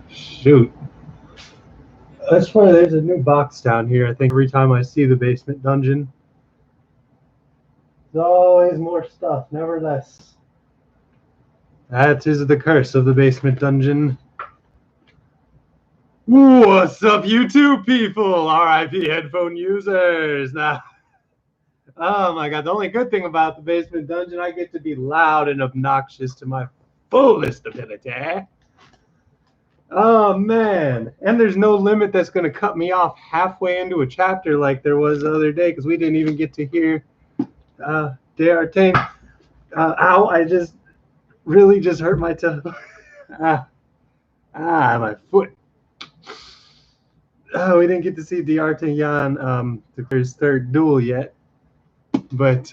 Shoot. I swear there's a new box down here. I think every time I see the basement dungeon, there's always more stuff, never less. That is the curse of the basement dungeon. What's up, YouTube people? RIP headphone users. Now, oh my god, the only good thing about the basement dungeon, I get to be loud and obnoxious to my fullest ability. Oh man, and there's no limit that's going to cut me off halfway into a chapter like there was the other day, because we didn't even get to hear D'Artagnan. Ow, I just really just hurt my toe. My foot. Oh, we didn't get to see D'Artagnan declare his third duel yet. But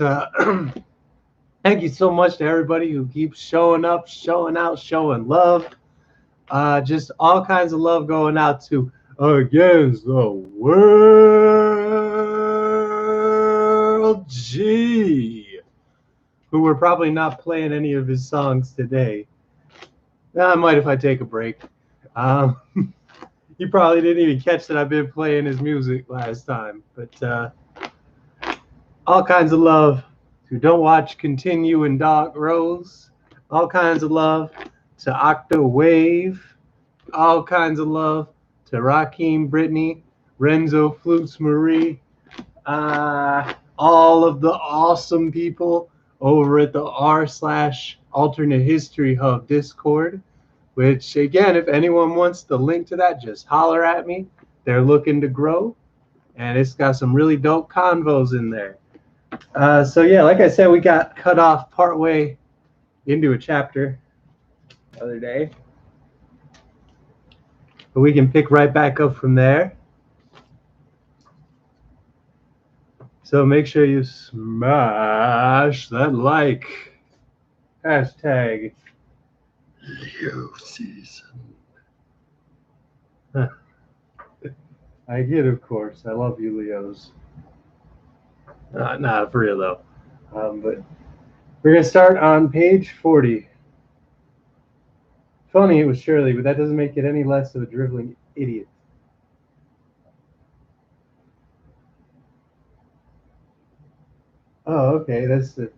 thank you so much to everybody who keeps showing up, showing out, showing love. Just all kinds of love going out to Against the World G, who we're probably not playing any of his songs today. I might if I take a break. You probably didn't even catch that I've been playing his music last time. But all kinds of love to Don't Watch Continue and Dark Rose. All kinds of love to Octo Wave. All kinds of love to Raheem Brittany, Renzo Flutes Marie, all of the awesome people over at the r/alternate history hub Discord, which again, if anyone wants the link to that, just holler at me. They're looking to grow, and it's got some really dope convos in there. So yeah, like I said, we got cut off partway into a chapter the other day, but we can pick right back up from there. So make sure you smash that like. Hashtag Leo season. I get, of course. I love you, Leos. Not for real, though. But we're going to start on page 40. Funny it was Shirley, but that doesn't make it any less of a driveling idiot. Oh, okay. That's the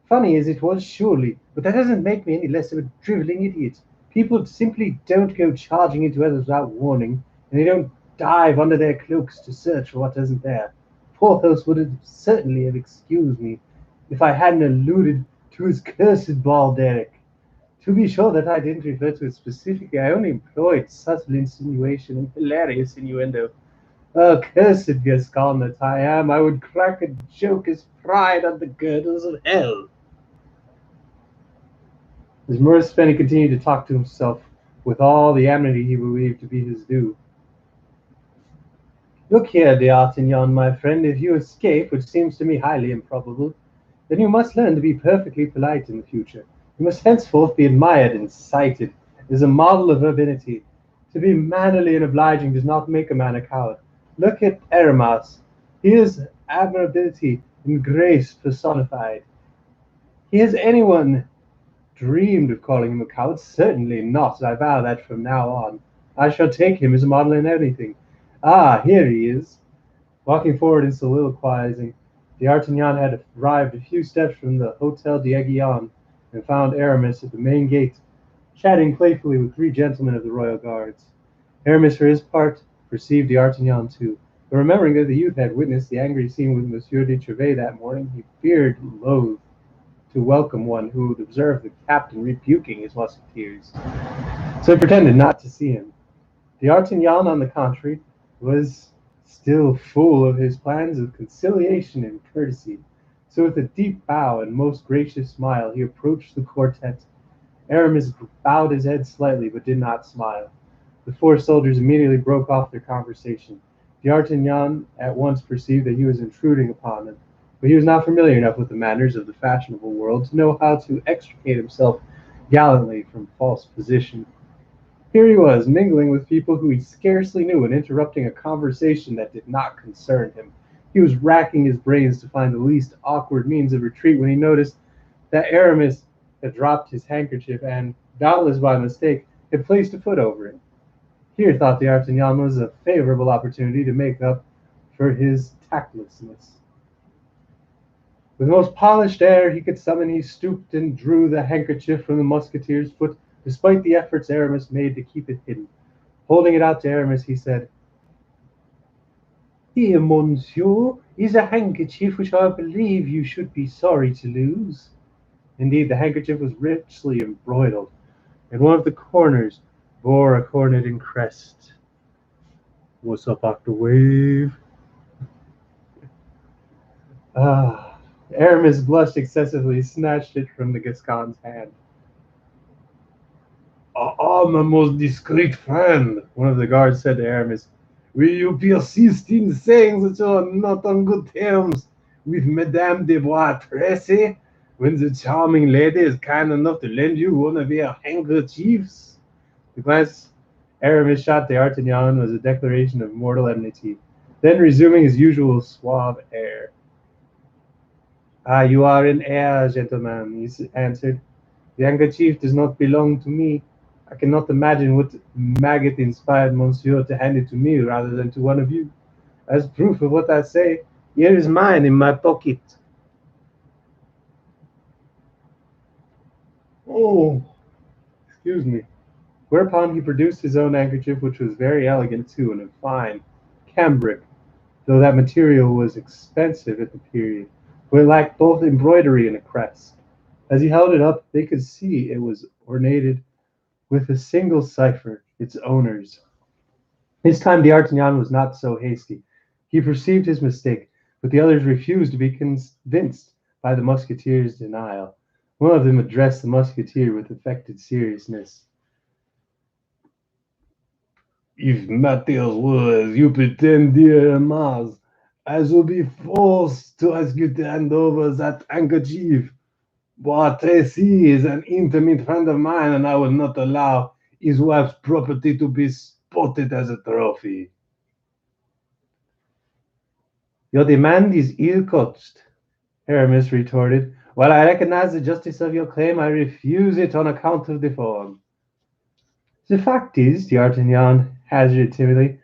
funny as it was surely, but that doesn't make me any less of a driveling idiot. People simply don't go charging into others without warning, and they don't dive under their cloaks to search for what isn't there. Porthos would certainly have excused me if I hadn't alluded to his cursed ball derrick. To be sure that I didn't refer to it specifically, I only employed subtle insinuation and hilarious innuendo. Oh, cursed Gascon that I am, I would crack a joke as fried on the girdles of hell. As Maurice Spenny continued to talk to himself with all the amenity he believed to be his due. Look here, D'Artagnan, my friend, if you escape, which seems to me highly improbable, then you must learn to be perfectly polite in the future. You must henceforth be admired and cited as a model of urbanity. To be mannerly and obliging does not make a man a coward. Look at Aramis. He is admirability and grace personified. Has anyone dreamed of calling him a coward? Certainly not. I vow that from now on I shall take him as a model in everything. Ah, here he is. Walking forward and soliloquizing, D'Artagnan had arrived a few steps from the Hotel d'Aiguillon and found Aramis at the main gate, chatting playfully with three gentlemen of the royal guards. Aramis, for his part, perceived D'Artagnan too, but remembering that the youth had witnessed the angry scene with Monsieur de Treville that morning, he feared loath to welcome one who would observe the captain rebuking his musketeers. So he pretended not to see him. D'Artagnan, on the contrary, was still full of his plans of conciliation and courtesy. So with a deep bow and most gracious smile, he approached the quartet. Aramis bowed his head slightly, but did not smile. The four soldiers immediately broke off their conversation. D'Artagnan at once perceived that he was intruding upon them, but he was not familiar enough with the manners of the fashionable world to know how to extricate himself gallantly from false position. Here he was, mingling with people who he scarcely knew and interrupting a conversation that did not concern him. He was racking his brains to find the least awkward means of retreat when he noticed that Aramis had dropped his handkerchief and, doubtless by mistake, had placed a foot over it. Here, thought D'Artagnan, was a favorable opportunity to make up for his tactlessness. With the most polished air he could summon, he stooped and drew the handkerchief from the Musketeer's foot, despite the efforts Aramis made to keep it hidden. Holding it out to Aramis, he said, "Here, monsieur, is a handkerchief which I believe you should be sorry to lose." Indeed, the handkerchief was richly embroidered, and one of the corners bore a coronet and crest. "What's up, Doctor Wave?" Ah, Aramis blushed excessively, snatched it from the Gascon's hand. "Ah, my most discreet friend," one of the guards said to Aramis, "will you persist in saying that you are not on good terms with Madame de Bois Tracy, when the charming lady is kind enough to lend you one of her handkerchiefs?" The glance Aramis shot D'Artagnan was a declaration of mortal enmity. Then, resuming his usual suave air, "Ah, you are in error, gentlemen," he answered. "The handkerchief does not belong to me. I cannot imagine what maggot inspired monsieur to hand it to me rather than to one of you. As proof of what I say, here is mine in my pocket." "Oh, excuse me." Whereupon he produced his own handkerchief, which was very elegant too, and of fine cambric, though that material was expensive at the period, for it lacked both embroidery and a crest. As he held it up, they could see it was ornated with a single cipher, its owner's. This time D'Artagnan was not so hasty. He perceived his mistake, but the others refused to be convinced by the Musketeer's denial. One of them addressed the Musketeer with affected seriousness. "If matters were as you pretend, dear Hermas, I shall be forced to ask you to hand over that handkerchief. Bois Tracy is an intimate friend of mine, and I will not allow his wife's property to be spotted as a trophy." "Your demand is ill-coached," Aramis retorted. "While I recognize the justice of your claim, I refuse it on account of the form." "The fact is," D'Artagnan hazarded timidly,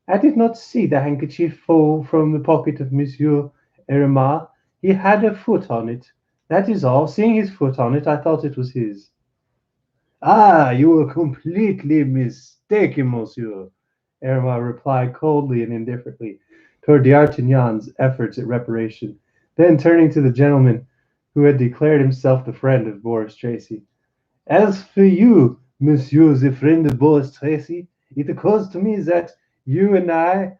"I did not see the handkerchief fall from the pocket of Monsieur Hermas. He had a foot on it. That is all. Seeing his foot on it, I thought it was his." "Ah, you were completely mistaken, monsieur," Hermas replied coldly and indifferently toward D'Artagnan's efforts at reparation. Then, turning to the gentleman who had declared himself the friend of Boris Tracy, "As for you, monsieur the friend of Boris Tracy, it occurs to me that you and I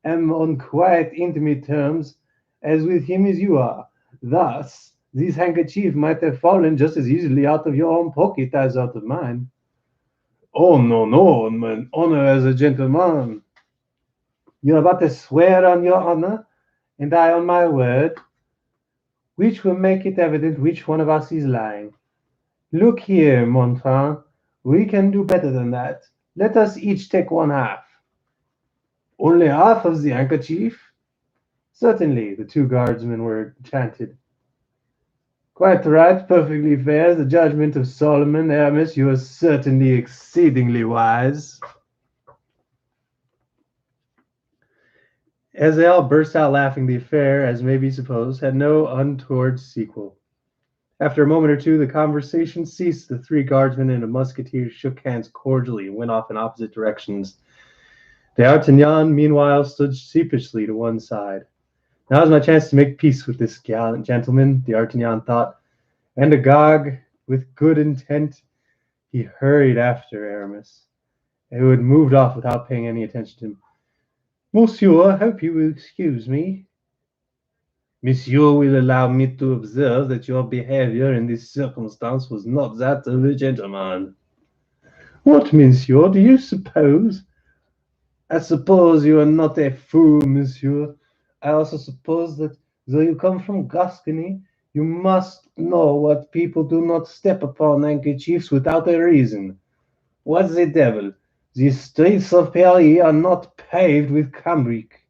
am on quite intimate terms, as with him as you are. Thus, this handkerchief might have fallen just as easily out of your own pocket as out of mine." "Oh, no, no, on my honor as a gentleman." "You are about to swear on your honor, and I on my word, which will make it evident which one of us is lying. Look here, Montran, we can do better than that. Let us each take one half." "Only half of the handkerchief?" "Certainly." The two guardsmen were enchanted. "Quite right, perfectly fair. The judgment of Solomon. Aramis, you are certainly exceedingly wise." As they all burst out laughing, the affair, as may be supposed, had no untoward sequel. After a moment or two, the conversation ceased. The three guardsmen and a musketeer shook hands cordially and went off in opposite directions. D'Artagnan, meanwhile, stood sheepishly to one side. "Now is my chance to make peace with this gallant gentleman," D'Artagnan thought, and agog with good intent, he hurried after Aramis, who had moved off without paying any attention to him. "Monsieur, I hope you will excuse me." "Monsieur will allow me to observe that your behavior in this circumstance was not that of a gentleman." "What, monsieur, do you suppose—" "I suppose you are not a fool, monsieur. I also suppose that, though you come from Gascony, you must know what people do not step upon handkerchiefs without a reason. What the devil! The streets of Paris are not paved with cambric."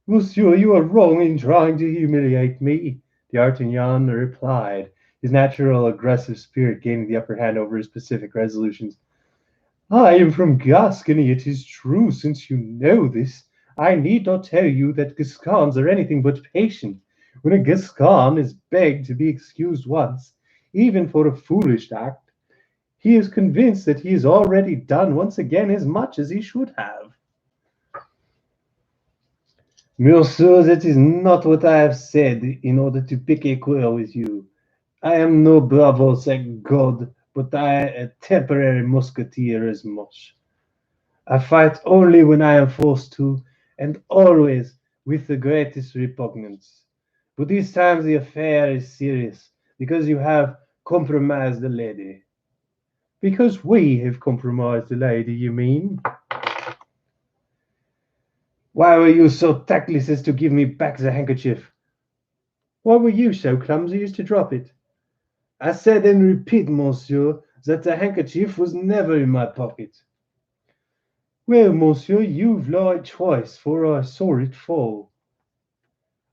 "Monsieur, you are wrong in trying to humiliate me," D'Artagnan replied. his natural aggressive spirit gaining the upper hand over his pacific resolutions. I am from Gascony, it is true, since you know this. I need not tell you that Gascons are anything but patient. When a Gascon is begged to be excused once, even for a foolish act, he is convinced that he has already done once again as much as he should have. Monsieur, that is not what I have said in order to pick a quarrel with you. I am no bravo, thank God, but I am a temporary musketeer as much. I fight only when I am forced to, and always with the greatest repugnance. But this time the affair is serious, because you have compromised the lady. Because we have compromised the lady, you mean? Why were you so tactless as to give me back the handkerchief? Why were you so clumsy as to drop it? I said and repeat, monsieur, that the handkerchief was never in my pocket. Well, monsieur, you've lied twice, for I saw it fall.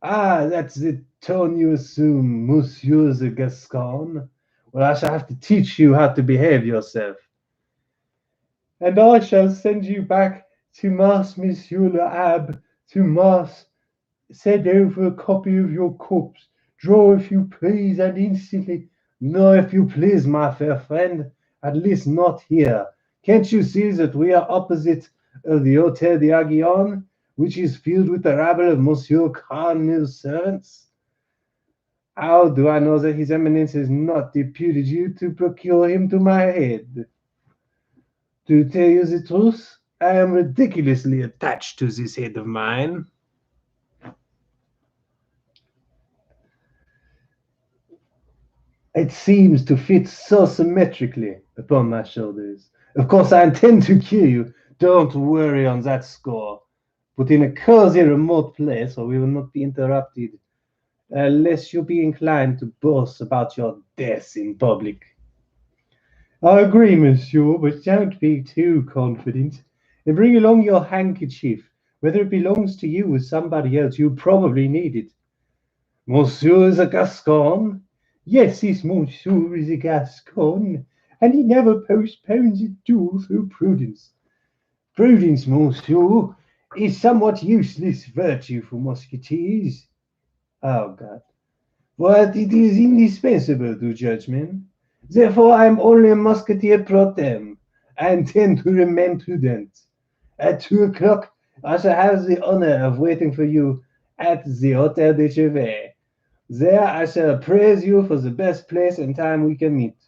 Ah, that's the tone you assume, monsieur the Gascon. Well, I shall have to teach you how to behave yourself. And I shall send you back to Mass Monsieur le Abbe, to Mass. Send over a copy of your corpse. Draw if you please, and instantly. No, if you please, my fair friend. At least not here. Can't you see that we are opposite of the Hotel d'Aguillon, which is filled with the rabble of Monsieur Carnel's servants? How do I know that his eminence has not deputed you to procure him to my head? To tell you the truth, I am ridiculously attached to this head of mine. It seems to fit so symmetrically upon my shoulders. Of course, I intend to kill you. Don't worry on that score. But in a cozy, remote place where we will not be interrupted, lest you be inclined to boast about your death in public. I agree, monsieur, but don't be too confident. And bring along your handkerchief. Whether it belongs to you or somebody else, you probably need it. Monsieur is a Gascon? Yes, this monsieur is a Gascon, and he never postpones a duel through prudence. Prudence, monsieur, is somewhat useless virtue for musketeers. Oh, God. But it is indispensable to judgment. Therefore, I am only a musketeer pro tem. I intend to remain prudent. At 2 o'clock, I shall have the honor of waiting for you at the Hotel de Chevet. There I shall praise you for the best place and time we can meet.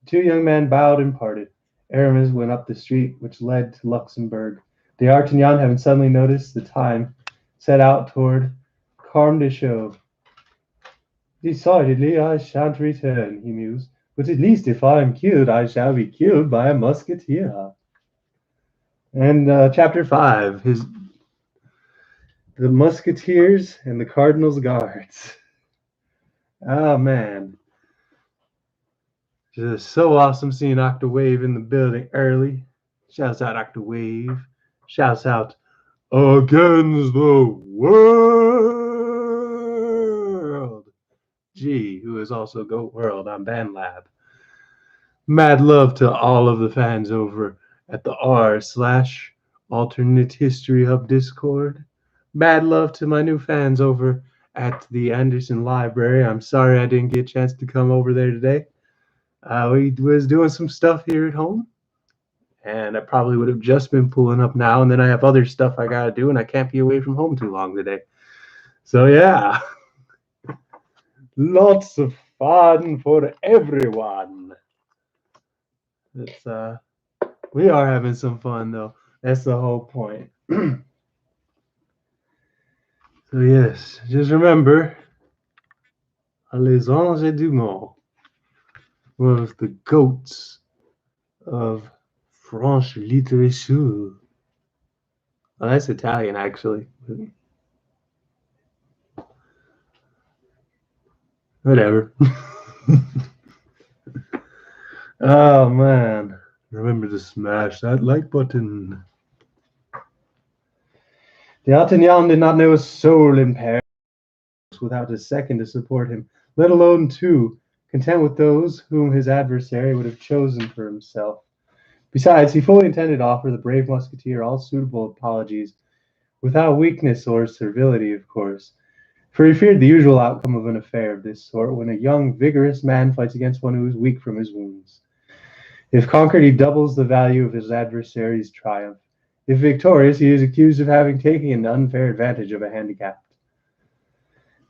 The two young men bowed and parted. Aramis went up the street which led to Luxembourg. D'Artagnan, having suddenly noticed the time, set out toward Carme de Chaux. Decidedly, I shan't return, he mused. But at least if I am killed, I shall be killed by a musketeer. And chapter 5, the Musketeers and the Cardinal's Guards. Oh, man. Just so awesome seeing Octawave in the building early. Shouts out Octawave. Shouts out against the world. G, who is also Goat World on BandLab. Mad love to all of the fans over at the r/alternate history hub Discord. Mad love to my new fans over at the Anderson Library. I'm sorry I didn't get a chance to come over there today. We was doing some stuff here at home, and I probably would have just been pulling up now, and then I have other stuff I gotta do, and I can't be away from home too long today. So yeah, lots of fun for everyone. It's we are having some fun though. That's the whole point. So yes, just remember, les anges Dumas, one of the goats of French literature. Oh, that's Italian, actually. Whatever. Oh, man. Remember to smash that like button. D'Artagnan did not know a soul in Paris without a second to support him. let alone two, content with those whom his adversary would have chosen for himself. Besides, he fully intended to offer the brave musketeer all suitable apologies, without weakness or servility, of course, for he feared the usual outcome of an affair of this sort when a young, vigorous man fights against one who is weak from his wounds. If conquered, he doubles the value of his adversary's triumph. If victorious, he is accused of having taken an unfair advantage of a handicap.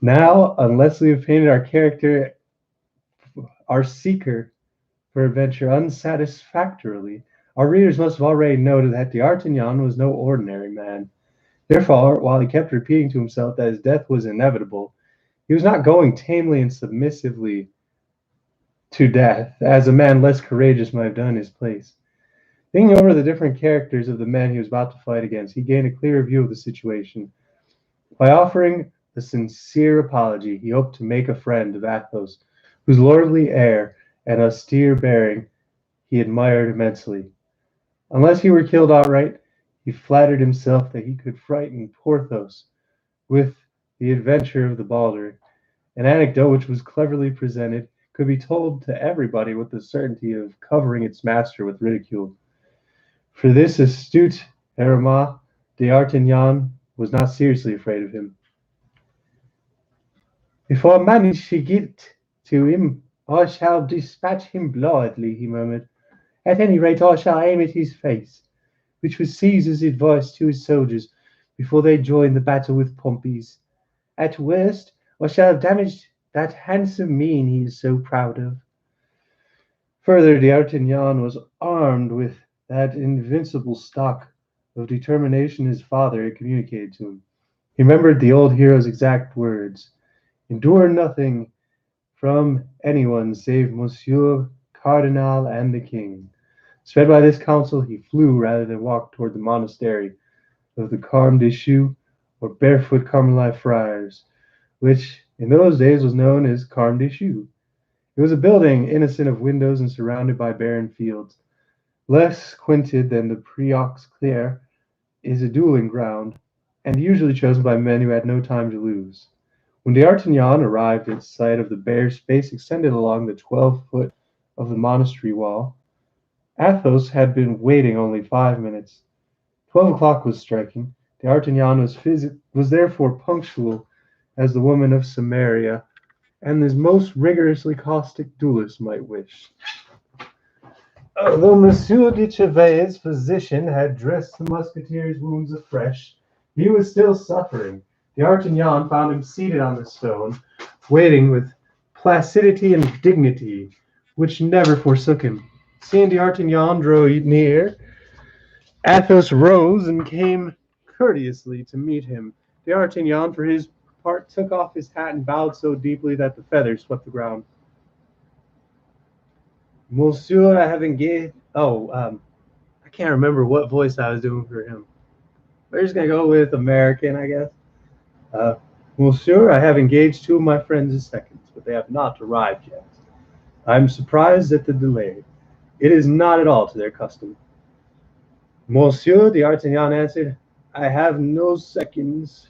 Now, unless we have painted our character, our seeker for adventure, unsatisfactorily, our readers must have already noted that D'Artagnan was no ordinary man. Therefore, while he kept repeating to himself that his death was inevitable, he was not going tamely and submissively to death, as a man less courageous might have done in his place. Thinking over the different characters of the men he was about to fight against, he gained a clearer view of the situation. By offering a sincere apology, he hoped to make a friend of Athos, whose lordly air and austere bearing he admired immensely. Unless he were killed outright, he flattered himself that he could frighten Porthos with the adventure of the baldric. An anecdote which was cleverly presented could be told to everybody with the certainty of covering its master with ridicule. For this astute Aramis, D'Artagnan was not seriously afraid of him. "If I manage to get to him, I shall dispatch him blindly," he murmured. "At any rate, I shall aim at his face," which was Caesar's advice to his soldiers before they joined the battle with Pompey's. "At worst, I shall have damaged that handsome mien he is so proud of." Further, D'Artagnan was armed with that invincible stock of determination his father had communicated to him. He remembered the old hero's exact words: "Endure nothing from anyone save Monsieur Cardinal and the king." Sped by this counsel, he flew rather than walked toward the monastery of the Carmes Deschaux, or barefoot Carmelite friars, which in those days was known as Carmes Deschaux. It was a building innocent of windows and surrounded by barren fields. Less quinted than the Preux Clerc is a dueling ground, and usually chosen by men who had no time to lose. When D'Artagnan arrived at sight of the bare space extended along the 12 foot of the monastery wall, Athos had been waiting only 5 minutes. 12 o'clock was striking. D'Artagnan was therefore punctual as the woman of Samaria, and his most rigorously caustic duelist might wish. Though Monsieur de Chevet's physician had dressed the musketeer's wounds afresh, he was still suffering. D'Artagnan found him seated on the stone, waiting with placidity and dignity, which never forsook him. Seeing D'Artagnan draw near, Athos rose and came courteously to meet him. D'Artagnan, for his part, took off his hat and bowed so deeply that the feathers swept the ground. "Monsieur, I have engaged." I can't remember what voice I was doing for him. We're just gonna go with American, I guess. Uh, "Monsieur, I have engaged two of my friends as seconds, but they have not arrived yet. I am surprised at the delay. It is not at all to their custom." "Monsieur," D'Artagnan answered, "I have no seconds.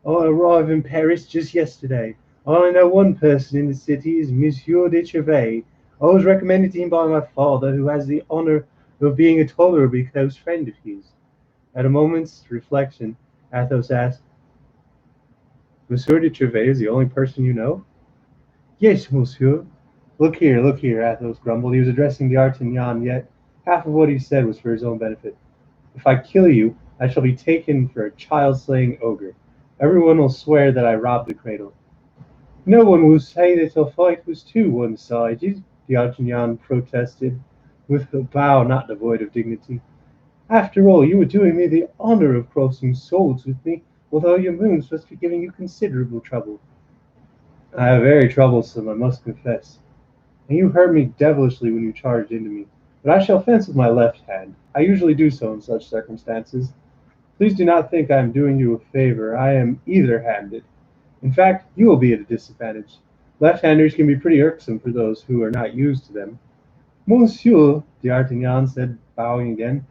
I arrived in Paris just yesterday. I only know one person in the city is Monsieur de Chevet. I was recommended to him by my father, who has the honor of being a tolerably close friend of his." At a moment's reflection, Athos asked, "Monsieur de Chevet is the only person you know?" "Yes, monsieur." Look here," Athos grumbled. He was addressing D'Artagnan, yet half of what he said was for his own benefit. "If I kill you, I shall be taken for a child-slaying ogre. Everyone will swear that I robbed the cradle." "No one will say that the fight was too one-sided," D'Artagnan protested, with a bow not devoid of dignity. "After all, you were doing me the honor of crossing swords with me, although your wounds must be giving you considerable trouble." "I am very troublesome, I must confess, and you hurt me devilishly when you charged into me. But I shall fence with my left hand. I usually do so in such circumstances. Please do not think I am doing you a favor. I am either-handed. In fact, you will be at a disadvantage. Left-handers can be pretty irksome for those who are not used to them." "Monsieur," D'Artagnan said, bowing again,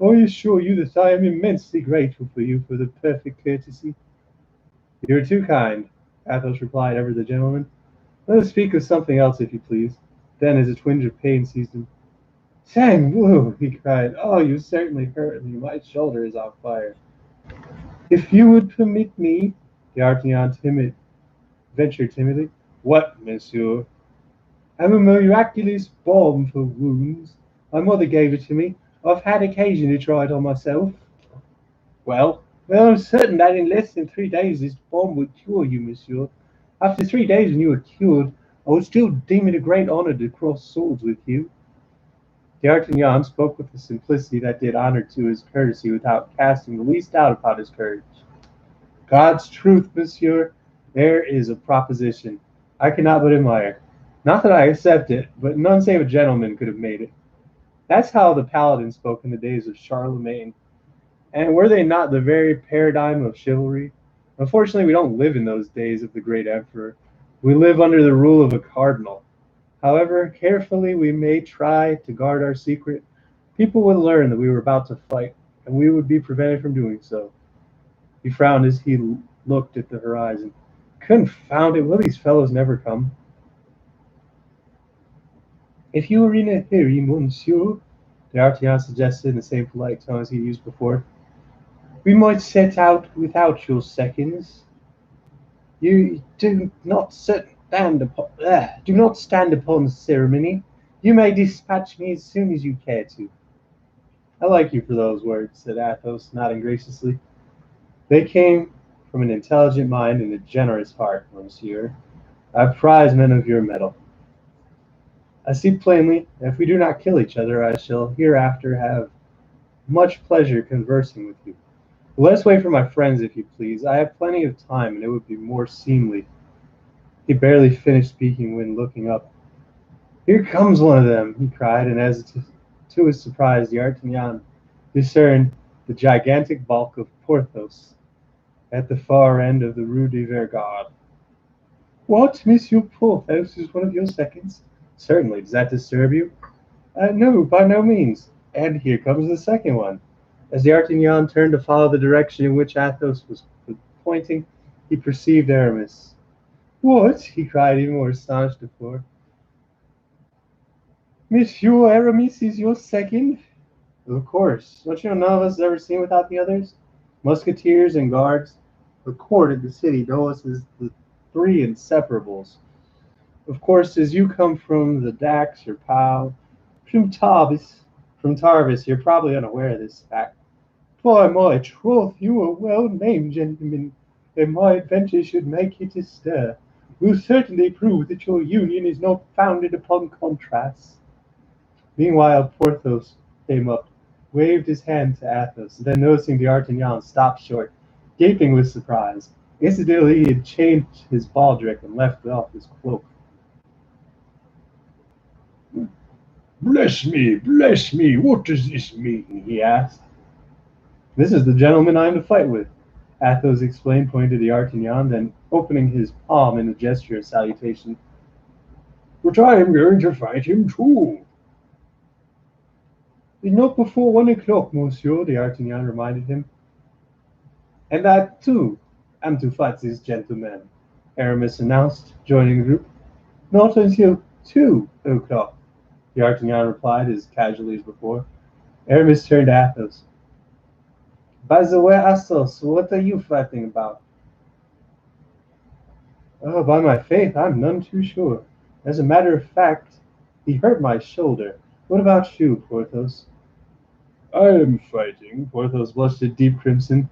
"I assure you that I am immensely grateful for you for the perfect courtesy." "You are too kind," Athos replied, ever the gentleman. Let us speak of something else, if you please. Then, as a twinge of pain seized him, Sang Woo, he cried. Oh, you certainly hurt me. My shoulder is on fire. If you would permit me, D'Artagnan ventured timidly. What, monsieur? I'm a miraculous balm for wounds. My mother gave it to me. I've had occasion to try it on myself. Well, I'm certain that in less than 3 days this balm would cure you, monsieur. After 3 days, when you are cured, I would still deem it a great honor to cross swords with you. D'Artagnan spoke with a simplicity that did honor to his courtesy without casting the least doubt upon his courage. God's truth, monsieur, there is a proposition I cannot but admire. Not that I accept it, but none save a gentleman could have made it. That's how the paladins spoke in the days of Charlemagne. And were they not the very paradigm of chivalry? Unfortunately, we don't live in those days of the great emperor. We live under the rule of a cardinal. However carefully we may try to guard our secret, people would learn that we were about to fight, and we would be prevented from doing so. He frowned as he looked at the horizon. Confound it, will these fellows never come? If you are in a hurry, monsieur, D'Artagnan suggested in the same polite tone as he used before, we might set out without your seconds. You do not stand upon ceremony. You may dispatch me as soon as you care to. I like you for those words, said Athos, nodding graciously. They came from an intelligent mind and a generous heart, monsieur. I prize men of your mettle. I see plainly that if we do not kill each other, I shall hereafter have much pleasure conversing with you. But let us wait for my friends, if you please. I have plenty of time, and it would be more seemly. He barely finished speaking when, looking up, here comes one of them, he cried, and to his surprise, D'Artagnan discerned the gigantic bulk of Porthos at the far end of the Rue de Vergard. What, Monsieur Porthos is one of your seconds? Certainly. Does that disturb you? No, by no means. And here comes the second one. As D'Artagnan turned to follow the direction in which Athos was pointing, he perceived Aramis. What? He cried, even more astonished before. Monsieur Aramis is your second? Of course. Don't you know none of us has ever seen without the others? Musketeers and guards recorded the city know us as the three inseparables. Of course, as you come from the Dax or Pau, from Tarvis, you're probably unaware of this fact. By my troth, you are well named, gentlemen, and my adventure should make you to stir. Will certainly prove that your union is not founded upon contrasts. Meanwhile, Porthos came up, waved his hand to Athos, and then noticing D'Artagnan, stopped short, gaping with surprise. Instantly, he had changed his baldric and left off his cloak. Bless me, what does this mean? He asked. This is the gentleman I am to fight with, Athos explained, pointing to D'Artagnan, then opening his palm in a gesture of salutation. But I am going to fight him too. Not before 1 o'clock, monsieur, D'Artagnan reminded him. And I, too, am to fight this gentleman, Aramis announced, joining the group. Not until 2 o'clock, D'Artagnan replied as casually as before. Aramis turned to Athos. By the way, Athos, what are you fighting about? Oh, by my faith, I'm none too sure. As a matter of fact, he hurt my shoulder. What about you, Porthos? I am fighting. Porthos blushed a deep crimson.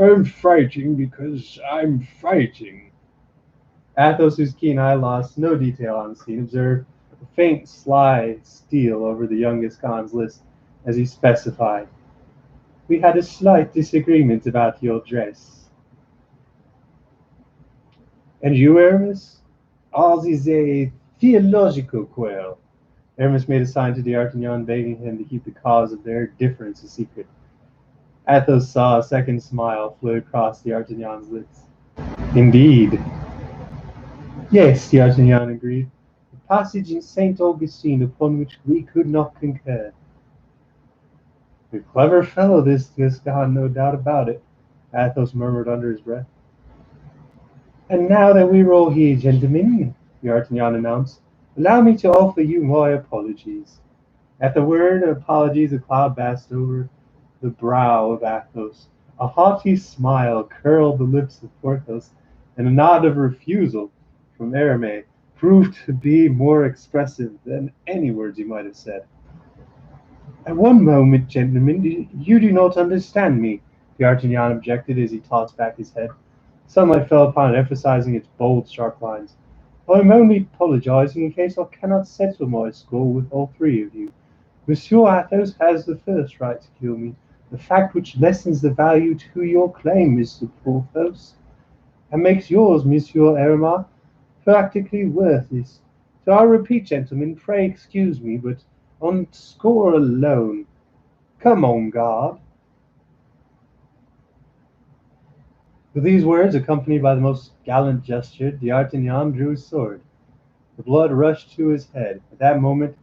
I'm fighting because I'm fighting. Athos, whose keen eye lost no detail on the scene, observed a faint, sly steal over the young Gascon's lips as he specified. We had a slight disagreement about your dress. And you, Aramis? Ours is a theological quarrel. Aramis made a sign to D'Artagnan, begging him to keep the cause of their difference a secret. Athos saw a second smile float across D'Artagnan's lips. Indeed. Yes, D'Artagnan agreed. A passage in St. Augustine upon which we could not concur. A clever fellow, this Gascon, no doubt about it, Athos murmured under his breath. And now that we're all here, gentlemen, D'Artagnan announced. "Allow me to offer you my apologies." At the word apologies, a cloud passed over the brow of Athos. A haughty smile curled the lips of Porthos, and a nod of refusal from Aramis proved to be more expressive than any words he might have said. "At one moment, gentlemen, you do not understand me," D'Artagnan objected as he tossed back his head. Sunlight fell upon it, emphasizing its bold, sharp lines. "I am only apologizing in case I cannot settle my score with all three of you. Monsieur Athos has the first right to kill me, the fact which lessens the value to your claim, Mr. Porthos, and makes yours, Monsieur Aramis, practically worthless. So I repeat, gentlemen, pray excuse me, but on score alone, come on guard." With these words, accompanied by the most gallant gesture, D'Artagnan drew his sword. The blood rushed to his head. At that moment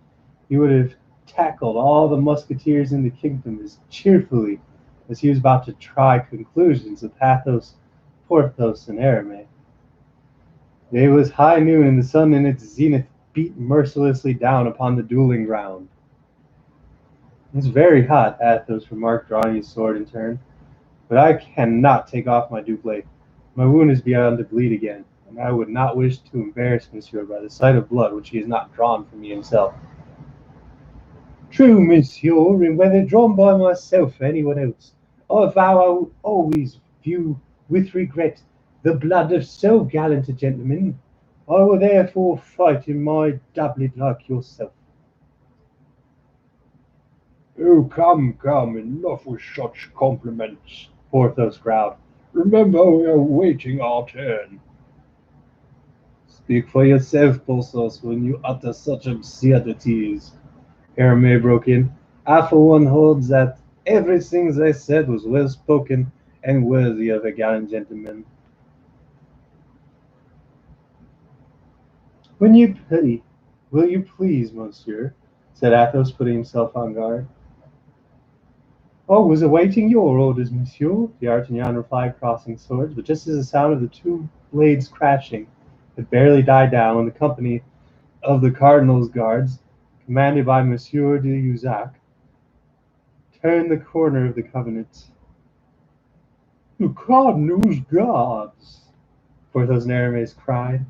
he would have tackled all the musketeers in the kingdom as cheerfully as he was about to try conclusions with Athos, Porthos, and Aramis. It was high noon, and the sun in its zenith beat mercilessly down upon the dueling ground. "It's very hot," Athos remarked, drawing his sword in turn, "but I cannot take off my doublet. My wound has begun to bleed again, and I would not wish to embarrass Monsieur by the sight of blood which he has not drawn for me himself." "True, Monsieur, and whether drawn by myself or anyone else, I vow I will always view with regret the blood of so gallant a gentleman. I will therefore fight in my doublet like yourself." "Oh, come, come, enough with such compliments," Porthos growled. "Remember, we are waiting our turn." "Speak for yourself, Porthos, when you utter such absurdities," Aramis broke in. "I for one hold that everything they said was well spoken and worthy of a gallant gentleman." "When you pity, will you please, monsieur?" said Athos, putting himself on guard. "I was awaiting your orders, monsieur," D'Artagnan replied, crossing swords. But just as the sound of the two blades crashing had barely died down, when the company of the cardinal's guards, commanded by Monsieur de Jussac, turned the corner of the convent. "The cardinal's guards!" Porthos and Aramis cried.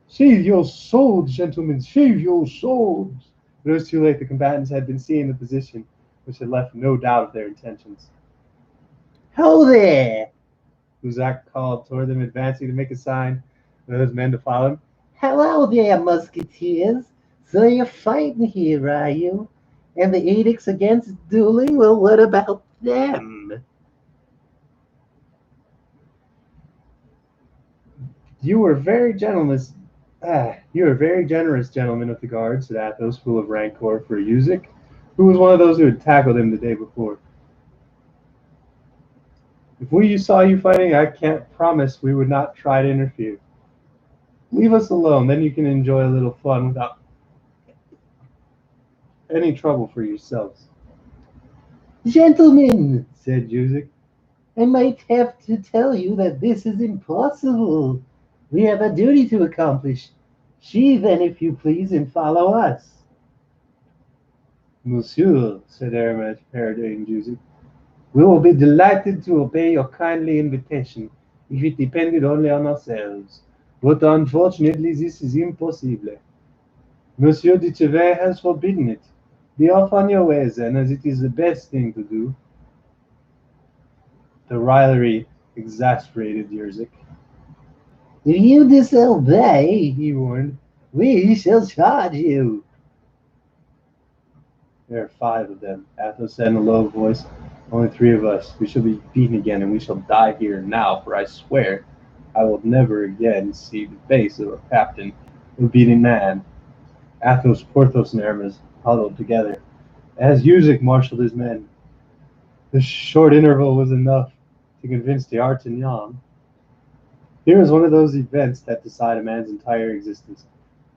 "Sheathe your swords, gentlemen, sheathe your swords!" But it was too late. The combatants had been seeing the position, which had left no doubt of their intentions. "Ho there! Jussac called toward them, advancing to make a sign for those men to follow him. Hello there, Musketeers! So you're fighting here, are you? And the edicts against dueling? Well, what about them?" You are very generous, gentlemen of the guard," said Athos, full of rancor for Jussac, who was one of those who had tackled him the day before. "If we saw you fighting, I can't promise we would not try to interfere. Leave us alone, then you can enjoy a little fun without any trouble for yourselves." "Gentlemen," said Jussac, "I might have to tell you that this is impossible. We have a duty to accomplish. Sheathe then, if you please, and follow us." "Monsieur," said Aramis, parodying Jussac, "we will be delighted to obey your kindly invitation if it depended only on ourselves. But unfortunately this is impossible. Monsieur de Treville has forbidden it. Be off on your way then, as it is the best thing to do." The raillery exasperated Jussac. "If you disobey," he warned, "we shall charge you." "There are 5 of them," Athos said in a low voice. "Only 3 of us. We shall be beaten again, and we shall die here and now, for I swear I will never again see the face of a captain of a beaten man." Athos, Porthos, and Aramis huddled together as Jussac marshaled his men. The short interval was enough to convince D'Artagnan. Here was one of those events that decide a man's entire existence.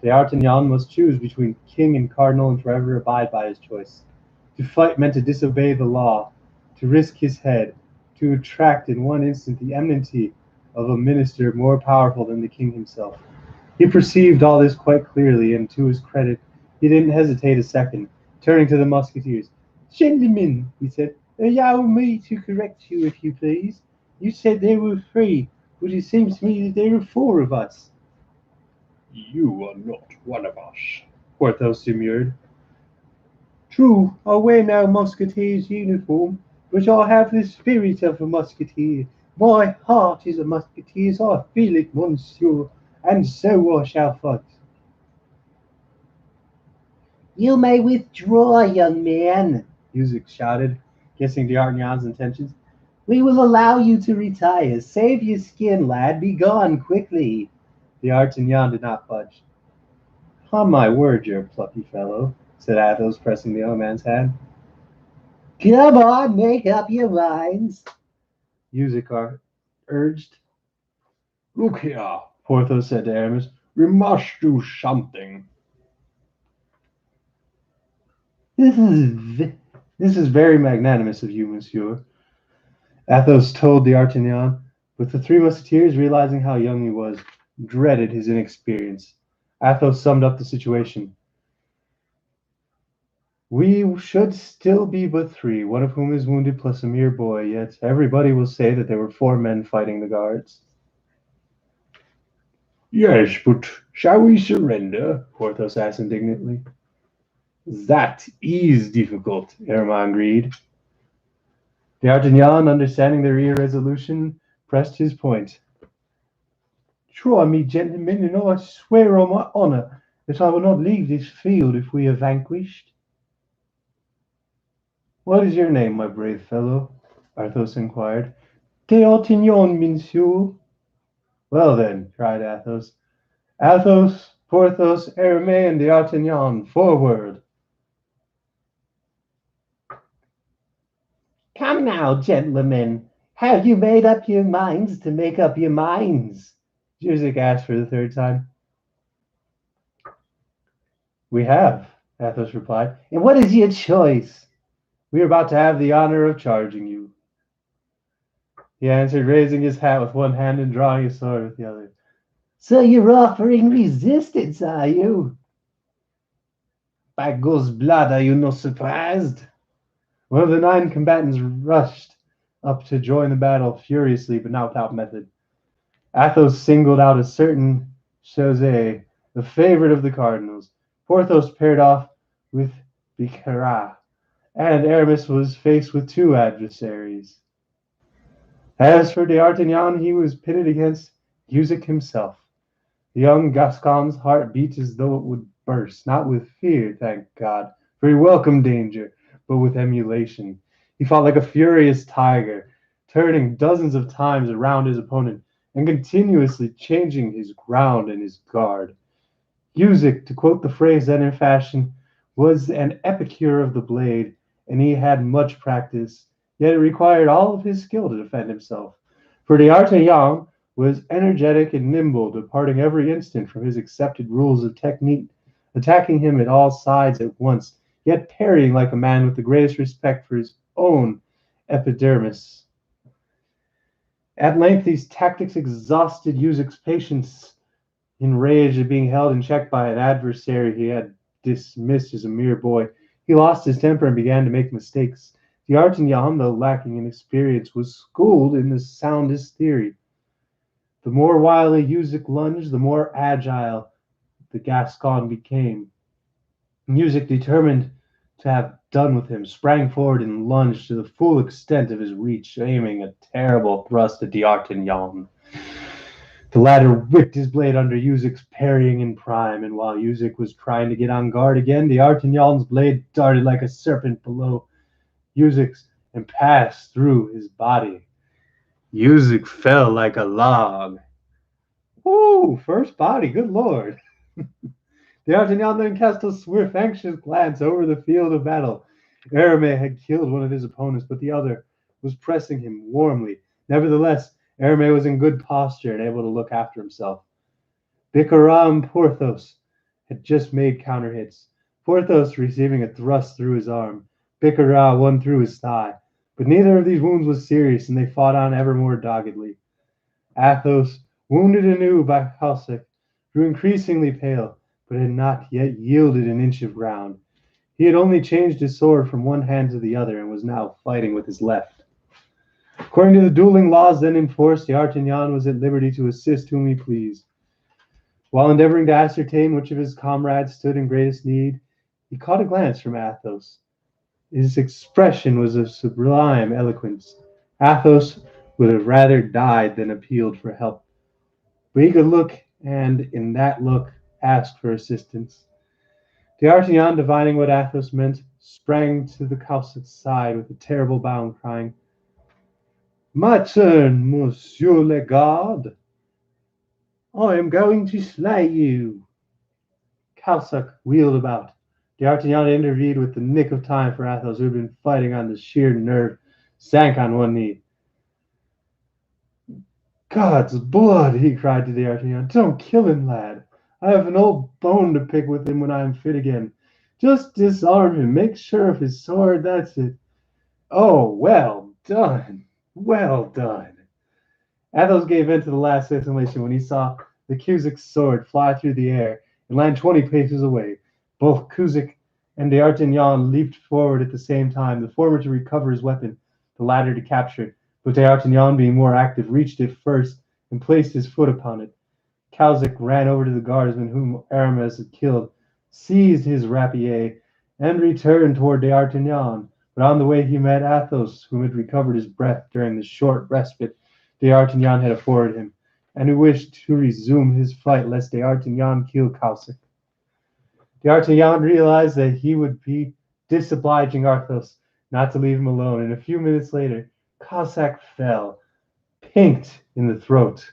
D'Artagnan must choose between king and cardinal and forever abide by his choice. To fight meant to disobey the law, to risk his head, to attract in one instant the enmity of a minister more powerful than the king himself. He perceived all this quite clearly, and to his credit, he didn't hesitate a second. Turning to the musketeers, "Gentlemen," he said, "allow me to correct you, if you please. You said there were three, but it seems to me that there are four of us." You are not one of us. Porthos demurred. "True, I wear no musketeer's uniform, but I have the spirit of a musketeer. My heart is a musketeer's, I feel it, monsieur, and so I shall fight." You may withdraw, young man, Music shouted, guessing D'Artagnan's intentions. we will allow you to retire. Save your skin, lad. Be gone quickly. D'Artagnan did not budge. "Upon my word, you're a plucky fellow," said Athos, pressing the young man's hand. Come on, make up your minds. Music urged. Look here, Porthos said to Aramis. we must do something. This is very magnanimous of you, monsieur," Athos told D'Artagnan, but the three Musketeers, realizing how young he was, dreaded his inexperience. Athos summed up the situation. "We should still be but three, one of whom is wounded plus a mere boy, yet everybody will say that there were four men fighting the guards." Yes, but shall we surrender? Porthos asked indignantly. "That is difficult," Aramis agreed. D'Artagnan, understanding their irresolution, pressed his point. "Try me, gentlemen, and I swear on my honor that I will not leave this field if we are vanquished." "What is your name, my brave fellow?" Athos inquired. "D'Artagnan, monsieur." "Well then," cried Athos, "Athos, Porthos, Aramis, and D'Artagnan, forward!" Come now, gentlemen. Have you made up your minds to make up your minds? Jusek asked for the third time. "We have," Athos replied. And what is your choice? "We are about to have the honor of charging you," he answered, raising his hat with one hand and drawing his sword with the other. So you're offering resistance, are you? "By God's blood, are you not surprised?" One of the nine combatants rushed up to join the battle furiously, but not without method. Athos singled out a certain José, the favorite of the cardinals. Porthos paired off with Bicarat, and Aramis was faced with two adversaries. As for D'Artagnan, he was pitted against Jussac himself. The young Gascon's heart beat as though it would burst, not with fear, thank God, for he welcomed danger, but with emulation. He fought like a furious tiger, turning dozens of times around his opponent and continuously changing his ground and his guard. Jussac, to quote the phrase then in fashion, was an epicure of the blade, and he had much practice, yet it required all of his skill to defend himself. For D'Artagnan was energetic and nimble, departing every instant from his accepted rules of technique, attacking him at all sides at once, yet parrying like a man with the greatest respect for his own epidermis. At length these tactics exhausted Jussac's patience. Enraged at being held in check by an adversary he had dismissed as a mere boy, he lost his temper and began to make mistakes. D'Artagnan, though lacking in experience, was schooled in the soundest theory. The more wildly Jussac lunged, the more agile the Gascon became. Jussac, determined to have done with him, sprang forward and lunged to the full extent of his reach, aiming a terrible thrust at D'Artagnan. The latter whipped his blade under Jussac's parrying in prime, and while Jussac was trying to get on guard again, D'Artagnan's blade darted like a serpent below Jussac's and passed through his body. Jussac fell like a log. "Woo! First body, good lord!" D'Artagnan then cast a swift, anxious glance over the field of battle. Aramis had killed one of his opponents, but the other was pressing him warmly. Nevertheless, Aramis was in good posture and able to look after himself. Bicarat and Porthos had just made counter hits. Porthos receiving a thrust through his arm, Bicarat one through his thigh. But neither of these wounds was serious, and they fought on ever more doggedly. Athos, wounded anew by Jussac, grew increasingly pale, but had not yet yielded an inch of ground. He had only changed his sword from one hand to the other, and was now fighting with his left. According to the dueling laws then in force, D'Artagnan was at liberty to assist whom he pleased. While endeavoring to ascertain which of his comrades stood in greatest need, he caught a glance from Athos. His expression was of sublime eloquence. Athos would have rather died than appealed for help. But he could look, and in that look asked for assistance. D'Artagnan, divining what Athos meant, sprang to the Cossack's side with a terrible bound, crying, "My turn, Monsieur le Garde! I am going to slay you!" Cossack wheeled about. D'Artagnan intervened with the nick of time, for Athos, who had been fighting on the sheer nerve, sank on one knee. "God's blood!" he cried to D'Artagnan. "Don't kill him, lad. I have an old bone to pick with him when I am fit again. Just disarm him. Make sure of his sword. That's it. Oh, well done! Well done!" Athos gave vent to the last exclamation when he saw the Cusack's sword fly through the air and land 20 paces away. Both Cusack and D'Artagnan leaped forward at the same time, the former to recover his weapon, the latter to capture it. But D'Artagnan, being more active, reached it first and placed his foot upon it. Cahusac ran over to the guardsman whom Aramis had killed, seized his rapier, and returned toward D'Artagnan. But on the way he met Athos, who had recovered his breath during the short respite D'Artagnan had afforded him, and who wished to resume his flight lest D'Artagnan kill Cahusac. D'Artagnan realized that he would be disobliging Athos not to leave him alone, and a few minutes later Cahusac fell, pinked in the throat.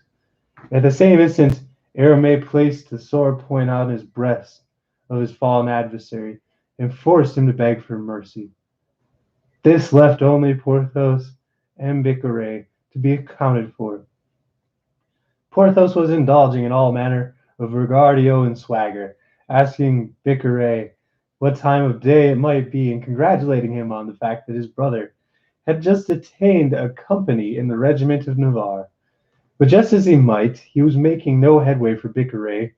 At the same instant, Aramis placed the sword point on his breast of his fallen adversary, and forced him to beg for mercy. This left only Porthos and Bicaret to be accounted for. Porthos was indulging in all manner of regardio and swagger, asking Bicaret what time of day it might be, and congratulating him on the fact that his brother had just attained a company in the regiment of Navarre. But just as he might, he was making no headway, for Bicaret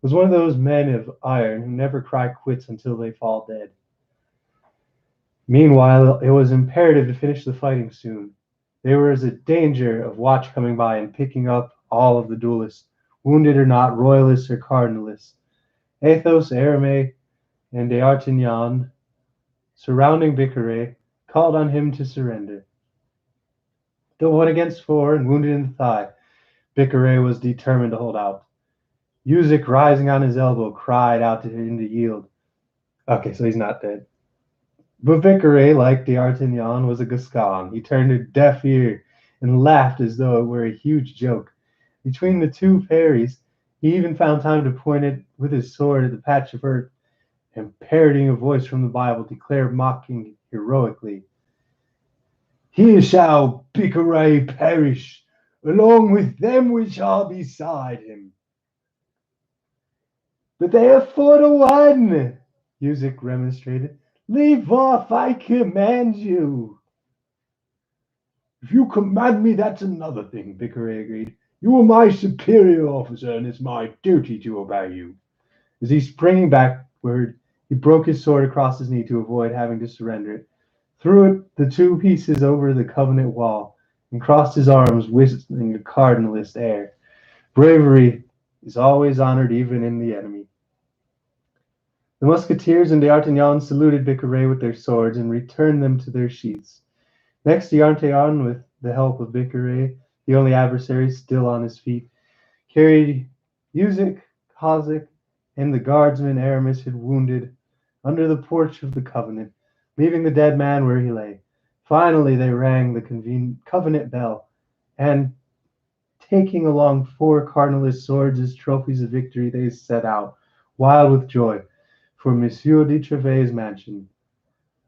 was one of those men of iron who never cry quits until they fall dead. Meanwhile, it was imperative to finish the fighting soon. There was a danger of watch coming by and picking up all of the duelists, wounded or not, royalists or cardinalists. Athos, Aramis, and D'Artagnan, surrounding Bicaret, called on him to surrender. Though 1 against 4 and wounded in the thigh, Bicaret was determined to hold out. Cahusac, rising on his elbow, cried out to him to yield. Okay, so he's not dead. But Bicaret, like D'Artagnan, was a Gascon. He turned a deaf ear and laughed as though it were a huge joke. Between the two parries, he even found time to point it with his sword at the patch of earth, and parodying a voice from the Bible, declared mocking heroically, "Here shall Bicaret perish, along with them which are beside him." "But they are 4-1, Cahusac remonstrated. "Leave off, I command you." "If you command me, that's another thing," Bicaret agreed. "You are my superior officer, and it's my duty to obey you." As he sprang backward, he broke his sword across his knee to avoid having to surrender it, threw it the 2 pieces over the convent wall, and crossed his arms, whistling a cardinalist air. Bravery is always honored even in the enemy. The Musketeers and D'Artagnan saluted Bicaret with their swords and returned them to their sheaths. Next, D'Artagnan, with the help of Bicaret, the only adversary still on his feet, carried Cahusac, Cahusac, and the guardsman Aramis had wounded under the porch of the convent, leaving the dead man where he lay. Finally, they rang the convent bell, and taking along 4 cardinalist swords as trophies of victory, they set out, wild with joy, for Monsieur de Trevet's mansion.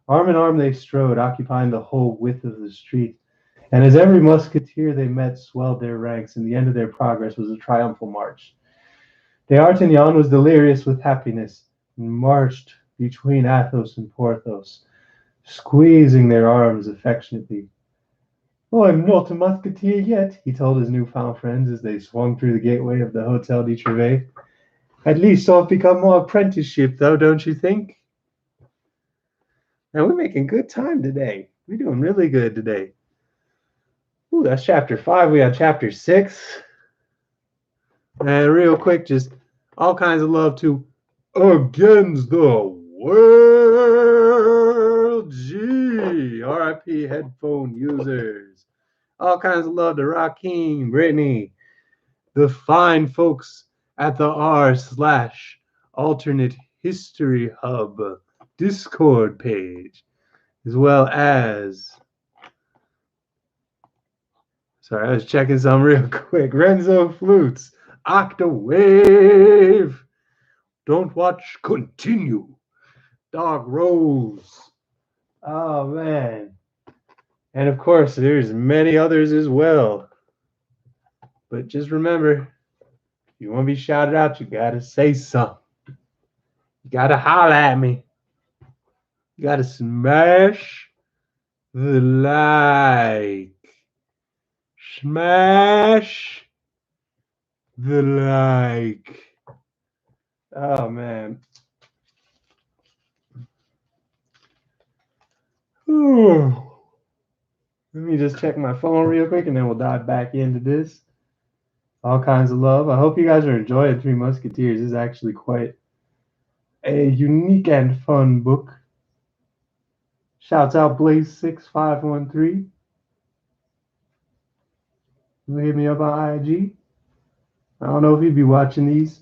Arm in arm they strode, occupying the whole width of the street, and as every musketeer they met swelled their ranks, and the end of their progress was a triumphal march. D'Artagnan was delirious with happiness, and marched between Athos and Porthos, squeezing their arms affectionately. Oh, I'm not a musketeer yet, he told his newfound friends as they swung through the gateway of the Hotel de Trevay. At least I've become more apprenticeship, though, don't you think? Now, we're making good time today. We're doing really good today. Ooh, that's chapter 5. We got chapter 6. And real quick, just all kinds of love to Against the World. Gee, RIP headphone users. All kinds of love to Rakeem, Brittany, the fine folks at the r/alternate history hub Discord page, as well as, sorry, I was checking some real quick. Renzo Flutes, Octawave, Don't Watch, Continue, Dog Rose. Oh man. And of course, there's many others as well. But just remember, if you want to be shouted out, you gotta say something. You gotta holler at me. You gotta smash the like. Smash the like. Oh man. Whew. Let me just check my phone real quick and then we'll dive back into this. All kinds of love. I hope you guys are enjoying Three Musketeers. This is actually quite a unique and fun book. Shouts out Blaze6513. You hit me up on IG. I don't know if he'd be watching these.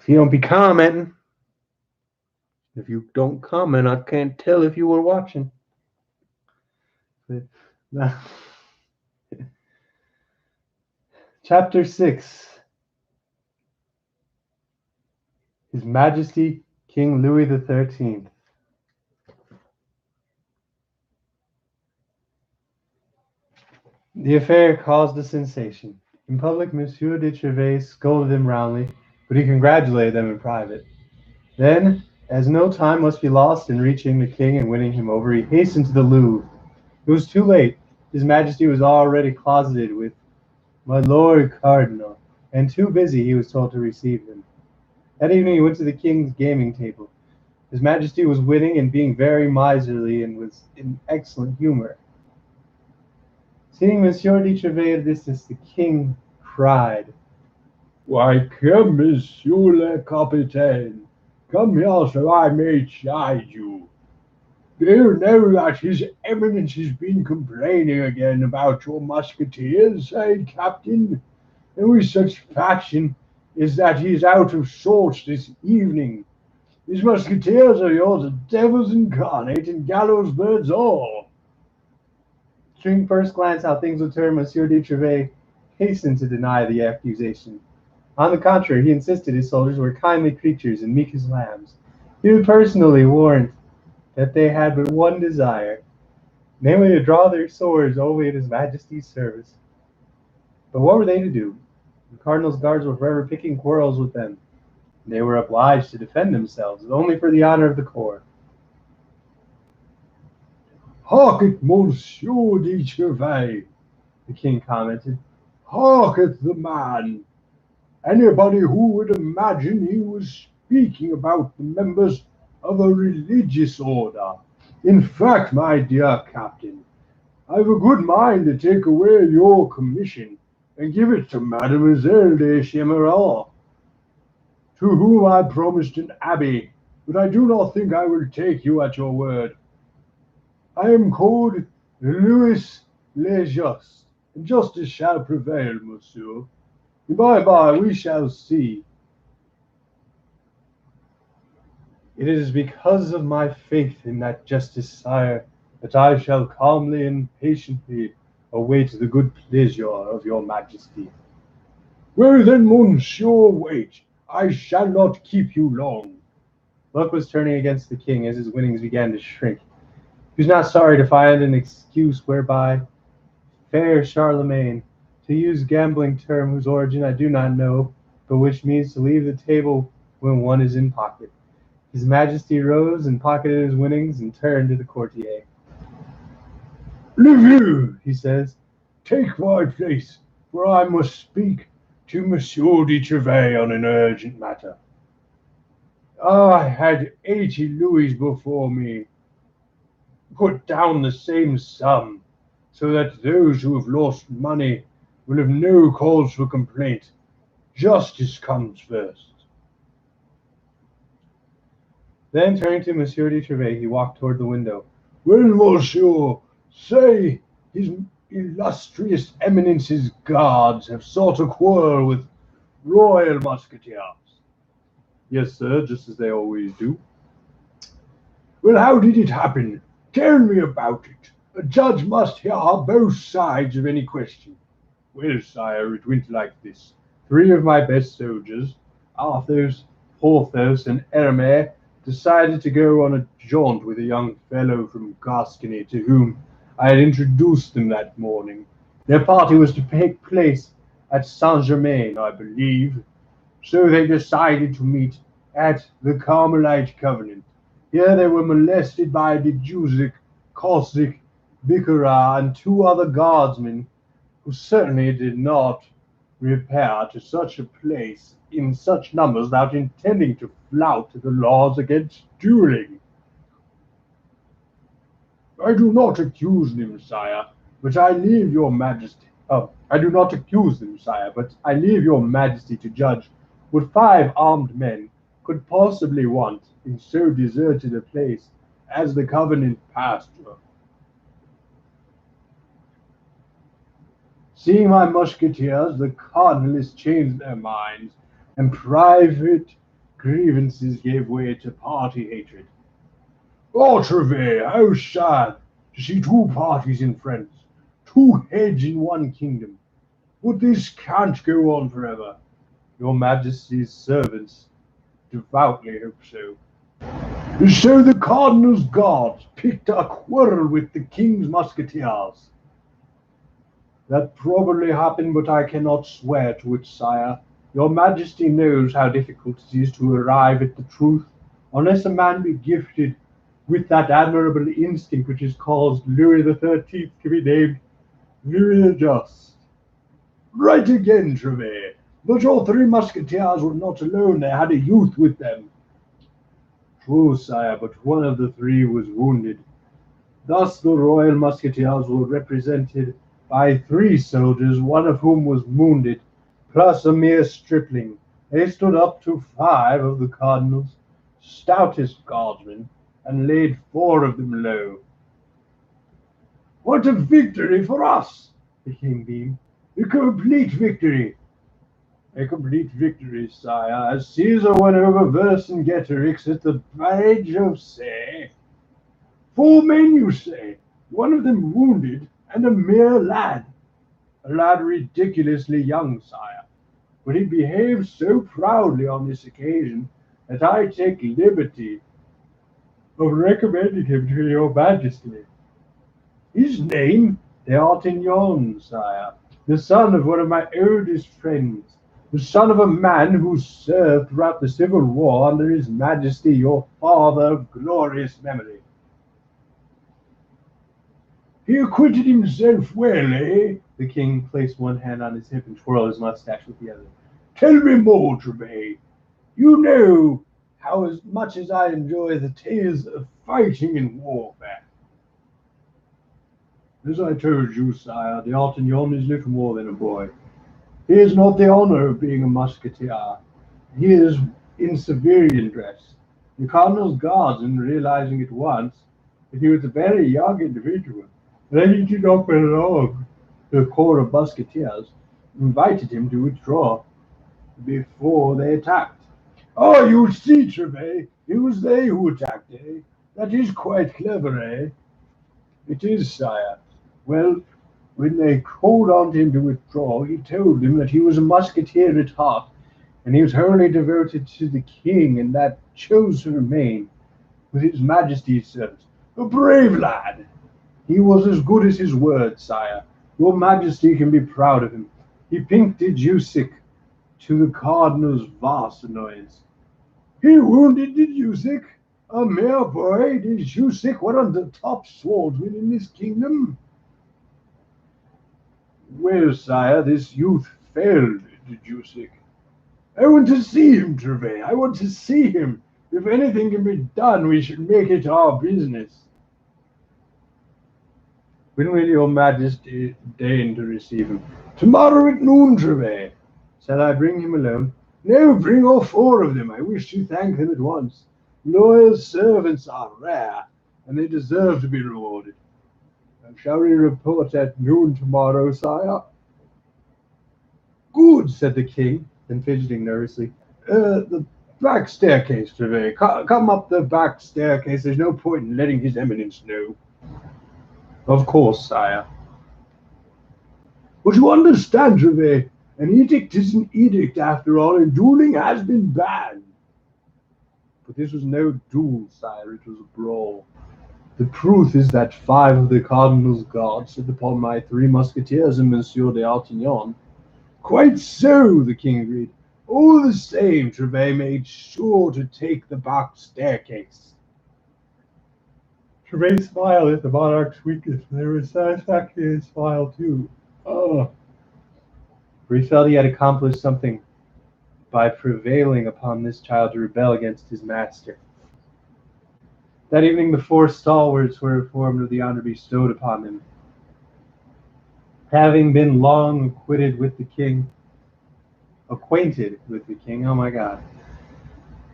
If you don't be commenting. If you don't comment, I can't tell if you were watching. Chapter 6. His Majesty King Louis XIII. The affair caused a sensation. In public, Monsieur de Trevay scolded them roundly, but he congratulated them in private. Then, as no time must be lost in reaching the king and winning him over, he hastened to the Louvre. It was too late. His Majesty was already closeted with my Lord Cardinal, and too busy, he was told, to receive him. That evening he went to the king's gaming table. His Majesty was winning and being very miserly and was in excellent humor. Seeing Monsieur de Trevay at a distance, the king cried, Why, come, Monsieur le Capitaine. Come here so I may chide you. Do you know that His Eminence has been complaining again about your musketeers, said Captain, and with such fashion is that he is out of sorts this evening. His musketeers are yours, devils incarnate and gallows birds all. seeing first glance how things would turn, Monsieur de Trevay hastened to deny the accusation. On the contrary, he insisted his soldiers were kindly creatures and meek as lambs. He would personally warrant that they had but one desire, namely to draw their swords only in his Majesty's service. But what were they to do? The cardinal's guards were forever picking quarrels with them. They were obliged to defend themselves, only for the honor of the corps. Hark at Monsieur de Trevay, The king commented. hark at the man. Anybody who would imagine he was speaking about the members of a religious order. In fact, my dear Captain, I've a good mind to take away your commission and give it to Mademoiselle de Chemerault, to whom I promised an abbey, but I do not think I will take you at your word. I am called Louis le Just, and justice shall prevail, monsieur. By, we shall see. It is because of my faith in that justice, sire, that I shall calmly and patiently await the good pleasure of your Majesty. Well then, monsieur, wait. I shall not keep you long. Luck was turning against the king as his winnings began to shrink. He was not sorry to find an excuse whereby fair Charlemagne, to use gambling term whose origin I do not know, but which means to leave the table when one is in pocket. His Majesty rose and pocketed his winnings and turned to the courtier. Review, he says. Take my place, for I must speak to Monsieur de Trevay on an urgent matter. I had 80 louis before me. Put down the same sum, so that those who have lost money will have no cause for complaint. Justice comes first. Then turning to Monsieur de Trevay, he walked toward the window. Well, monsieur, say his illustrious eminence's guards have sought a quarrel with royal musketeers. Yes, sir, just as they always do. Well, how did it happen? Tell me about it. A judge must hear both sides of any question. Well, sire, it went like this. 3 of my best soldiers, Athos, Porthos, and Aramis, decided to go on a jaunt with a young fellow from Gascony to whom I had introduced them that morning. Their party was to take place at Saint-Germain, I believe, so they decided to meet at the Carmelite Convent. Here they were molested by de Jusic, Cossack, Bicarat, and 2 other guardsmen who certainly did not repair to such a place in such numbers without intending to flout the laws against dueling. I do not accuse them, sire, but I leave your majesty. I do not accuse them, sire, but I leave your majesty to judge what 5 armed men could possibly want in so deserted a place as the Covenant pasture. Seeing my musketeers, the cardinalists changed their minds, and private grievances gave way to party hatred. Oh, Trevay, how sad to see 2 parties in France, 2 heads in one kingdom. But this can't go on forever. Your majesty's servants devoutly hope so. So the cardinal's guards picked a quarrel with the king's musketeers. That probably happened, but I cannot swear to it, sire. Your majesty knows how difficult it is to arrive at the truth, unless a man be gifted with that admirable instinct which has caused Louis XIII to be named Louis the Just. Right again, Trevay. But your 3 musketeers were not alone, they had a youth with them. True, sire, but one of the 3 was wounded. Thus the royal musketeers were represented by 3 soldiers, one of whom was wounded, plus a mere stripling. They stood up to 5 of the cardinal's stoutest guardsmen, and laid 4 of them low. What a victory for us! The king beamed. A complete victory. A complete victory, sire, as Caesar won over Vercingetorix at the Bridge of Say. 4 men, you say, one of them wounded, and a mere lad. A lad ridiculously young, sire, but he behaved so proudly on this occasion that I take liberty of recommending him to your majesty. His name? D'Artagnan, sire, the son of one of my oldest friends, the son of a man who served throughout the Civil War under his majesty, your father of glorious memory. He acquitted himself well, eh? The king placed one hand on his hip and twirled his mustache with the other. Tell me more, Trevay. You know how as much as I enjoy the tales of fighting and warfare. As I told you, sire, D'Artagnan is little more than a boy. He has not the honor of being a musketeer. He is in civilian dress. The cardinal's guardsmen, realizing at once that he was a very young individual, that he did not belong to the corps of musketeers, invited him to withdraw before they attacked. Oh, you see, Trevay, it was they who attacked, eh? That is quite clever, eh? It is, sire. Well, when they called on him to withdraw, he told them that he was a musketeer at heart, and he was wholly devoted to the king, and that chose to remain with his majesty's servants. A brave lad! He was as good as his word, sire. Your majesty can be proud of him. He pinked de Jusic, to the cardinal's vast annoyance. He wounded de Jusic? A mere boy, de Jusic, one of the top swordsmen in this kingdom. Well, sire, this youth failed Jusic. I want to see him, Trevay. I want to see him. If anything can be done, we should make it our business. When will your majesty deign to receive him? Tomorrow at noon, Trevay. Shall I bring him alone? No, bring all four of them. I wish to thank them at once. Loyal servants are rare, and they deserve to be rewarded. Shall we report at noon tomorrow, sire? Good, said the king, then fidgeting nervously. The back staircase, Trevay. Come up the back staircase. There's no point in letting His Eminence know. Of course, sire. But you understand, Trevay, an edict is an edict after all, and dueling has been banned. But this was no duel, sire, it was a brawl. The truth is that 5 of the cardinal's guards set upon my 3 musketeers and Monsieur d'Artagnan. Quite so, the king agreed. All the same, Trevay made sure to take the back staircase. Trevay smiled at the monarch's weakness, and there was satisfaction in his smile, too. Oh, For he felt he had accomplished something by prevailing upon this child to rebel against his master. That evening the 4 stalwarts were informed of the honor bestowed upon them. Having been long acquainted with the king, oh my god.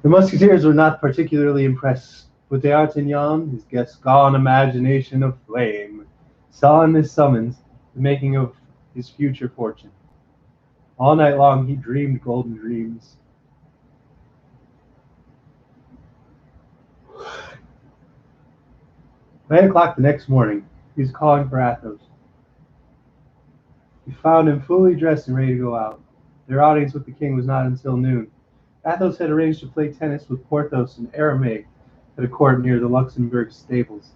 The musketeers were not particularly impressed, but d'Artagnan, his Gascon imagination of flame, saw in this summons the making of his future fortune. All night long he dreamed golden dreams. At 8 o'clock the next morning, he was calling for Athos. He found him fully dressed and ready to go out. Their audience with the king was not until noon. Athos had arranged to play tennis with Porthos and Aramis at a court near the Luxembourg stables.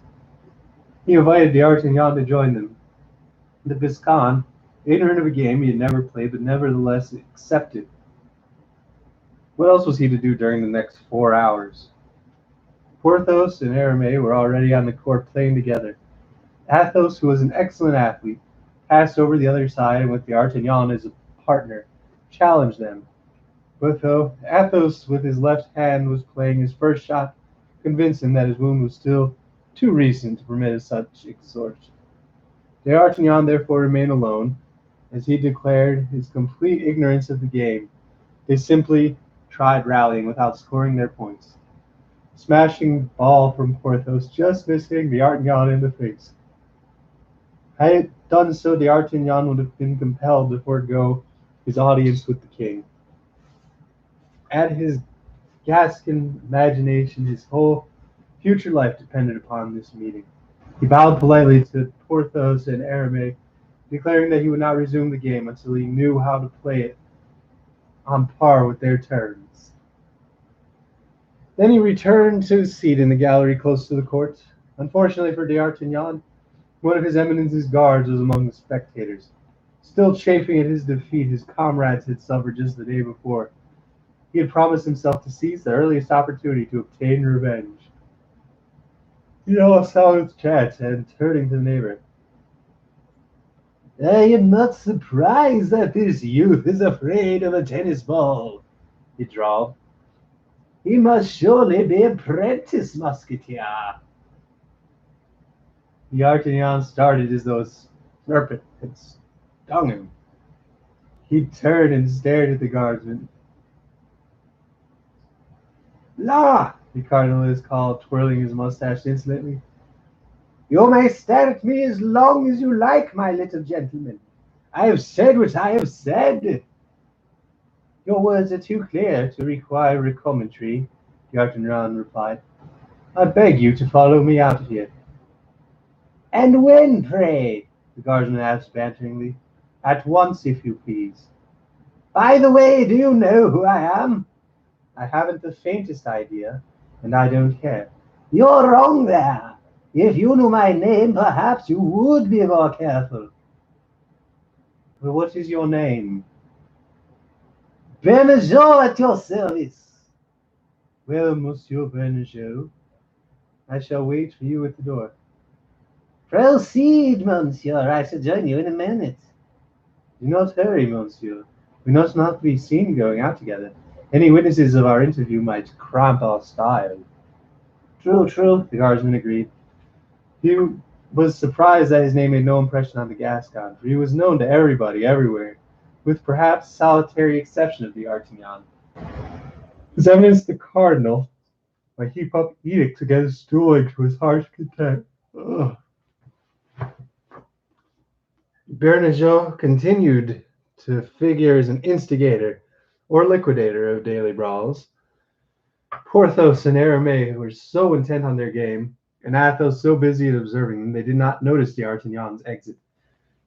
He invited d'Artagnan to join them. The Viscount, ignorant of a game he had never played, but nevertheless accepted. What else was he to do during the next 4 hours? Porthos and Aramis were already on the court playing together. Athos, who was an excellent athlete, passed over the other side and with d'Artagnan as a partner, challenged them. But though Athos, with his left hand, was playing his first shot, convinced him that his wound was still too recent to permit of such extortion. D'Artagnan therefore remained alone, as he declared his complete ignorance of the game. They simply tried rallying without scoring their points. Smashing ball from Porthos, just missing d'Artagnan in the face. Had it done so, d'Artagnan would have been compelled to forego his audience with the king. At his Gascon imagination, his whole future life depended upon this meeting. He bowed politely to Porthos and Aramis, declaring that he would not resume the game until he knew how to play it on par with their turns. Then he returned to his seat in the gallery close to the court. Unfortunately for d'Artagnan, one of his Eminence's guards was among the spectators. Still chafing at his defeat his comrades had suffered just the day before, he had promised himself to seize the earliest opportunity to obtain revenge. He now saw his chance, and turning to the neighbor, I am not surprised that this youth is afraid of a tennis ball, he drawled. He must surely be a prentice musketeer. D'Artagnan started as though a serpent had stung him. He turned and stared at the guardsman. La! The cardinal called, twirling his mustache insolently. You may stare at me as long as you like, my little gentleman. I have said what I have said. Your words are too clear to require a commentary, d'Artagnan replied. I beg you to follow me out of here. And when, pray? The guardsman asked banteringly. At once, if you please. By the way, do you know who I am? I haven't the faintest idea, and I don't care. You're wrong there. If you knew my name, perhaps you would be more careful. But what is your name? Bernajoux at your service. Well, Monsieur Bernajoux, I shall wait for you at the door. Proceed, monsieur. I shall join you in a minute. Do not hurry, monsieur. We must not be seen going out together. Any witnesses of our interview might cramp our style. True, true, the guardsman agreed. He was surprised that his name made no impression on the Gascon, for he was known to everybody, everywhere, with perhaps solitary exception of the Artignan. His Eminence the Cardinal might heap up edicts against dueling to his heart's content. Ugh. Bernajoux continued to figure as an instigator or liquidator of daily brawls. Porthos and Aramis were so intent on their game, and Athos so busy at observing them, they did not notice D'Artagnan's exit.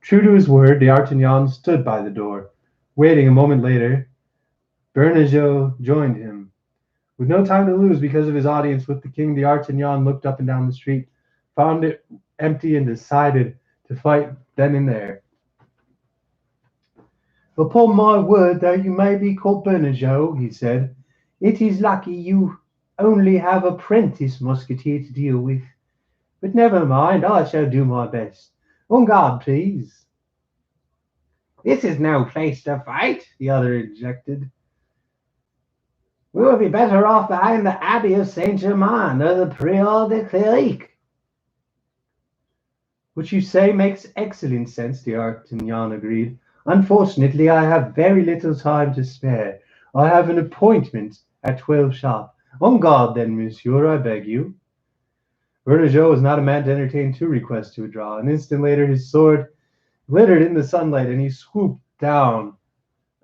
True to his word, D'Artagnan stood by the door. Waiting a moment later, Bernajoux joined him. With no time to lose because of his audience with the king, D'Artagnan looked up and down the street, found it empty, and decided to fight then and there. Upon my word, though you may be called Bernajoux, he said, it is lucky you only have a prentice musketeer to deal with. But never mind, I shall do my best. On guard, please. This is no place to fight, the other interjected. We will be better off behind the Abbey of Saint-Germain or the Prior de Cleric. What you say makes excellent sense, D'Artagnan agreed. Unfortunately, I have very little time to spare. I have an appointment at 12 sharp. On guard, then, monsieur, I beg you. Bernajoux was not a man to entertain two requests to a draw. An instant later, his sword glittered in the sunlight, and he swooped down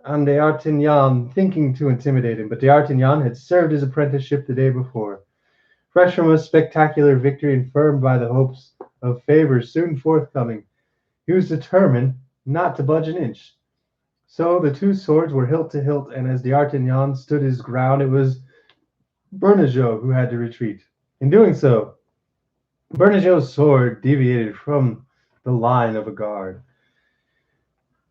on D'Artagnan, thinking to intimidate him. But D'Artagnan had served his apprenticeship the day before. Fresh from a spectacular victory and firm by the hopes of favor soon forthcoming, he was determined not to budge an inch. So the two swords were hilt to hilt, and as D'Artagnan stood his ground, it was Bernajoux who had to retreat. In doing so, Bernajoux's sword deviated from the line of a guard.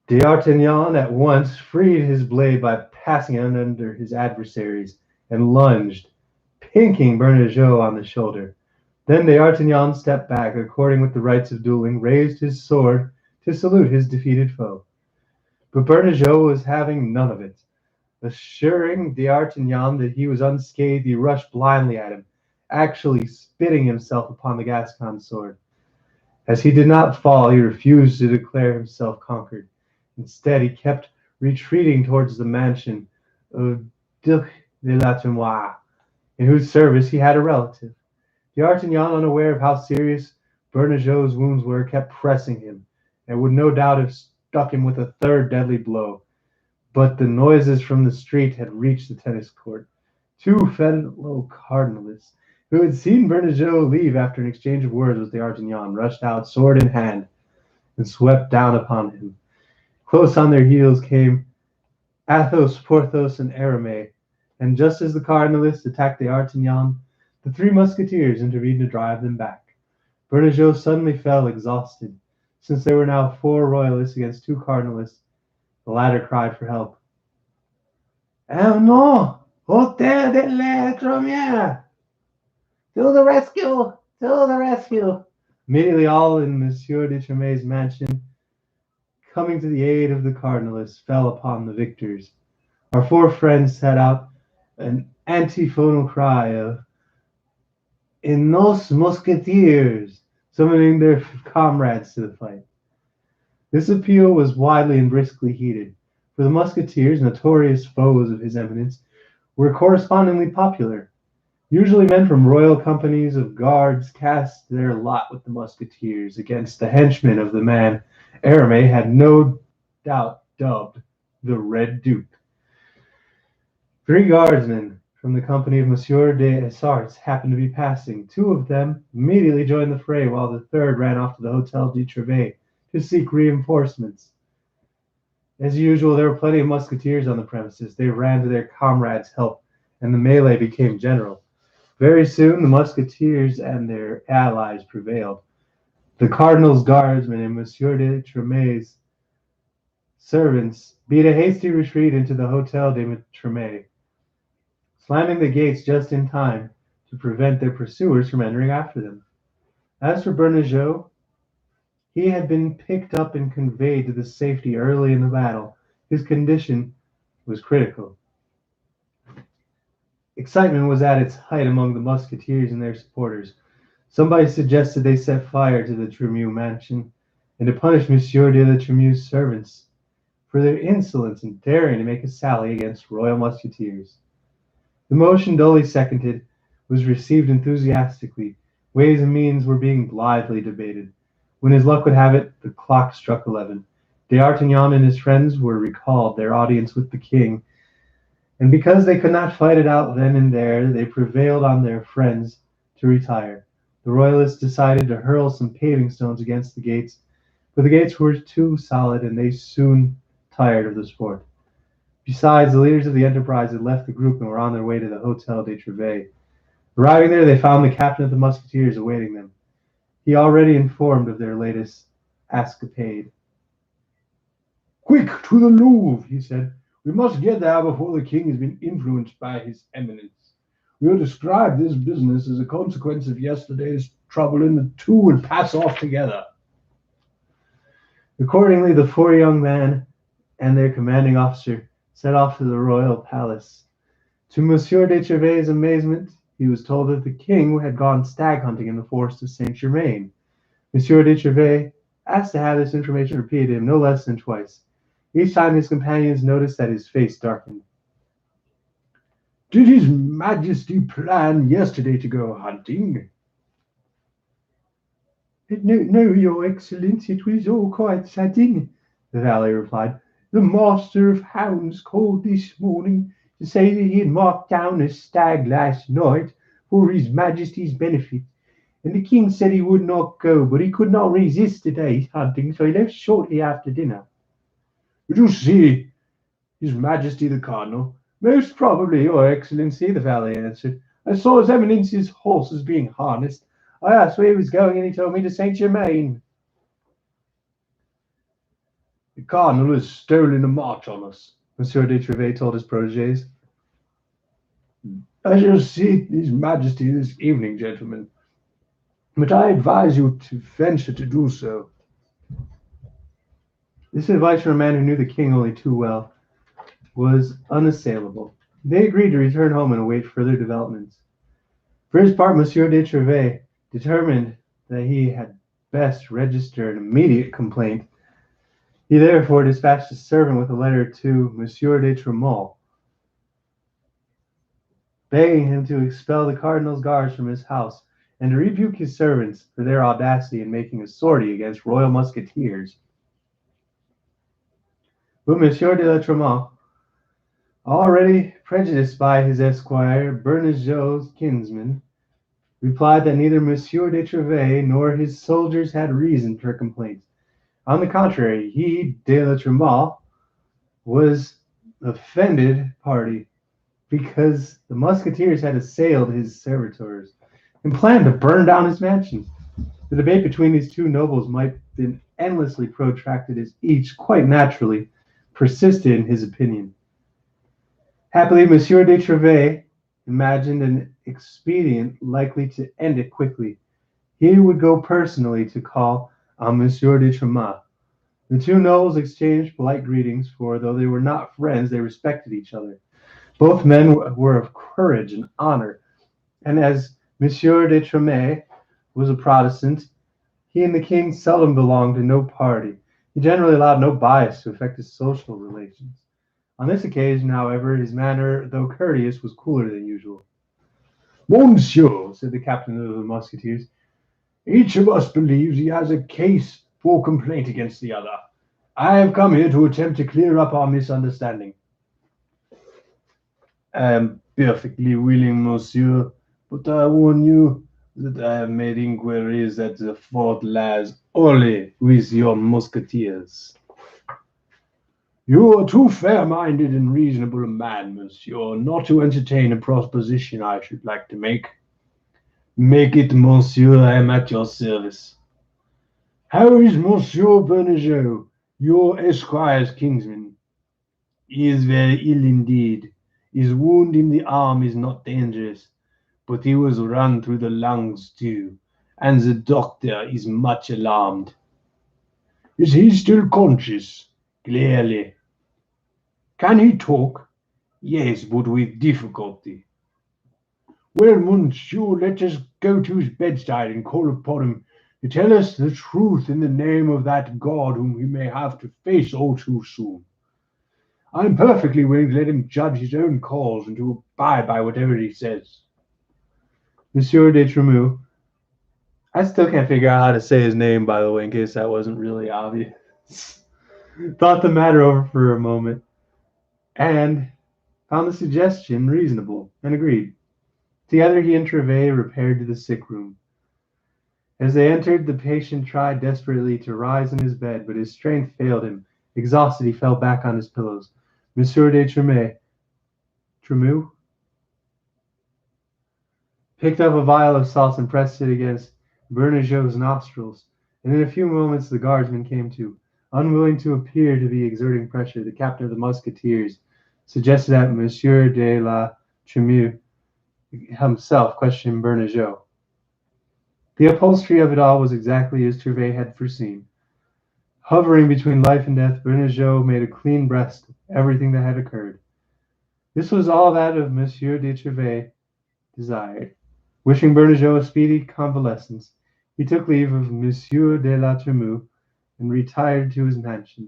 D'Artagnan at once freed his blade by passing it under his adversaries and lunged, pinking Bernajoux on the shoulder. Then D'Artagnan stepped back, according with the rites of dueling, raised his sword to salute his defeated foe. But Bernajoux was having none of it. Assuring D'Artagnan that he was unscathed, he rushed blindly at him, actually spitting himself upon the Gascon's sword. As he did not fall, he refused to declare himself conquered. Instead, he kept retreating towards the mansion of Duc de la Tournoise, in whose service he had a relative. D'Artagnan, unaware of how serious Bernajoux's wounds were, kept pressing him, and would no doubt have struck him with a third deadly blow. But the noises from the street had reached the tennis court. Two fellow cardinalists, who had seen Bernajoux leave after an exchange of words with D'Artagnan, rushed out, sword in hand, and swept down upon him. Close on their heels came Athos, Porthos, and Aramis, and just as the cardinalists attacked D'Artagnan, the three musketeers intervened to drive them back. Bernajoux suddenly fell exhausted. Since there were now 4 royalists against 2 cardinalists, the latter cried for help. Oh no! Hôtel de la Tremière! To the rescue! To the rescue! Immediately all in Monsieur de Tremai's mansion, coming to the aid of the cardinalists, fell upon the victors. Our 4 friends set out an antiphonal cry of "En nos Musketeers," summoning their comrades to the fight. This appeal was widely and briskly heeded, for the Musketeers, notorious foes of His Eminence, were correspondingly popular. Usually men from royal companies of guards cast their lot with the Musketeers against the henchmen of the man Aramis had no doubt dubbed the Red Duke. 3 guardsmen from the company of Monsieur des Essarts happened to be passing. 2 of them immediately joined the fray, while the third ran off to the Hôtel de Trèves to seek reinforcements. As usual, there were plenty of musketeers on the premises. They ran to their comrades' help, and the melee became general. Very soon, the musketeers and their allies prevailed. The cardinal's guardsmen and Monsieur de Tremai's servants beat a hasty retreat into the Hôtel de Tremais, slamming the gates just in time to prevent their pursuers from entering after them. As for Bernajoux, He had been picked up and conveyed to the safety early in the battle. His condition was critical. Excitement was at its height among the Musketeers and their supporters. Somebody suggested they set fire to the Tremouille mansion and to punish Monsieur de la Tremouille's servants for their insolence in daring to make a sally against royal musketeers. The motion, dully seconded, was received enthusiastically. Ways and means were being blithely debated. When as luck would have it, the clock struck 11. D'Artagnan and his friends were recalled their audience with the king, and because they could not fight it out then and there, they prevailed on their friends to retire. The royalists decided to hurl some paving stones against the gates, but the gates were too solid, and they soon tired of the sport. Besides, the leaders of the enterprise had left the group and were on their way to the Hotel de Trèves. Arriving there, they found the captain of the Musketeers awaiting them. He already informed of their latest escapade. "Quick, to the Louvre," he said. "We must get there before the king has been influenced by his eminence. We'll describe this business as a consequence of yesterday's trouble, and the two will pass off together." Accordingly, the four young men and their commanding officer set off to the royal palace. To Monsieur de Trèves' amazement, he was told that the king had gone stag hunting in the forest of Saint-Germain. Monsieur de Trèves asked to have this information repeated to him no less than twice. Each time his companions noticed that his face darkened. "Did his majesty plan yesterday to go hunting?" No, your excellence, it was all quite sudden, The valet replied. The master of hounds called this morning to say that he had marked down a stag last night for his majesty's benefit, and the king said he would not go, but he could not resist today's hunting, so he left shortly after dinner. "Did you see his majesty the cardinal?" Most probably, your excellency, the valet answered. I saw his eminence's horses being harnessed. I asked where he was going, and he told me to Saint-Germain. "The cardinal has stolen a march on us," Monsieur de Trèves told his protégés. "I shall see his majesty this evening, gentlemen, but I advise you to venture to do so." This advice from a man who knew the king only too well was unassailable. They agreed to return home and await further developments. For his part, Monsieur de Trèves determined that he had best register an immediate complaint. He therefore dispatched a servant with a letter to Monsieur de Tremouille, begging him to expel the cardinal's guards from his house and to rebuke his servants for their audacity in making a sortie against royal musketeers. But Monsieur de la Tremouille, already prejudiced by his esquire, Bernajoux' kinsman, replied that neither Monsieur de Trèves nor his soldiers had reason for complaint. On the contrary, he, de la Tremouille, was offended party because the musketeers had assailed his servitors and planned to burn down his mansion. The debate between these two nobles might have been endlessly protracted, as each, quite naturally, persisted in his opinion. Happily, Monsieur de Trèves imagined an expedient likely to end it quickly. He would go personally to call on Monsieur de Tremouille. The two nobles exchanged polite greetings, for though they were not friends, they respected each other. Both men were of courage and honor, and as Monsieur de Trèves was a Protestant, he and the king seldom belonged to no party. He generally allowed no bias to affect his social relations. On this occasion, however, his manner, though courteous, was cooler than usual. "Monsieur," said the captain of the Musketeers, "each of us believes he has a case for complaint against the other. I have come here to attempt to clear up our misunderstanding." "I am perfectly willing, monsieur, but I warn you that I have made inquiries that the fault lies only with your musketeers." "You are too fair-minded and reasonable a man, monsieur, not to entertain a proposition I should like to make." "Make it, monsieur. I am at your service." "How is Monsieur Bernajoux, your esquire's kinsman?" "He is very ill indeed. His wound in the arm is not dangerous, but he was run through the lungs too, and the doctor is much alarmed." Is he still conscious? Clearly. Can he talk? Yes, but with difficulty. Well, monsieur, let us go to his bedside and call upon him to tell us the truth in the name of that God whom we may have to face all too soon. I am perfectly willing to let him judge his own cause and to abide by whatever he says. Monsieur de Tremouille. I still can't figure out how to say his name, by the way, in case that wasn't really obvious. Thought the matter over for a moment and found the suggestion reasonable and agreed. Together he and Trevet repaired to the sick room. As they entered, the patient tried desperately to rise in his bed, but his strength failed him. Exhausted, he fell back on his pillows. Monsieur de Tremouille picked up a vial of salts and pressed it against Bernajoux' nostrils, and in a few moments the guardsman came to. Unwilling to appear to be exerting pressure, the captain of the Musketeers suggested that Monsieur de la Tremouille himself question Bernajoux. The upholstery of it all was exactly as Trevet had foreseen. Hovering between life and death, Bernajoux made a clean breast of everything that had occurred. This was all that of Monsieur de Trevet desired. Wishing Bernajoux a speedy convalescence, he took leave of Monsieur de la Tremouille and retired to his mansion,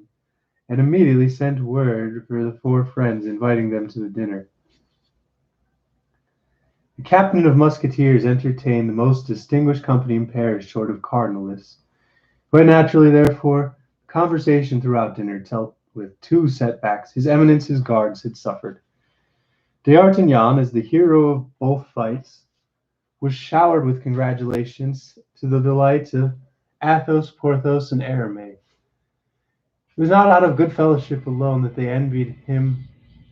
and immediately sent word for the four friends, inviting them to the dinner. The captain of Musketeers entertained the most distinguished company in Paris short of cardinalists. Quite naturally, therefore, the conversation throughout dinner dealt with two setbacks His Eminence's guards had suffered. D'Artagnan, as the hero of both fights, was showered with congratulations to the delight of Athos, Porthos, and Aramis. It was not out of good fellowship alone that they envied him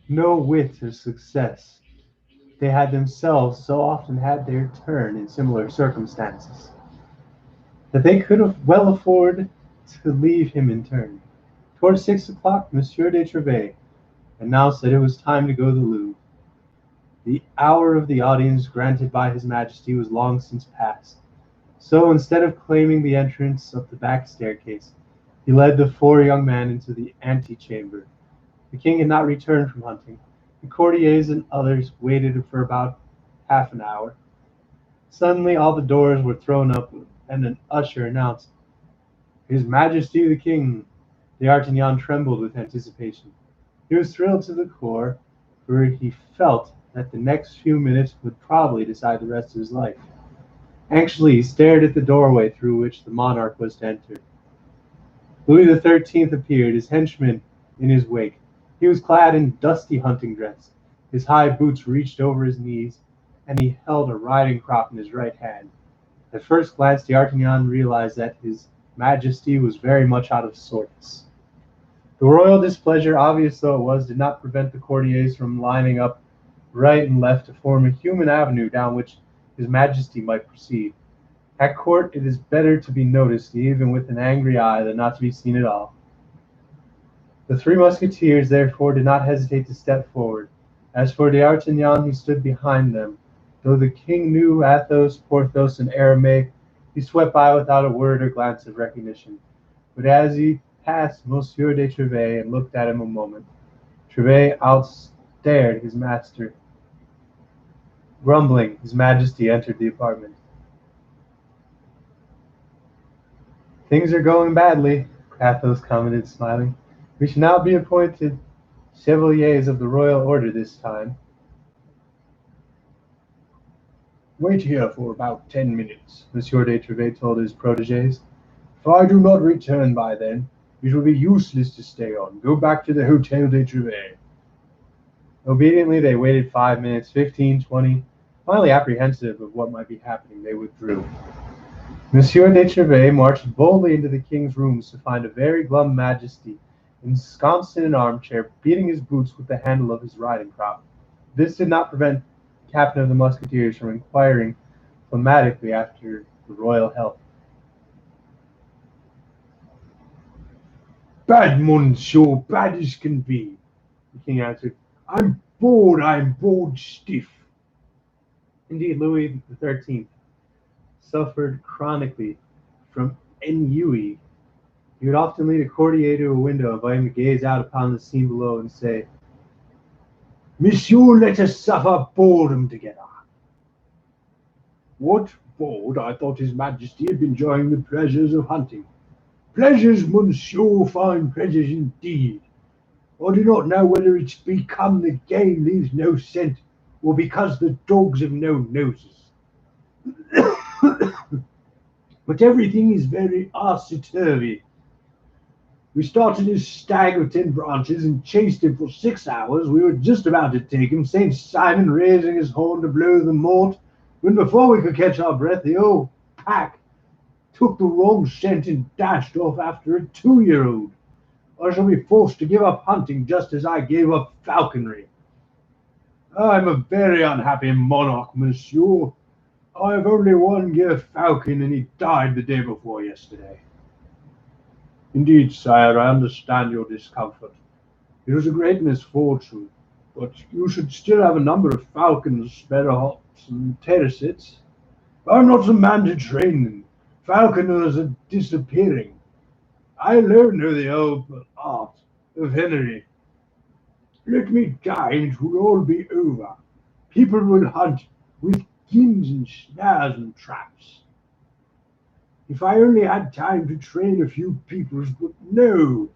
no whit of success. They had themselves so often had their turn in similar circumstances, that they could well afford to leave him in turn. Towards 6 o'clock, Monsieur de Treville announced that it was time to go to the Louvre. The hour of the audience granted by His Majesty was long since past. So, instead of claiming the entrance up the back staircase, he led the four young men into the antechamber. The king had not returned from hunting. The courtiers and others waited for about half an hour. Suddenly all the doors were thrown up, and an usher announced, "His Majesty the King." D'Artagnan trembled with anticipation. He was thrilled to the core, for he felt that the next few minutes would probably decide the rest of his life. Anxiously he stared at the doorway through which the monarch was to enter. Louis XIII appeared, his henchmen in his wake. He was clad in dusty hunting dress. His high boots reached over his knees, and he held a riding crop in his right hand. At first glance D'Artagnan realized that his Majesty was very much out of sorts. The royal displeasure, obvious though it was, did not prevent the courtiers from lining up right and left to form a human avenue down which His Majesty might proceed. At court it is better to be noticed even with an angry eye than not to be seen at all. The three Musketeers therefore did not hesitate to step forward. As for D'Artagnan, he stood behind them. Though the king knew Athos, Porthos, and Aramis, he swept by without a word or glance of recognition. But as he passed Monsieur de Treville and looked at him a moment, Treville outstared his master. Grumbling, His Majesty entered the apartment. "Things are going badly," Athos commented, smiling. "We shall now be appointed chevaliers of the royal order this time." Wait here for about 10 minutes, Monsieur de Treville told his protégés. If I do not return by then, it will be useless to stay on. Go back to the Hotel de Treville. Obediently they waited 5 minutes, 15, 20. Finally apprehensive of what might be happening, they withdrew. Monsieur de Treville marched boldly into the king's rooms to find a very glum Majesty ensconced in an armchair, beating his boots with the handle of his riding crop. This did not prevent the captain of the Musketeers from inquiring phlegmatically after the royal health. Bad, monsieur, bad as can be, The king answered. I'm bored stiff. Indeed, Louis XIII suffered chronically from ennui. He He would often lead a courtier to a window, invite him to gaze out upon the scene below, and say, Monsieur, let us suffer boredom together. What bored? I thought His Majesty had been enjoying the pleasures of hunting. Pleasures, monsieur, fine pleasures indeed. I do not know whether it's become the game leaves no scent, or because the dogs have no noses. But everything is very arsey-turvy. We started a stag of 10 branches and chased him for 6 hours. We were just about to take him, St. Simon raising his horn to blow the mort, when before we could catch our breath, the old pack took the wrong scent and dashed off after a 2-year-old. I shall be forced to give up hunting just as I gave up falconry. I'm a very unhappy monarch, monsieur. I have only one year falcon, and he died the day before yesterday. Indeed, sire, I understand your discomfort. It was a great misfortune, but you should still have a number of falcons, sparrowhawks, and tercets. I'm not the man to train them. Falconers are disappearing. I alone know the old art of Henry. Let me die, and it will all be over. People will hunt with gins and snares and traps. If I only had time to train a few peoples, but no.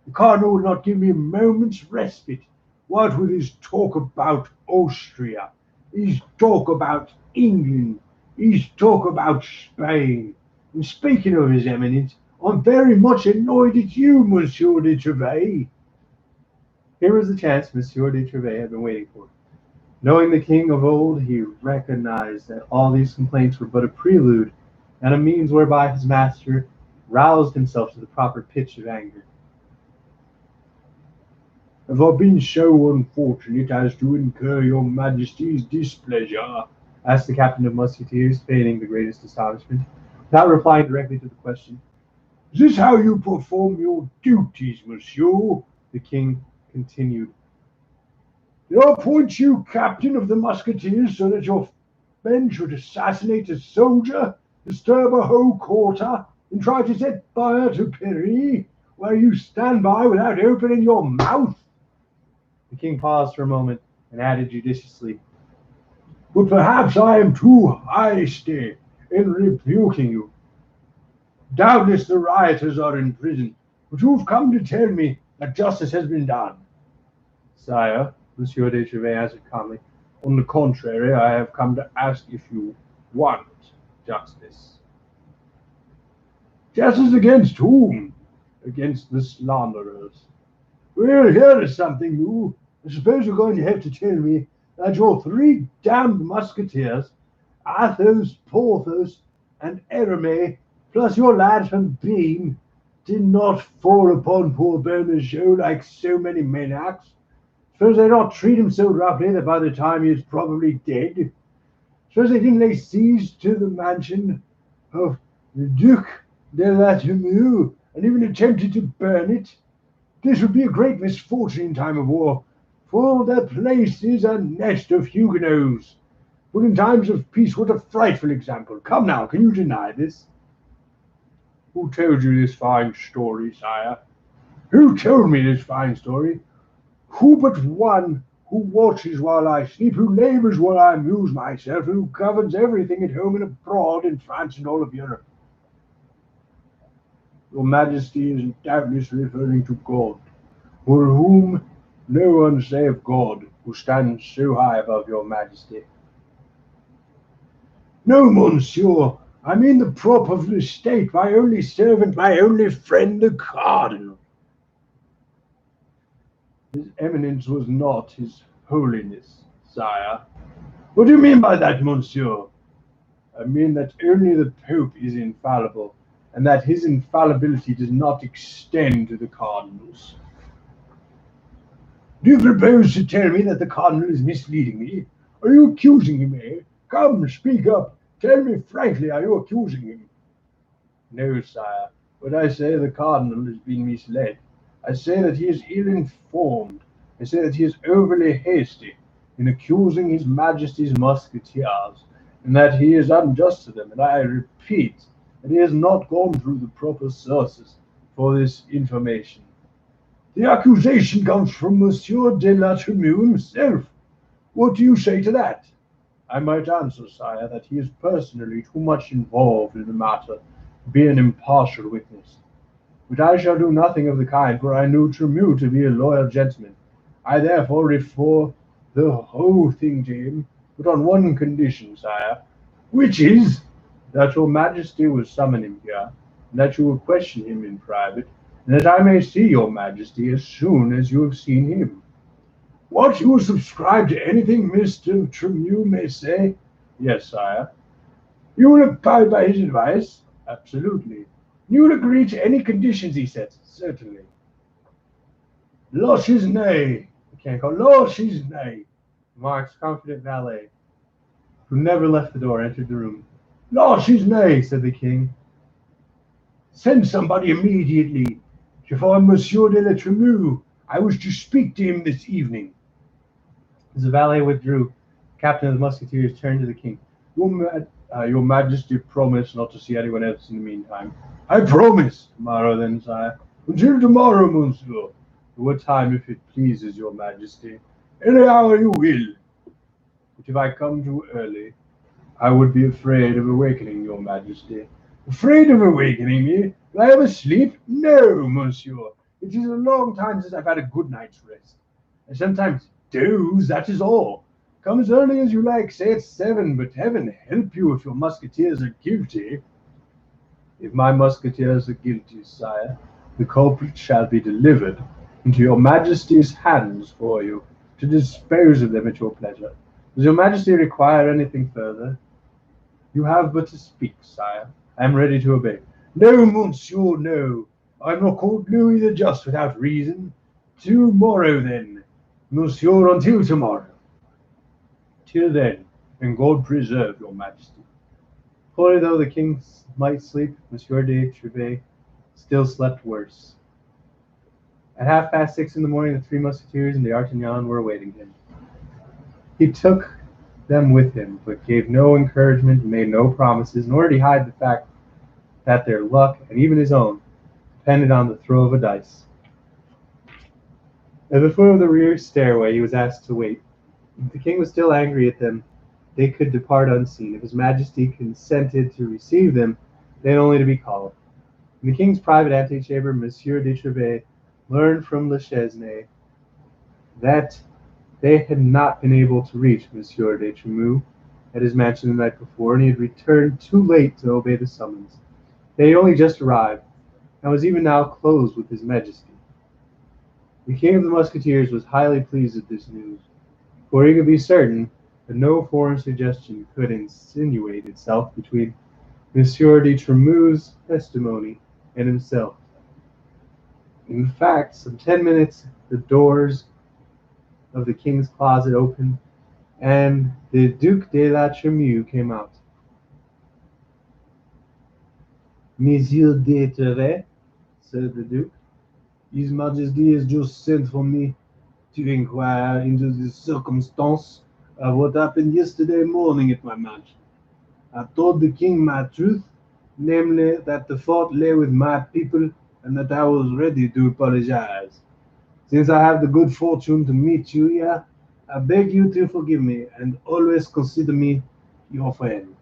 The Cardinal would not give me a moment's respite. What with his talk about Austria, his talk about England, his talk about Spain. And speaking of His Eminence, I'm very much annoyed at you, Monsieur de Trevay. Here was the chance Monsieur de Trevay had been waiting for. Knowing the king of old, he recognized that all these complaints were but a prelude and a means whereby his master roused himself to the proper pitch of anger. Have I been so unfortunate as to incur your Majesty's displeasure? Asked the captain of Musketeers, feigning the greatest astonishment, without replying directly to the question. Is this how you perform your duties, monsieur? The king continued. Did I appoint you captain of the Musketeers so that your men should assassinate a soldier, disturb a whole quarter, and try to set fire to Paris, while you stand by without opening your mouth? The king paused for a moment and added judiciously, But perhaps I am too hasty in rebuking you. Doubtless the rioters are in prison, but you've come to tell me that justice has been done. Sire, Monsieur de Trevay answered calmly, On the contrary, I have come to ask if you want justice. Justice against whom? Against the slanderers. Well, here is something new. I suppose you're going to have to tell me that your 3 damned musketeers, Athos, Porthos, and Aramis, plus your lad from Beam, did not fall upon poor Bernajoux like so many maniacs. Suppose they not treat him so roughly that by the time he is probably dead. Suppose they didn't lay siege to the mansion of the Duc de la Tourmeux and even attempted to burn it. This would be a great misfortune in time of war, for the place is a nest of Huguenots. But in times of peace, what a frightful example. Come now, can you deny this? Who told you this fine story, sire? Who told me this fine story? Who but one who watches while I sleep, who labors while I amuse myself, who governs everything at home and abroad in France and all of Europe? Your Majesty is doubtless referring to God, for whom no one save God, who stands so high above your Majesty. No, monsieur, I mean the prop of the state, my only servant, my only friend, the Cardinal. His Eminence was not His Holiness, sire. What do you mean by that, monsieur? I mean that only the Pope is infallible, and that his infallibility does not extend to the cardinals. Do you propose to tell me that the cardinal is misleading me? Are you accusing him, eh? Come, speak up. Tell me frankly, are you accusing him? No, sire, but I say the cardinal has been misled. I say that he is ill-informed. I say that he is overly hasty in accusing His Majesty's musketeers, and that he is unjust to them, and I repeat that he has not gone through the proper sources. for this information. The accusation comes from Monsieur de la Tremouille himself. What do you say to that? I might answer, sire, that he is personally too much involved in the matter to be an impartial witness. But I shall do nothing of the kind, for I knew Tremouille to be a loyal gentleman. I therefore refer the whole thing to him, but on one condition, sire, which is that your majesty will summon him here, and that you will question him in private, and that I may see your majesty as soon as you have seen him. What, you will subscribe to anything Mr. Tremouille may say? Yes, sire. You will abide by his advice? Absolutely. You will agree to any conditions he sets? Certainly. Losh is nay. The king called, Losh is nay. Mark's confident valet, who never left the door, entered the room. Losh is nay, Said the king, send somebody immediately to find Monsieur de la Tremouille. I wish to speak to him this evening. as the valet withdrew, the captain of the Musketeers turned to the king. Your Majesty promised not to see anyone else in the meantime. I promise. Tomorrow then, sire. Until tomorrow, monsieur. What time, if it pleases your majesty? Any hour you will. But if I come too early, I would be afraid of awakening your majesty. Afraid of awakening me? Do I ever sleep? No, monsieur. It is a long time since I've had a good night's rest. I sometimes doze, that is all. Come as early as you like, say it's 7, but heaven help you if your musketeers are guilty. If my musketeers are guilty, sire, the culprit shall be delivered into your majesty's hands for you, to dispose of them at your pleasure. Does your majesty require anything further? You have but to speak, sire. I am ready to obey. No, monsieur, no. I'm not called Louis the Just without reason. Tomorrow, then. Monsieur, until tomorrow. Till then, and God preserve your majesty. Poorly though the king might sleep, Monsieur de Treville still slept worse. At 6:30 in the morning, the 3 musketeers and d'Artagnan were awaiting him. He took them with him, but gave no encouragement and made no promises, nor did he hide the fact that their luck, and even his own, depended on the throw of a dice. At the foot of the rear stairway, he was asked to wait. If the king was still angry at them, they could depart unseen. If his majesty consented to receive them, they had only to be called. In the king's private antechamber, Monsieur de Treville learned from Le Chesnay that they had not been able to reach Monsieur de Tremouille at his mansion the night before, and he had returned too late to obey the summons. They had only just arrived, and was even now closed with his majesty. The king of the Musketeers was highly pleased at this news, for he could be certain that no foreign suggestion could insinuate itself between Monsieur de Tremouille's testimony and himself. In fact, some 10 minutes, the doors of the king's closet opened, and the Duc de la Tremouille came out. Monsieur de Treville, said the Duke, His Majesty has just sent for me to inquire into the circumstance of what happened yesterday morning at my mansion. I told the king my truth, namely that the fault lay with my people and that I was ready to apologize. Since I have the good fortune to meet you here, I beg you to forgive me and always consider me your friend.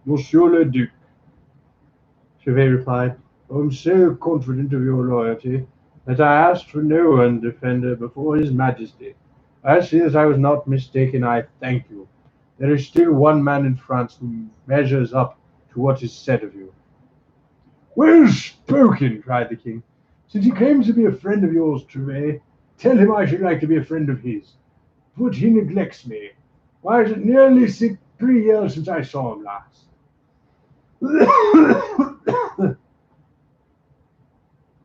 Monsieur le Duc, Treville replied, I'm so confident of your loyalty that I asked for no one defender before His Majesty. I see that I was not mistaken. I thank you. There is still one man in France who measures up to what is said of you. Well spoken, cried the king. Since he claims to be a friend of yours, Treville, tell him I should like to be a friend of his. But he neglects me. Why is it nearly 3 years since I saw him last?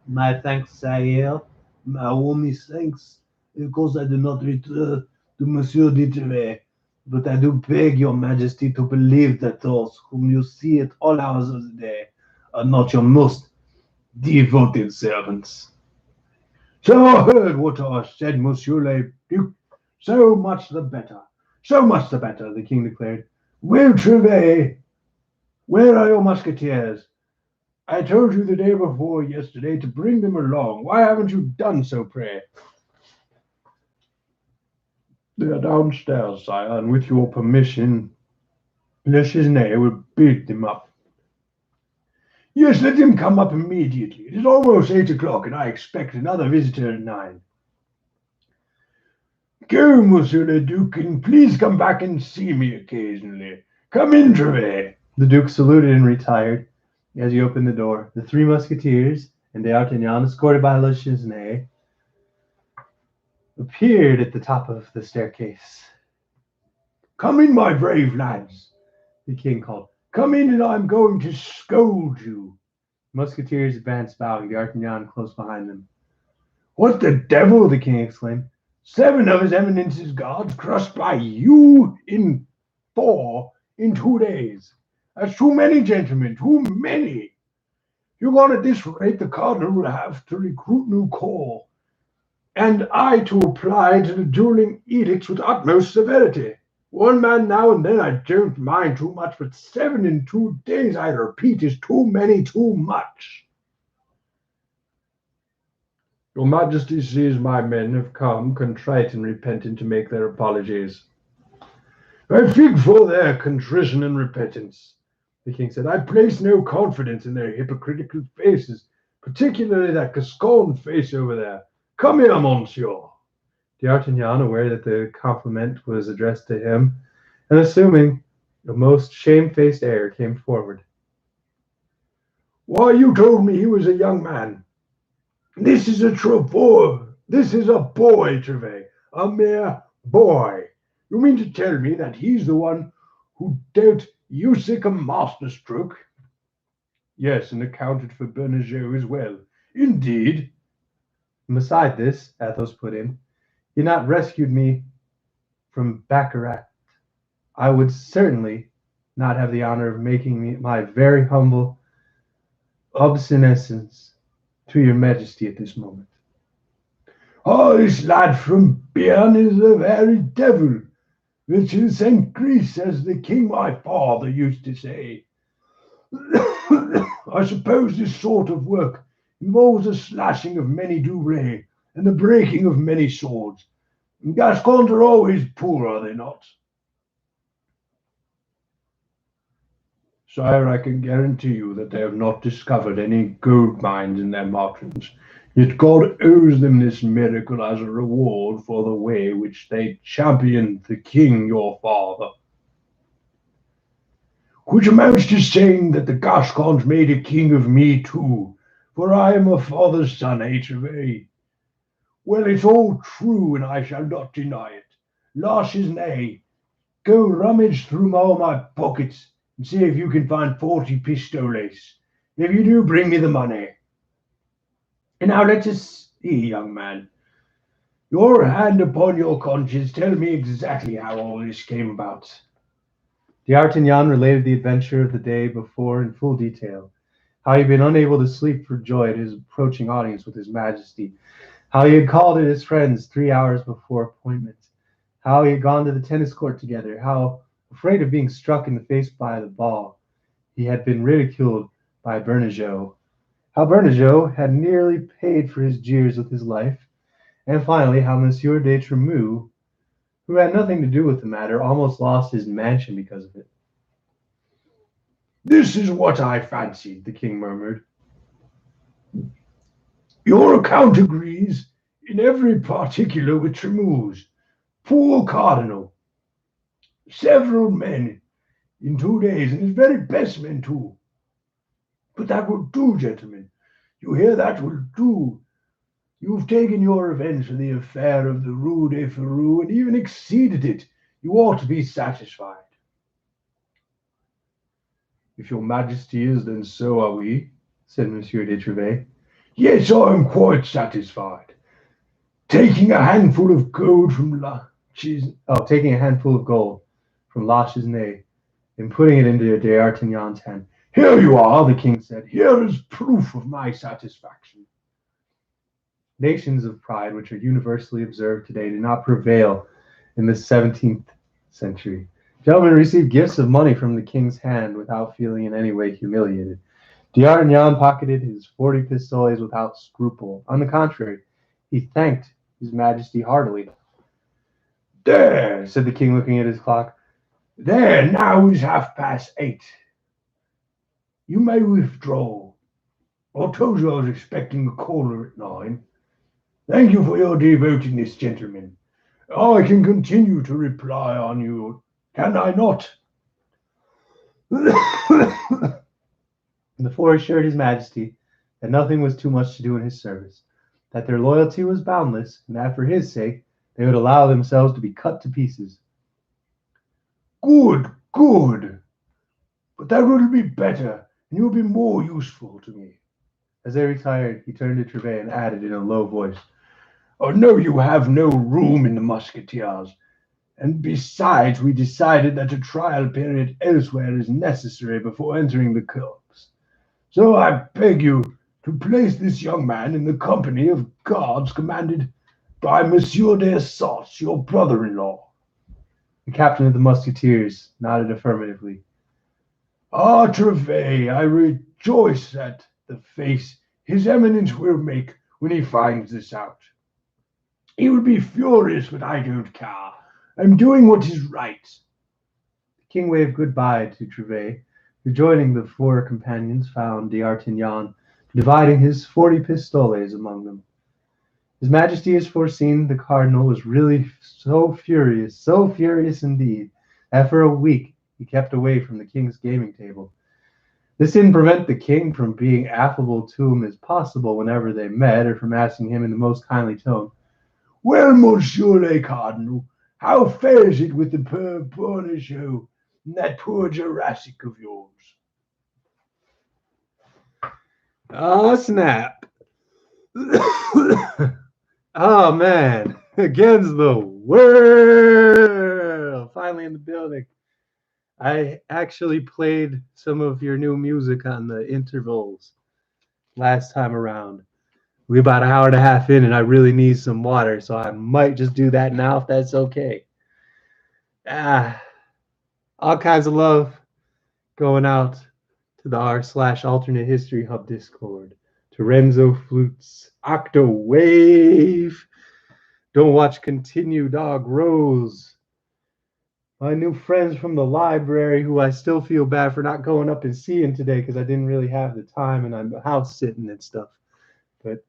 My thanks, sire. My warmest thanks. Of course, I do not return to Monsieur de Treville, but I do beg your majesty to believe that those whom you see at all hours of the day are not your most devoted servants. So I heard what I said, Monsieur le Duc. So much the better. So much the better, the king declared. Well, Treville, where are your musketeers? I told you the day before yesterday to bring them along. Why haven't you done so, pray? They are downstairs, sire, and with your permission, Le Chisney will bid them up. Yes, let them come up immediately. It is almost 8 o'clock, and I expect another visitor at 9. Go, Monsieur le Duc, and please come back and see me occasionally. Come in, Trevet. The Duke saluted and retired. As he opened the door, the 3 Musketeers and D'Artagnan, escorted by Le Chisney, appeared at the top of the staircase. Come in, my brave lads, the king called. Come in, and I'm going to scold you. Musketeers advanced, bowing, D'Artagnan close behind them. What the devil, the king exclaimed. 7 of his eminence's guards crushed by you in 2 days. That's too many, gentlemen, too many. You're going at this rate, the cardinal will have to recruit new corps, and I to apply to the dueling edicts with utmost severity. 1 man now and then I don't mind too much, but 7 in 2 days, I repeat, is too many, too much. Your Majesty sees my men have come, contrite and repentant, to make their apologies. I fig for their contrition and repentance, the king said. I place no confidence in their hypocritical faces, particularly that Gascon face over there. Come here, monsieur. D'Artagnan, aware that the compliment was addressed to him, and assuming a most shamefaced air, came forward. Why, you told me he was a young man. This is a Trevor. This is a boy, Trevet, a mere boy. You mean to tell me that he's the one who dealt Usick a masterstroke? Yes, and accounted for Bernajoux as well. Indeed. And beside this, Athos put in, he not rescued me from Baccarat. I would certainly not have the honor of making me my very humble obeisance to your majesty at this moment. Oh, this lad from Béarn is the very devil, which is St. Gris, as the king my father used to say. I suppose this sort of work involves the slashing of many doublés and the breaking of many swords. Gascons are always poor, are they not? Sire, I can guarantee you that they have not discovered any gold mines in their mountains. Yet God owes them this miracle as a reward for the way which they championed the king, your father. Which amounts to saying that the Gascons made a king of me too, for I am a father's son, Trevet. Well, it's all true, and I shall not deny it. Lashes nay. Go rummage through all my pockets and see if you can find 40 pistoles. If you do, bring me the money. And now let us see, young man. Your hand upon your conscience, tell me exactly how all this came about. D'Artagnan related the adventure of the day before in full detail, how he had been unable to sleep for joy at his approaching audience with his majesty, how he had called at his friend's 3 hours before appointment, how he had gone to the tennis court together, how, afraid of being struck in the face by the ball, he had been ridiculed by Bernajoux, how Bernajoux had nearly paid for his jeers with his life, and finally how Monsieur de Tremouille, who had nothing to do with the matter, almost lost his mansion because of it. This is what I fancied, the king murmured. Your account agrees in every particular with Tremouille's. Poor cardinal. Several men in 2 days, and his very best men too. But that will do, gentlemen. You hear, that will do. You've taken your revenge for the affair of the Rue des Ferrous, and even exceeded it. You ought to be satisfied. If your majesty is, then so are we, said Monsieur de Trevaux. Yes, I am quite satisfied. Taking a handful of gold from La Chisney and putting it into D'Artagnan's hand. Here you are, the king said. Here is proof of my satisfaction. Nations of pride, which are universally observed today, did not prevail in the 17th century. Gentlemen received gifts of money from the king's hand without feeling in any way humiliated. D'Artagnan pocketed his 40 pistoles without scruple. On the contrary, he thanked his Majesty heartily. There, Said the king, looking at his clock. there, now is 8:30. You may withdraw. I told you I was expecting a caller at 9. Thank you for your devotedness, gentlemen. I can continue to reply on you, can I not? The four assured his Majesty that nothing was too much to do in his service, that their loyalty was boundless, and that for his sake they would allow themselves to be cut to pieces. Good, good. But that will be better, and you'll be more useful to me. As they retired, he turned to Trevet and added in a low voice, I know you have no room in the Musketeers, and besides, we decided that a trial period elsewhere is necessary before entering the corps. So I beg you to place this young man in the company of guards commanded by Monsieur d'Essarts, your brother-in-law. The captain of the Musketeers nodded affirmatively. Ah, Trevet, I rejoice at the face his eminence will make when he finds this out. He will be furious, but I don't care. I'm doing what is right. The king waved goodbye to Trevet. Rejoining the four companions, found D'Artagnan dividing his 40 pistoles among them. His Majesty has foreseen the cardinal was really so furious indeed, that for a week he kept away from the king's gaming table. This didn't prevent the king from being affable to him as possible whenever they met, or from asking him in the most kindly tone, Well, Monsieur le Cardinal, how fares it with the poor show and that poor Jurassic of yours? Oh, snap. Oh, man. Against the world. Finally in the building. I actually played some of your new music on the intervals last time around. We're about an hour and a half in, and I really need some water, so I might just do that now if that's okay. All kinds of love going out to the r/alternate history hub Discord, to Renzo Flutes, Octo Wave, Don't Watch Continue, Dog Rose, my new friends from the library who I still feel bad for not going up and seeing today because I didn't really have the time and I'm house sitting and stuff. But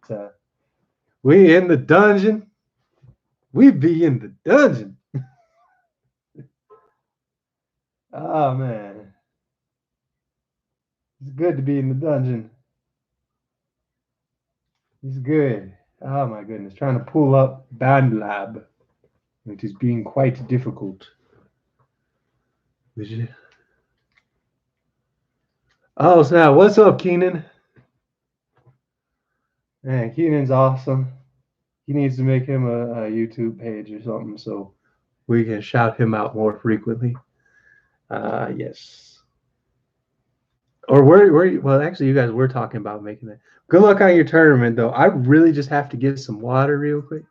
we in the dungeon. We be in the dungeon. Oh, man. It's good to be in the dungeon. It's good. Oh, my goodness. Trying to pull up Band Lab. It is being quite difficult. Oh, snap. What's up, Keenan? Man, Keenan's awesome. He needs to make him a YouTube page or something so we can shout him out more frequently. Yes. Or well, actually, you guys were talking about making that. Good luck on your tournament, though. I really just have to get some water real quick.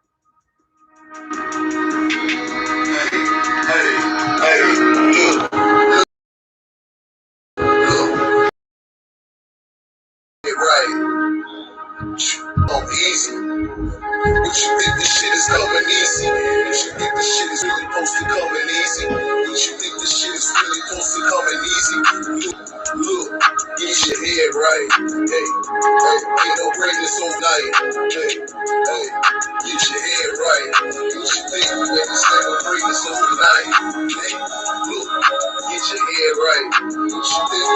Easy. But you think this shit is coming easy? But you think this shit is really supposed to coming easy? But you think this shit is really supposed to coming easy? Look, get your head right. Hey, ain't no greatness overnight. Hey, get your head right. What you think? Maybe say no greatness overnight. Hey, look, get your head right. What you think?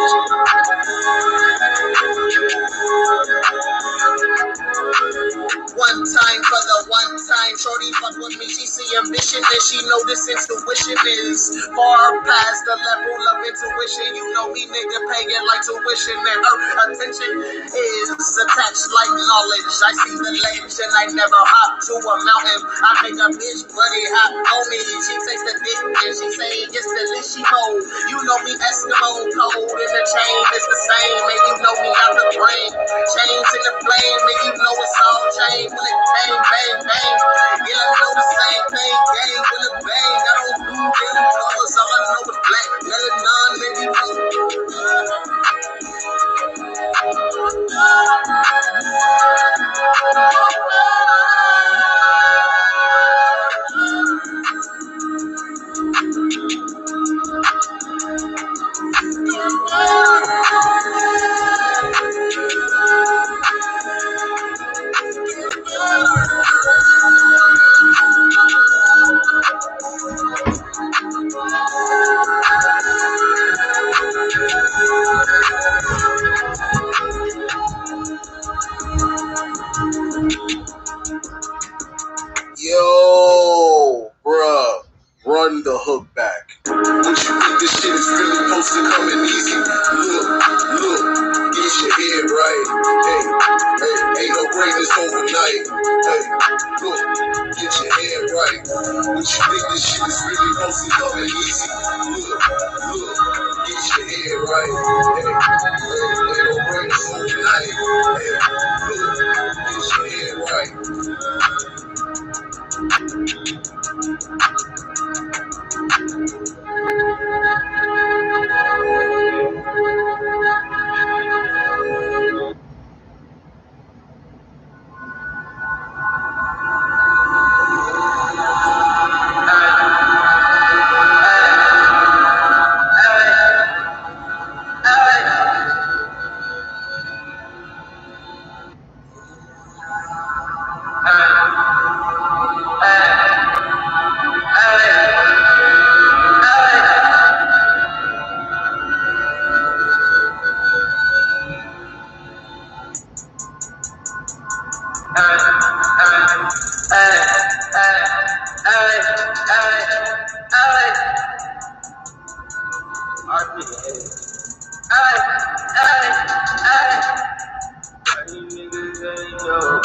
One time for the one time, shorty fuck with me, she see ambition and she know this intuition is far past the level of intuition. You know me, nigga, paying like tuition and her attention is attached like knowledge. I see the ledge and I never hop to a mountain. I make a bitch bloody hop on me. She takes the dick and she say it's delishimo. You know me, Eskimo cold and the chain is the same. And you know me out the brain, chains in the flame, and you know it's all chain. Will it bang, bang, bang? Yeah, I know the same thing. Gang, will it bang? I don't do them colors. All I know is black. Melanin, baby, overnight. Hey, look, get your head right. What you think this shit is really mostly up and easy? Look, get your head right. Hey, they don't bring us overnight. Hey, look, get your head right.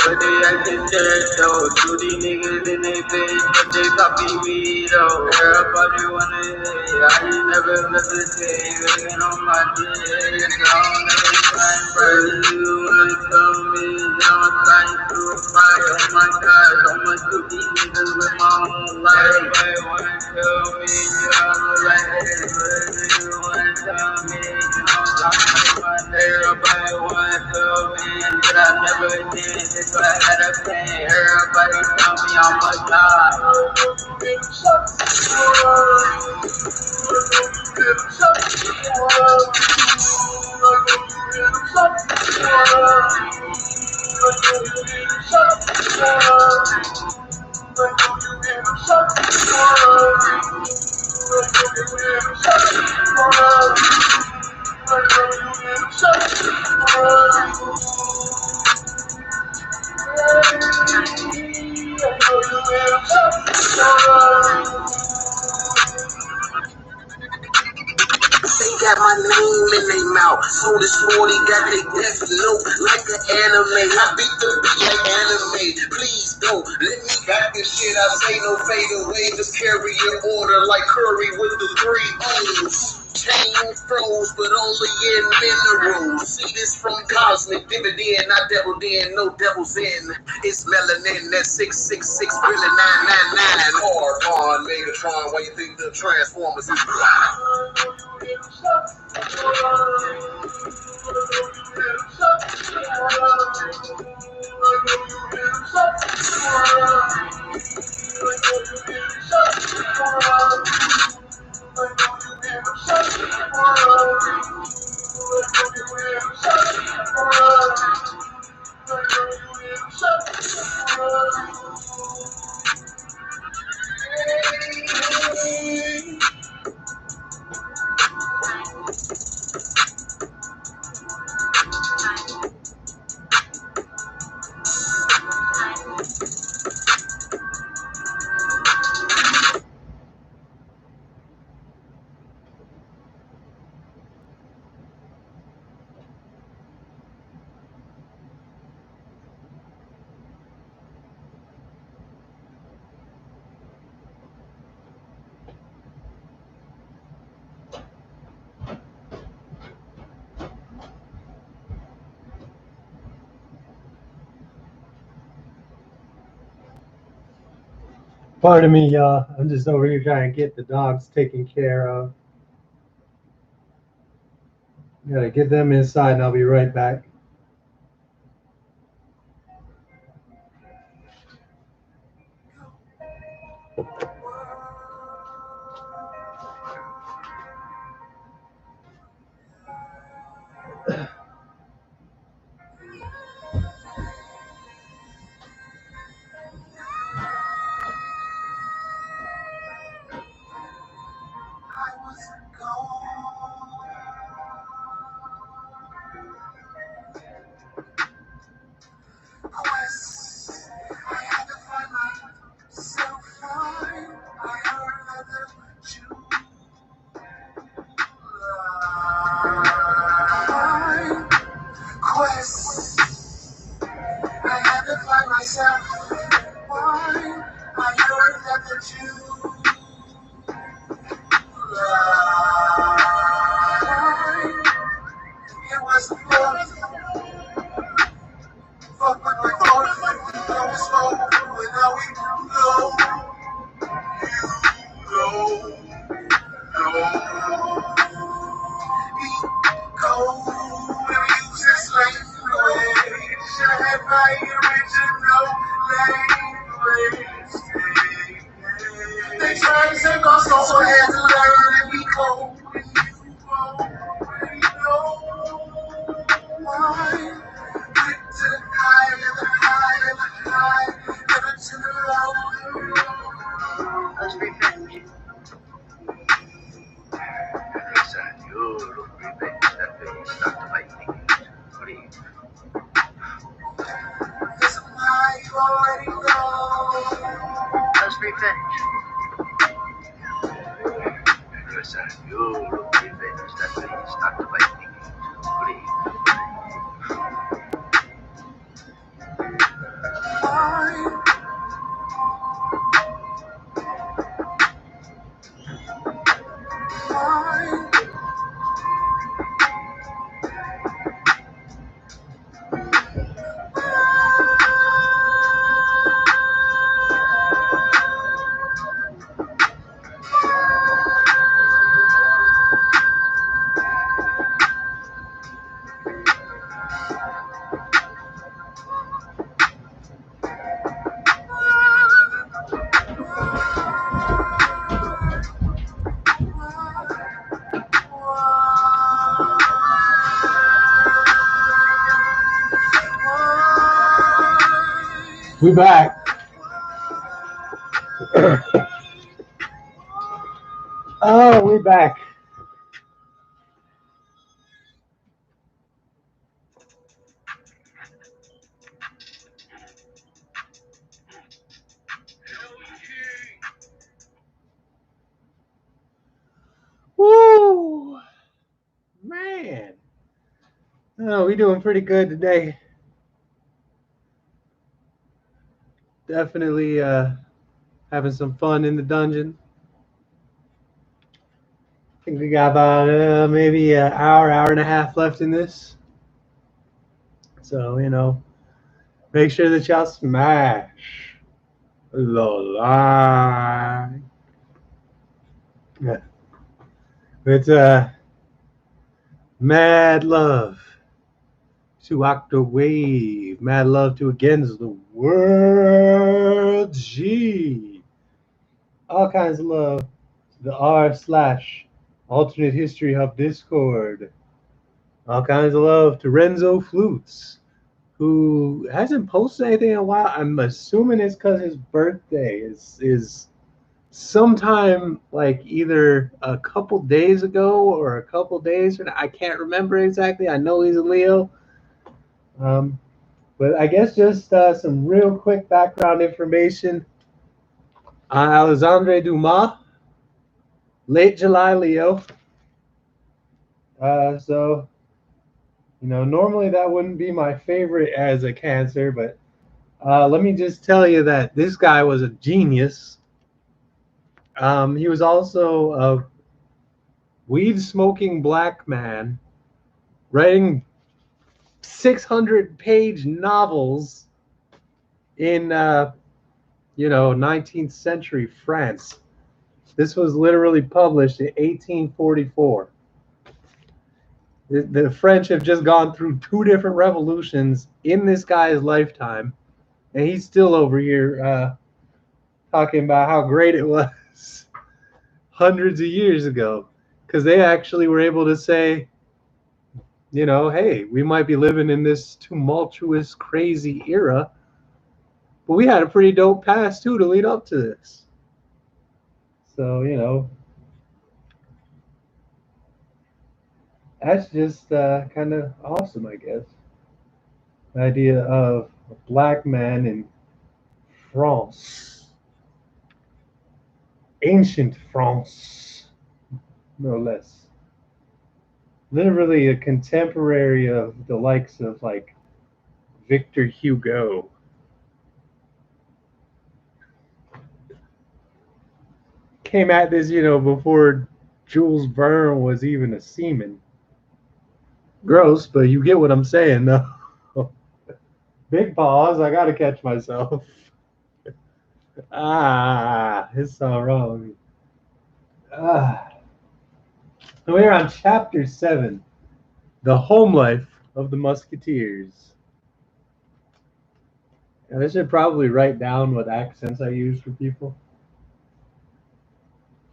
But they acting dead though. Two these niggas in they face, but they copy me though. Everybody wanna hate, I ain't never hesitate. Hanging on my dick, I don't let it shine bright. You wanna tell me that I'm trying to fight? Oh my God, I'ma shoot these niggas with my own life. Everybody wanna tell me that I'm like this, but you wanna tell me that I'm talking my name. Everybody wanna tell me that I never did this, but I had a pain. Everybody tell me I'm a god. They got my name in their mouth, so this 40 got they death note like an anime. I beat the beat like anime. Please don't let me back this shit. I say no fade away. Just carry your order like Curry with the 3 O's. Chain froze, but only in minerals. See this from cosmic dividend, not devil in, no devils in. It's melanin, that 666, really 999. Hard on Megatron, why you think the Transformers is Pardon me, y'all. I'm just over here trying to get the dogs taken care of. Gotta get them inside and I'll be right back. I had to find myself, find Let's revenge. Listen, you look revenge. That way you start to fight me. Please. Let's revenge. Listen, you look revenge. That way you start to fight me. Please. We back. Oh, we back. Woo! Man. Oh, we doing pretty good today. Definitely having some fun in the dungeon. I think we got about maybe an hour and a half left in this. So, make sure that y'all smash the like. Yeah. It's mad love to Octawave. Mad love to Against the World G. All kinds of love to the r/alternate history hub Discord. All kinds of love to Renzo Flutes, who hasn't posted anything in a while. I'm assuming it's because his birthday is sometime like either a couple days ago or a couple days. I can't remember exactly. I know he's a Leo. But I guess just some real quick background information. Alexandre Dumas, late July Leo. So, normally that wouldn't be my favorite as a Cancer, but let me just tell you that this guy was a genius. He was also a weed-smoking black man writing 600-page novels in 19th century France. This was literally published in 1844. The French have just gone through 2 different revolutions in this guy's lifetime, and he's still over here talking about how great it was hundreds of years ago, because they actually were able to say, hey, we might be living in this tumultuous, crazy era, but we had a pretty dope past too to lead up to this. So, that's just kind of awesome, I guess. The idea of a black man in France, ancient France, no less. Literally a contemporary of the likes of like Victor Hugo. Came at this, before Jules Verne was even a seaman. Gross, but you get what I'm saying, though. Big pause. I gotta catch myself. It's so wrong. We're on chapter 7, the home life of the Musketeers. And I should probably write down what accents I use for people.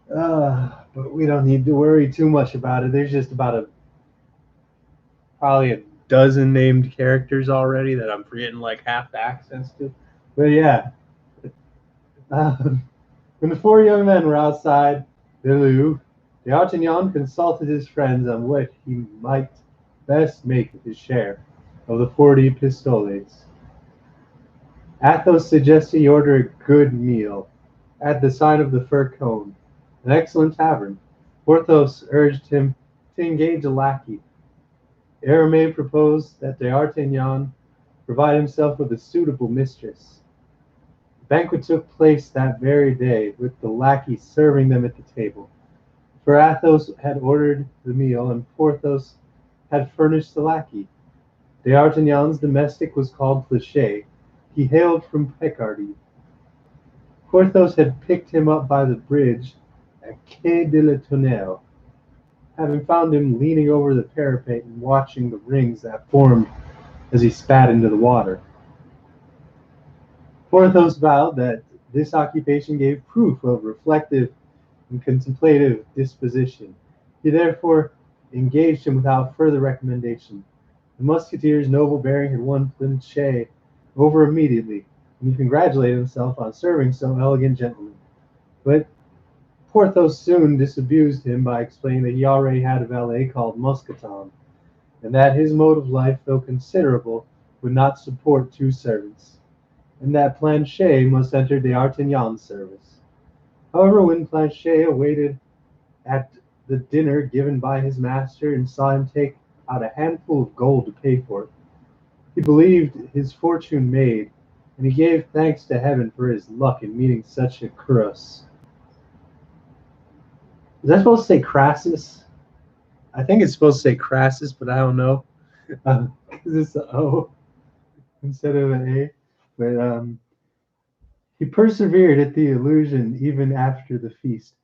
But we don't need to worry too much about it. There's just about probably a dozen named characters already that I'm forgetting like half the accents to. But yeah, when the four young men were outside the Louvre, D'Artagnan consulted his friends on what he might best make of his share of the 40 pistoles. Athos suggested he order a good meal at the sign of the Fir Cone, an excellent tavern. Porthos urged him to engage a lackey. Aramis proposed that D'Artagnan provide himself with a suitable mistress. The banquet took place that very day, with the lackey serving them at the table. For Athos had ordered the meal, and Porthos had furnished the lackey. D'Artagnan's domestic was called Planchet. He hailed from Picardy. Porthos had picked him up by the bridge at Quai de la Tonnelle, having found him leaning over the parapet and watching the rings that formed as he spat into the water. Porthos vowed that this occupation gave proof of reflective and contemplative disposition. He therefore engaged him without further recommendation. The Musketeers' noble bearing had won Planchet over immediately, and he congratulated himself on serving so elegant gentleman. But Porthos soon disabused him by explaining that he already had a valet called Mousqueton, and that his mode of life, though considerable, would not support two servants, and that Planchet must enter D'Artagnan's service. However, when Planchet awaited at the dinner given by his master and saw him take out a handful of gold to pay for it, he believed his fortune made, and he gave thanks to heaven for his luck in meeting such a cuirass. Is that supposed to say Crassus? I think it's supposed to say Crassus, but I don't know. Because it's an O instead of an A. But he persevered at the illusion even after the feast,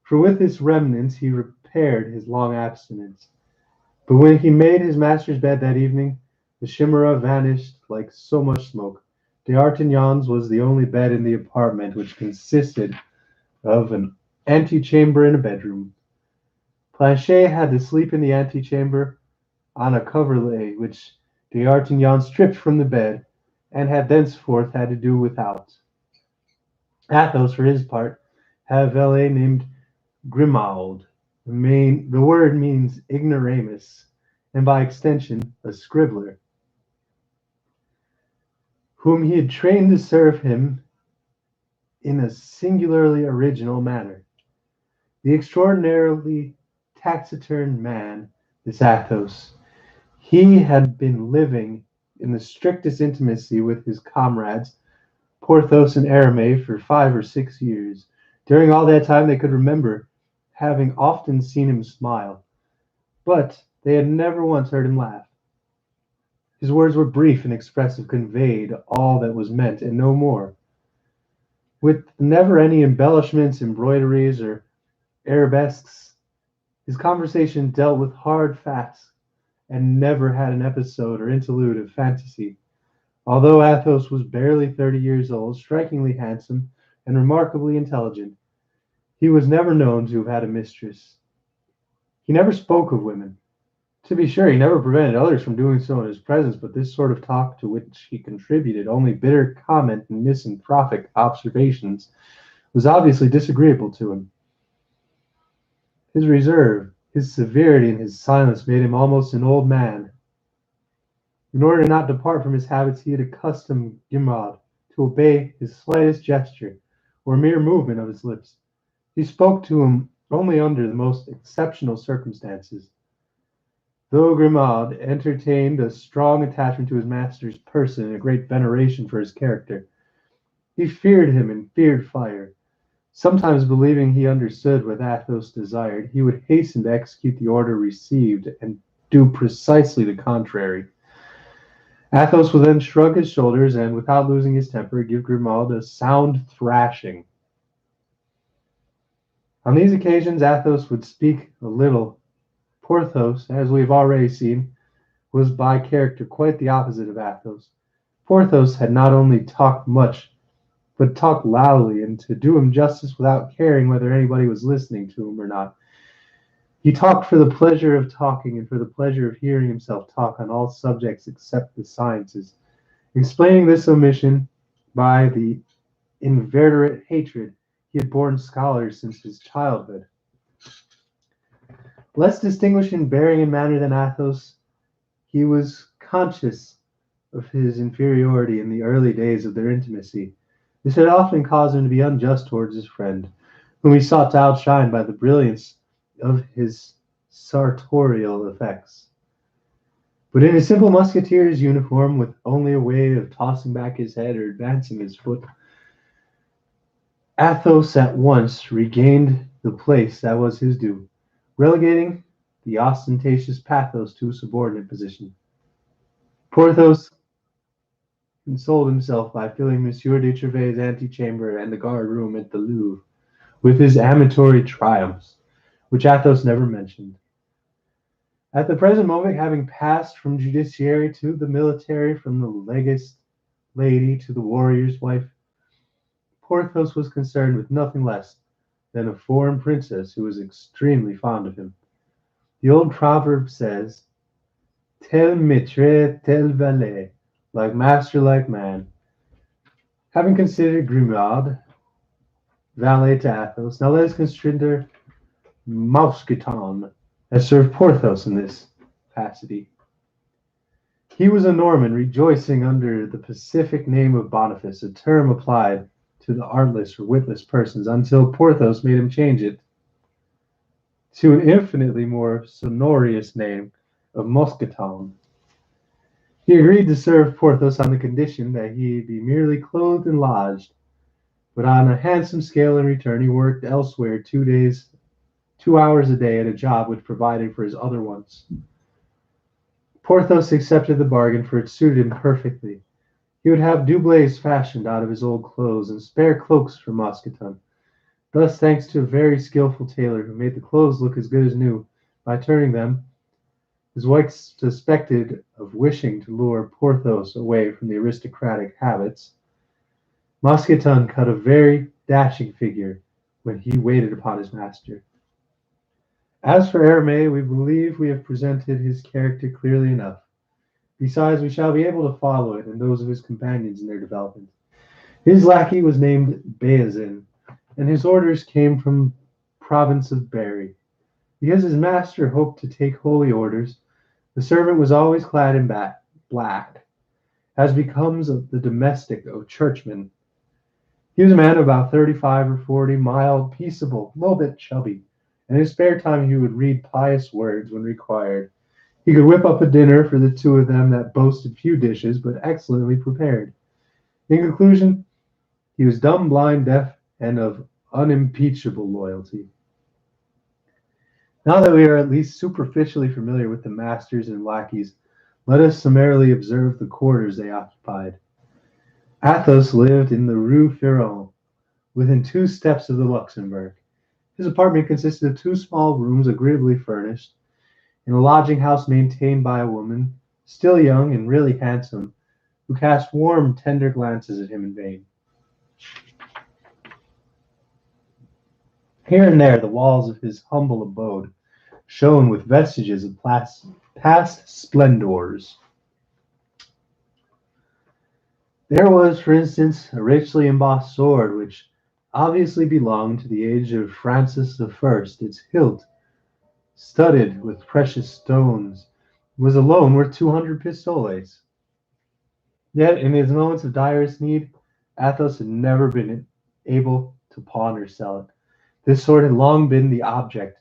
for with its remnants he repaired his long abstinence. But when he made his master's bed that evening, the chimera vanished like so much smoke. D'Artagnan's was the only bed in the apartment, which consisted of an antechamber and a bedroom. Planchet had to sleep in the antechamber on a coverlet, which D'Artagnan stripped from the bed, and had thenceforth had to do without. Athos, for his part, had a valet named Grimaud. The word means ignoramus, and by extension, a scribbler, whom he had trained to serve him in a singularly original manner. The extraordinarily taciturn man, this Athos. He had been living in the strictest intimacy with his comrades, Porthos and Aramis, for 5 or 6 years. During all that time they could remember having often seen him smile, but they had never once heard him laugh. His words were brief and expressive, conveyed all that was meant and no more. With never any embellishments, embroideries, or arabesques, his conversation dealt with hard facts and never had an episode or interlude of fantasy. Although Athos was barely 30 years old, strikingly handsome, and remarkably intelligent, he was never known to have had a mistress. He never spoke of women. To be sure, he never prevented others from doing so in his presence, but this sort of talk, to which he contributed only bitter comment and misanthropic observations, was obviously disagreeable to him. His reserve, his severity, and his silence made him almost an old man. In order not to depart from his habits, he had accustomed Grimaud to obey his slightest gesture or mere movement of his lips. He spoke to him only under the most exceptional circumstances. Though Grimaud entertained a strong attachment to his master's person and a great veneration for his character, he feared him and feared fire. Sometimes, believing he understood what Athos desired, he would hasten to execute the order received and do precisely the contrary. Athos would then shrug his shoulders and, without losing his temper, give Grimaud a sound thrashing. On these occasions, Athos would speak a little. Porthos, as we have already seen, was by character quite the opposite of Athos. Porthos had not only talked much, but talked loudly, and to do him justice, without caring whether anybody was listening to him or not. He talked for the pleasure of talking and for the pleasure of hearing himself talk on all subjects except the sciences, explaining this omission by the inveterate hatred he had borne scholars since his childhood. Less distinguished in bearing and manner than Athos, he was conscious of his inferiority in the early days of their intimacy. This had often caused him to be unjust towards his friend, whom he sought to outshine by the brilliance of his sartorial effects. But in his simple musketeer's uniform, with only a way of tossing back his head or advancing his foot, Athos at once regained the place that was his due, relegating the ostentatious Pathos to a subordinate position. Porthos consoled himself by filling Monsieur de Trevet's antechamber and the guard room at the Louvre with his amatory triumphs, which Athos never mentioned. At the present moment, having passed from judiciary to the military, from the legist lady to the warrior's wife, Porthos was concerned with nothing less than a foreign princess who was extremely fond of him. The old proverb says, tel maître, tel valet, like master, like man. Having considered Grimaud, valet to Athos, now let us consider Mousqueton, as served Porthos in this capacity. He was a Norman rejoicing under the pacific name of Boniface, a term applied to the artless or witless persons, until Porthos made him change it to an infinitely more sonorous name of Mousqueton. He agreed to serve Porthos on the condition that he be merely clothed and lodged, but on a handsome scale in return he worked elsewhere 2 hours a day at a job which provided for his other wants. Porthos accepted the bargain, for it suited him perfectly. He would have doublets fashioned out of his old clothes, and spare cloaks for Mousqueton. Thus, thanks to a very skillful tailor who made the clothes look as good as new by turning them, his wife suspected of wishing to lure Porthos away from the aristocratic habits. Mousqueton cut a very dashing figure when he waited upon his master. As for Aramis, we believe we have presented his character clearly enough. Besides, we shall be able to follow it and those of his companions in their development. His lackey was named Béazin, and his orders came from province of Berry. Because his master hoped to take holy orders, the servant was always clad in black, as becomes the domestic of churchmen. He was a man of about 35 or 40, mild, peaceable, a little bit chubby. In his spare time he would read pious words when required. He could whip up a dinner for the two of them that boasted few dishes, but excellently prepared. In conclusion, he was dumb, blind, deaf, and of unimpeachable loyalty. Now that we are at least superficially familiar with the masters and lackeys, let us summarily observe the quarters they occupied. Athos lived in the Rue Feron, within 2 steps of the Luxembourg. His apartment consisted of 2 small rooms agreeably furnished, in a lodging house maintained by a woman, still young and really handsome, who cast warm, tender glances at him in vain. Here and there the walls of his humble abode shone with vestiges of past splendors. There was, for instance, a richly embossed sword, which obviously belonged to the age of Francis I. Its hilt, studded with precious stones, was alone worth 200 pistoles. Yet, in his moments of direst need, Athos had never been able to pawn or sell it. This sword had long been the object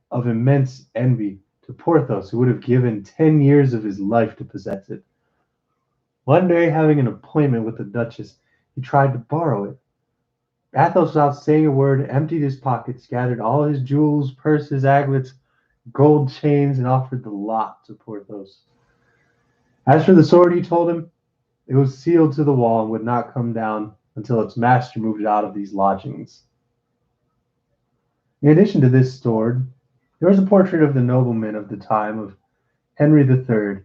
of immense envy to Porthos, who would have given 10 years of his life to possess it. One day, having an appointment with the Duchess, he tried to borrow it. Athos, without saying a word, emptied his pockets, gathered all his jewels, purses, aglets, gold chains, and offered the lot to Porthos. As for the sword, he told him, it was sealed to the wall and would not come down until its master moved it out of these lodgings. In addition to this sword, there was a portrait of the nobleman of the time of Henry III,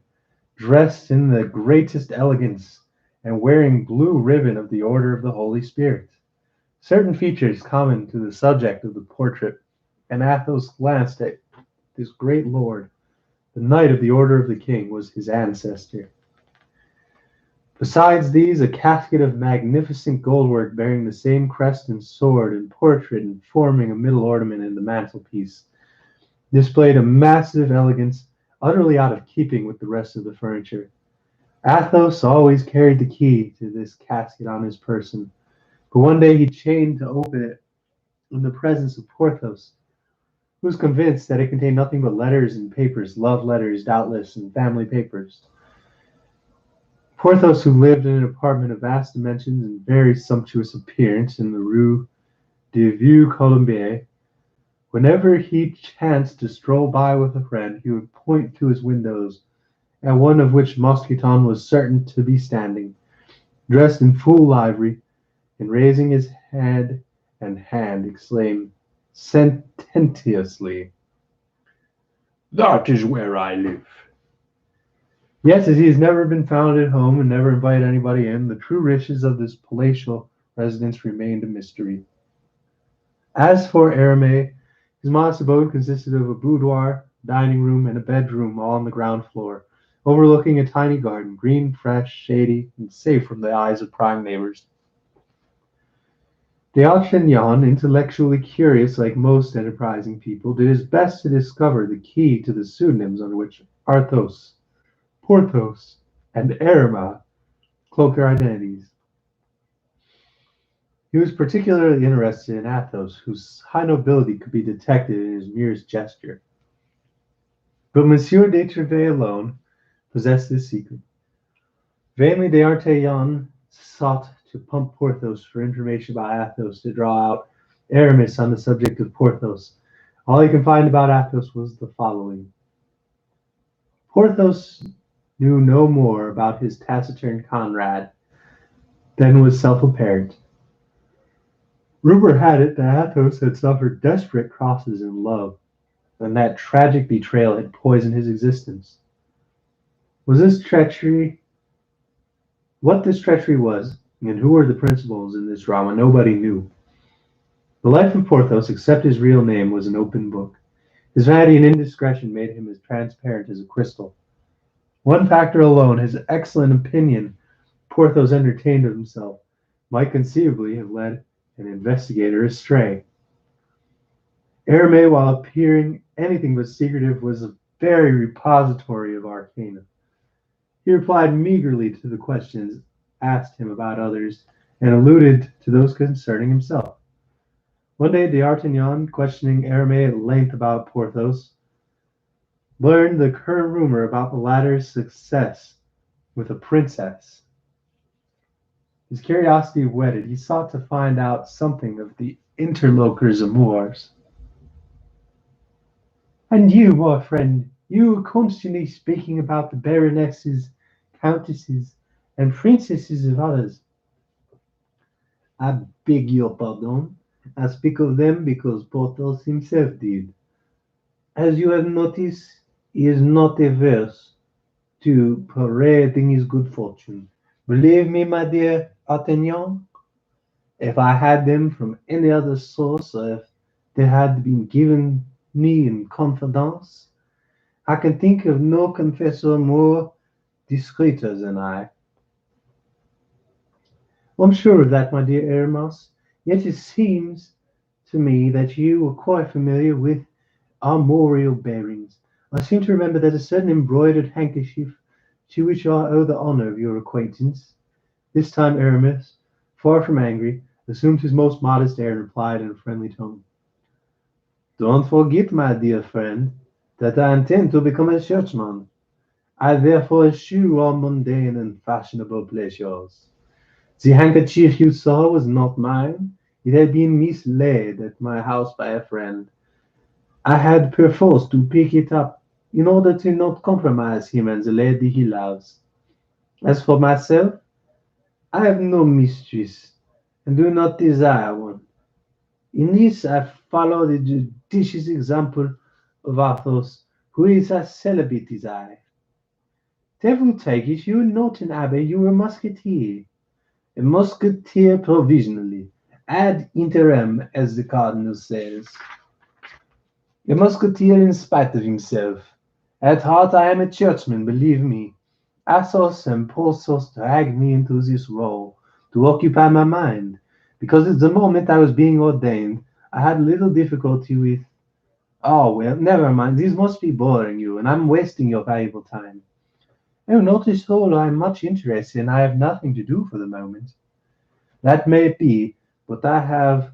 dressed in the greatest elegance and wearing blue ribbon of the Order of the Holy Spirit. Certain features common to the subject of the portrait, and Athos glanced at this great lord, the Knight of the Order of the King, was his ancestor. Besides these, a casket of magnificent goldwork bearing the same crest and sword and portrait and forming a middle ornament in the mantelpiece displayed a massive elegance utterly out of keeping with the rest of the furniture. Athos always carried the key to this casket on his person, but one day he chanced to open it in the presence of Porthos, who was convinced that it contained nothing but letters and papers, love letters doubtless, and family papers. Porthos, who lived in an apartment of vast dimensions and very sumptuous appearance in the Rue des Vieux Colombiers, whenever he chanced to stroll by with a friend, he would point to his windows, at one of which Mousqueton was certain to be standing, dressed in full livery, and raising his head and hand, exclaim sententiously, "That is where I live." Yet, as he has never been found at home and never invited anybody in, the true riches of this palatial residence remained a mystery. As for Aramis, his modest abode consisted of a boudoir, dining room, and a bedroom all on the ground floor, overlooking a tiny garden, green, fresh, shady, and safe from the eyes of prying neighbors. D'Artagnan, intellectually curious like most enterprising people, did his best to discover the key to the pseudonyms under which Athos, Porthos, and Aramis cloaked their identities. He was particularly interested in Athos, whose high nobility could be detected in his merest gesture. But Monsieur de Treville alone possessed this secret. Vainly D'Artagnan sought to pump Porthos for information about Athos to draw out Aramis on the subject of Porthos. All he could find about Athos was the following. Porthos knew no more about his taciturn comrade than was self-apparent. Rumor had it that Athos had suffered desperate crosses in love, and that tragic betrayal had poisoned his existence. What this treachery was, and who were the principals in this drama, nobody knew. The life of Porthos, except his real name, was an open book. His vanity and indiscretion made him as transparent as a crystal. One factor alone, his excellent opinion Porthos entertained of himself, might conceivably have led an investigator astray. Aramis, while appearing anything but secretive, was a very repository of arcana. He replied meagerly to the questions asked him about others, and alluded to those concerning himself. One day D'Artagnan, questioning Aramis at length about Porthos, learned the current rumor about the latter's success with a princess. His curiosity whetted, he sought to find out something of the interlocutor's amours. "And you, my friend, you were constantly speaking about the baronesses, countesses, and princesses of others." "I beg your pardon. I speak of them because Porthos himself did. As you have noticed, he is not averse to parading his good fortune. Believe me, my dear D'Artagnan, if I had them from any other source, or if they had been given me in confidence, I can think of no confessor more discreet than I." "I'm sure of that, my dear Aramis. Yet it seems to me that you are quite familiar with armorial bearings. I seem to remember that a certain embroidered handkerchief to which I owe the honor of your acquaintance." This time Aramis, far from angry, assumed his most modest air and replied in a friendly tone, "Don't forget, my dear friend, that I intend to become a churchman. I therefore eschew all mundane and fashionable pleasures. The handkerchief you saw was not mine. It had been mislaid at my house by a friend. I had perforce to pick it up in order to not compromise him and the lady he loves. As for myself, I have no mistress, and do not desire one. In this I follow the judicious example of Athos, who is as celibate as I. Devil take it, you are not an abbé, you are a musketeer. A musketeer provisionally, ad interim, as the cardinal says." A musketeer in spite of himself. At heart I am a churchman, believe me. Athos and Porthos dragged me into this role to occupy my mind, because at the moment I was being ordained, I had little difficulty with. Oh, well, never mind. This must be boring you, and I'm wasting your valuable time. Oh, not at all. I'm much interested, and I have nothing to do for the moment. That may be, but I have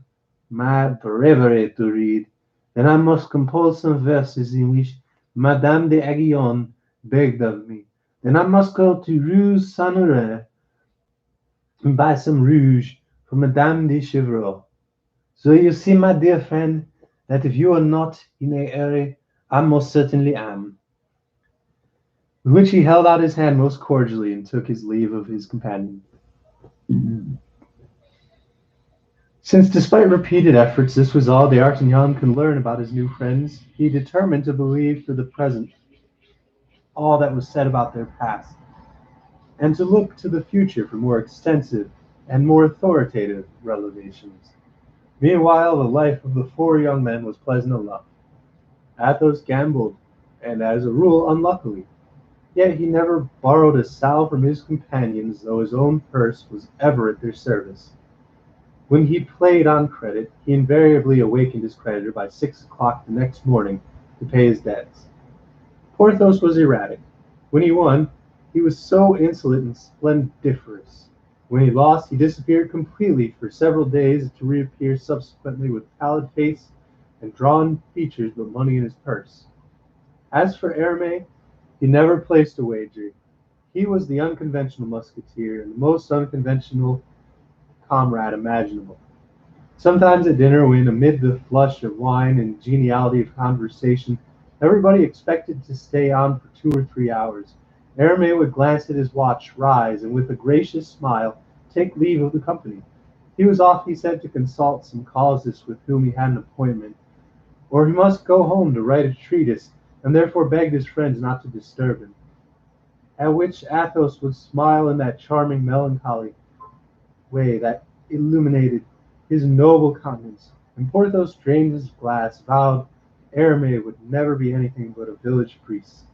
my breviary to read. Then I must compose some verses in which Madame de Aiguillon begged of me. Then I must go to Rue Saint-Honoré and buy some rouge for Madame de Chevreau. So you see, my dear friend, that if you are not in a hurry, I most certainly am. With which he held out his hand most cordially and took his leave of his companion. Since, despite repeated efforts, this was all D'Artagnan could learn about his new friends, he determined to believe for the present all that was said about their past, and to look to the future for more extensive and more authoritative revelations. Meanwhile, the life of the four young men was pleasant enough. Athos gambled, and as a rule unluckily, yet he never borrowed a sou from his companions, though his own purse was ever at their service. When he played on credit, he invariably awakened his creditor by 6 o'clock the next morning to pay his debts. Porthos was erratic. When he won, he was so insolent and splendiferous. When he lost, he disappeared completely for several days, to reappear subsequently with pallid face and drawn features, but money in his purse. As for Aramis, he never placed a wager. He was the unconventional musketeer, and the most unconventional comrade imaginable. Sometimes at dinner, when amid the flush of wine and geniality of conversation, everybody expected to stay on for 2 or 3 hours, Aramis would glance at his watch, rise, and with a gracious smile take leave of the company. He was off, he said, to consult some casuist with whom he had an appointment, or he must go home to write a treatise, and therefore begged his friends not to disturb him. At which Athos would smile in that charming melancholy way that illuminated his noble countenance, and Porthos drained his glass, vowed Aramis would never be anything but a village priest.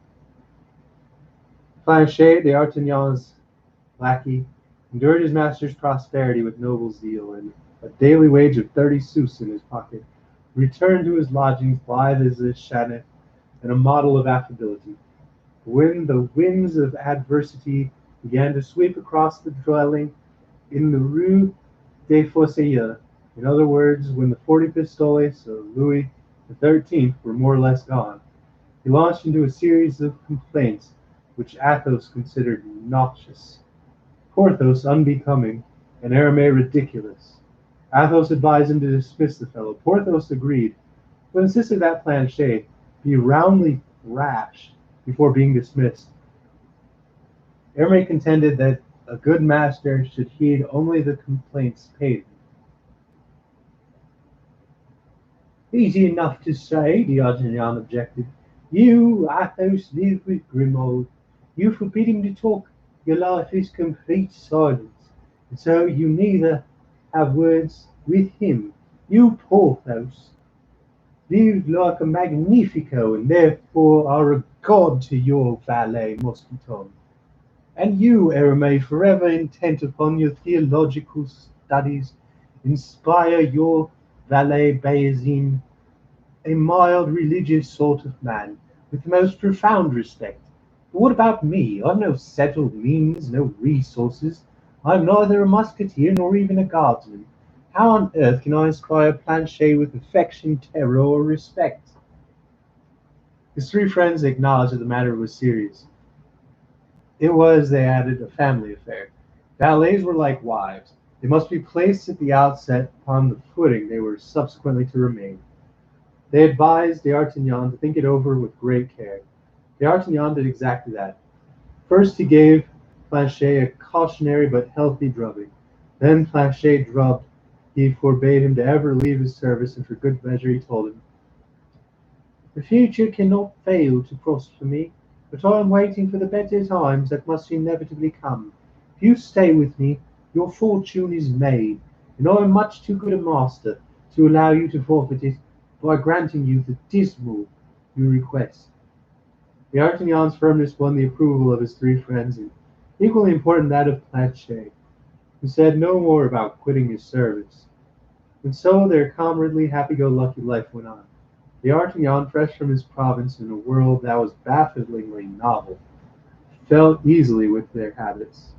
Planchet, D'Artagnan's lackey, endured his master's prosperity with noble zeal, and a daily wage of 30 sous in his pocket, returned to his lodgings blithe as a shadef and a model of affability. When the winds of adversity began to sweep across the dwelling in the Rue des Fossoyeurs, in other words, when the 40 pistoles of Louis XIII were more or less gone, he launched into a series of complaints which Athos considered noxious, Porthos unbecoming, and Aramis ridiculous. Athos advised him to dismiss the fellow. Porthos agreed, but insisted that Planchet be roundly thrashed before being dismissed. Aramis contended that a good master should heed only the complaints paid him. Easy enough to say, D'Artagnan objected. You, Athos, live with Grimaud. You forbid him to talk. Your life is complete silence, and so you neither have words with him. You, Porthos, live like a magnifico, and therefore are a god to your valet Mousqueton. And you, Aramis, forever intent upon your theological studies, inspire your valet Bazin, a mild religious sort of man, with the most profound respect. But what about me? I've no settled means, no resources. I'm neither a musketeer nor even a guardsman. How on earth can I inspire Planchet with affection, terror, or respect? His three friends acknowledged that the matter was serious. It was, they added, a family affair. Valets were like wives. They must be placed at the outset upon the footing they were subsequently to remain. They advised D'Artagnan to think it over with great care. D'Artagnan did exactly that. First he gave Planchet a cautionary but healthy drubbing. Then Planchet drubbed. He forbade him to ever leave his service, and for good measure he told him, "The future cannot fail to prosper me, but I am waiting for the better times that must inevitably come. If you stay with me, your fortune is made, and I am much too good a master to allow you to forfeit it by granting you the dismal you request. D'Artagnan's firmness won the approval of his three friends, and equally important that of Planchet, who said no more about quitting his service. And so their comradely, happy-go-lucky life went on. D'Artagnan, fresh from his province in a world that was bafflingly novel, fell easily with their habits.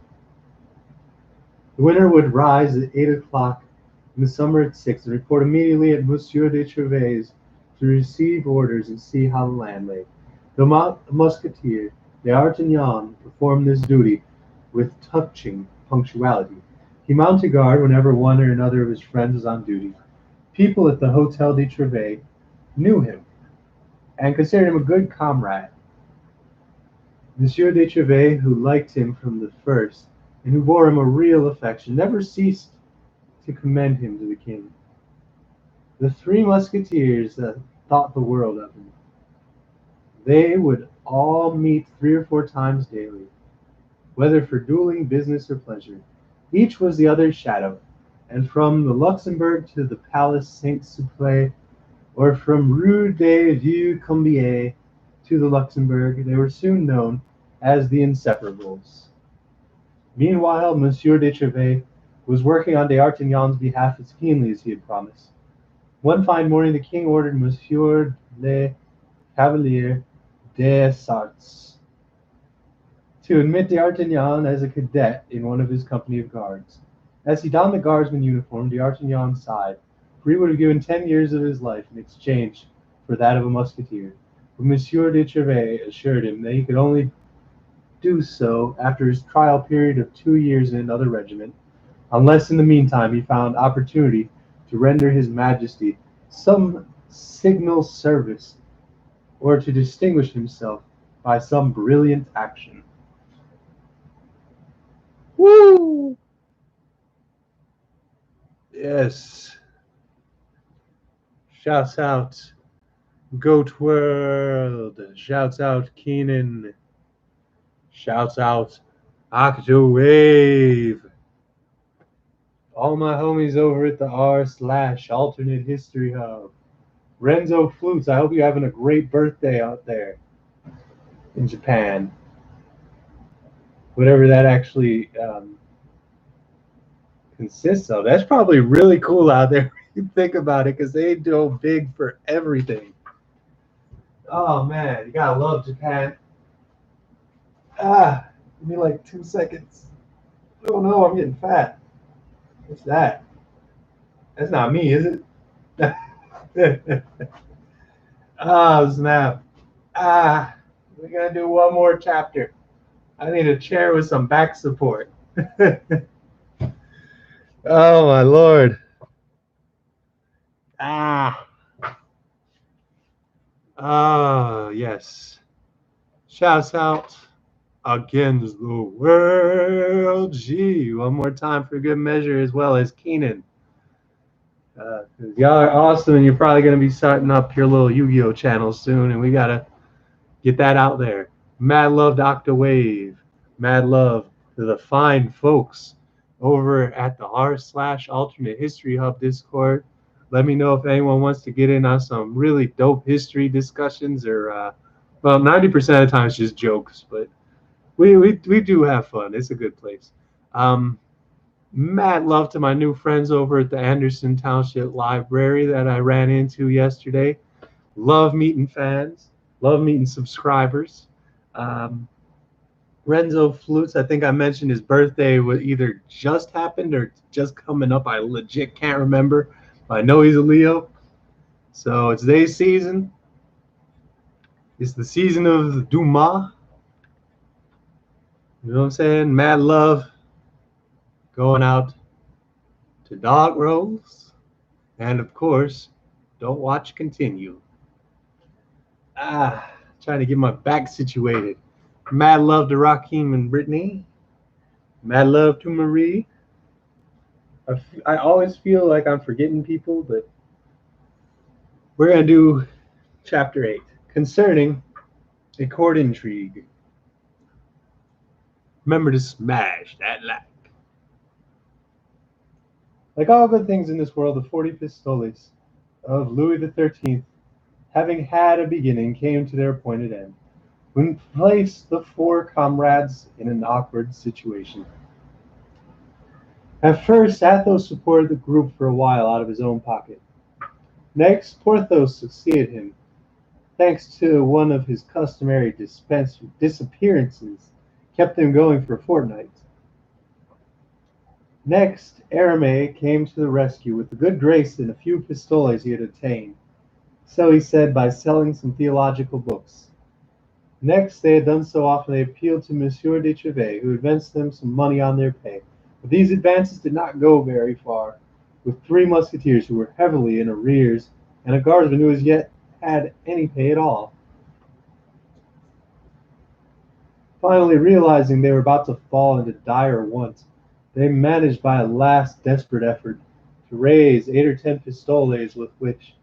The winter would rise at 8 o'clock, in the summer at 6, and report immediately at Monsieur de Treves's to receive orders and see how the land lay. The musketeer, D'Artagnan, performed this duty with touching punctuality. He mounted guard whenever one or another of his friends was on duty. People at the Hotel de Trevés knew him and considered him a good comrade. Monsieur de Trevés, who liked him from the first, and who bore him a real affection, never ceased to commend him to the king. The three musketeers thought the world of him. They would all meet 3 or 4 times daily, whether for dueling, business, or pleasure. Each was the other's shadow, and from the Luxembourg to the Palace Saint-Supple, or from Rue des Vieux Combiers to the Luxembourg, they were soon known as the Inseparables. Meanwhile, Monsieur de Trevés was working on D'Artagnan's behalf as keenly as he had promised. One fine morning the king ordered Monsieur le Cavalier des to admit D'Artagnan as a cadet in one of his company of guards. As he donned the guardsman uniform, D'Artagnan sighed, for he would have given 10 years of his life in exchange for that of a musketeer. But Monsieur de Trevés assured him that he could only do so after his trial period of 2 years in another regiment, unless in the meantime he found opportunity to render his Majesty some signal service, or to distinguish himself by some brilliant action. Woo! Yes. Shouts out Goat World. Shouts out Keenan. Shouts out Octawave. All my homies over at the r/alternate history hub. Renzo Flutes, I hope you're having a great birthday out there in Japan. Whatever that actually consists of. That's probably really cool out there when you think about it, because they go big for everything. Oh man, you gotta love Japan. Give me like 2 seconds. Oh no, I'm getting fat. What's that? That's not me, is it? Snap. We're gonna do one more chapter. I need a chair with some back support. Oh my lord. Yes. Shouts out against the world. Gee, one more time for good measure, as well as Keenan. Y'all are awesome, and you're probably going to be starting up your little Yu-Gi-Oh channel soon, and we got to get that out there. Mad love to Octawave. Mad love to the fine folks over at the r/alternate history hub Discord. Let me know if anyone wants to get in on some really dope history discussions, or well, 90% of the time it's just jokes, but we do have fun. It's a good place. Mad love to my new friends over at the Anderson Township Library that I ran into yesterday. Love meeting fans. Love meeting subscribers. Renzo Flutes, I think I mentioned his birthday was either just happened or just coming up. I legit can't remember. But I know he's a Leo. So it's today's season. It's the season of Dumas. You know what I'm saying? Mad love going out to Dog Rolls. And of course, don't watch continue. Trying to get my back situated. Mad love to Raheem and Brittany. Mad love to Marie. I always feel like I'm forgetting people, but we're going to do chapter 8 concerning a court intrigue. Remember to smash that like. Like all good things in this world, the 40 pistoles of Louis XIII, having had a beginning, came to their appointed end, when placed the four comrades in an awkward situation. At first, Athos supported the group for a while out of his own pocket. Next, Porthos succeeded him, thanks to one of his customary disappearances, kept him going for a fortnight. Next, Aramis came to the rescue with the good grace and a few pistoles he had obtained, so he said, by selling some theological books. Next, they had done so often, they appealed to Monsieur de Trevaux, who advanced them some money on their pay. But these advances did not go very far, with three musketeers who were heavily in arrears, and a guardsman who as yet had any pay at all. Finally, realizing they were about to fall into dire want, they managed by a last desperate effort to raise 8 or 10 pistoles with which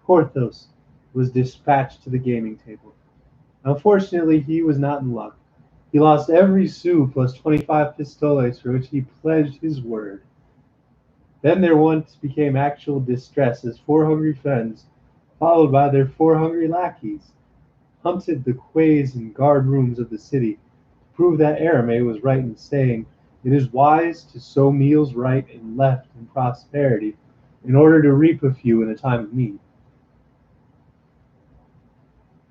Porthos was dispatched to the gaming table. Unfortunately, he was not in luck. He lost every sou plus 25 pistoles for which he pledged his word. Then their want became actual distress as four hungry friends, followed by their four hungry lackeys, hunted the quays and guard rooms of the city to prove that Aramis was right in saying, "It is wise to sow meals right and left in prosperity, in order to reap a few in a time of need."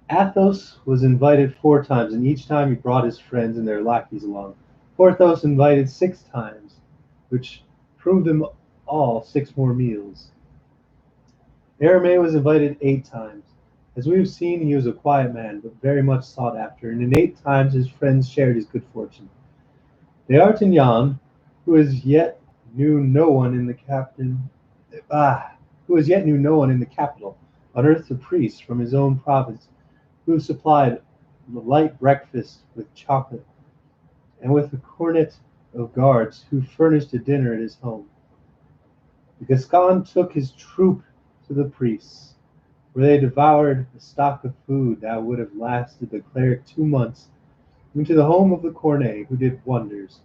Athos was invited 4 times, and each time he brought his friends and their lackeys along. Porthos invited 6 times, which proved them all 6 more meals. Aramis was invited 8 times. As we have seen, he was a quiet man, but very much sought after, and in 8 times his friends shared his good fortune. D'Artagnan, who as yet knew no one in the capital, unearthed a priest from his own province, who supplied a light breakfast with chocolate, and with a cornet of guards, who furnished a dinner at his home. The Gascon took his troop to the priest's, where they devoured a stock of food that would have lasted the cleric 2 months, and to the home of the cornet, who did wonders.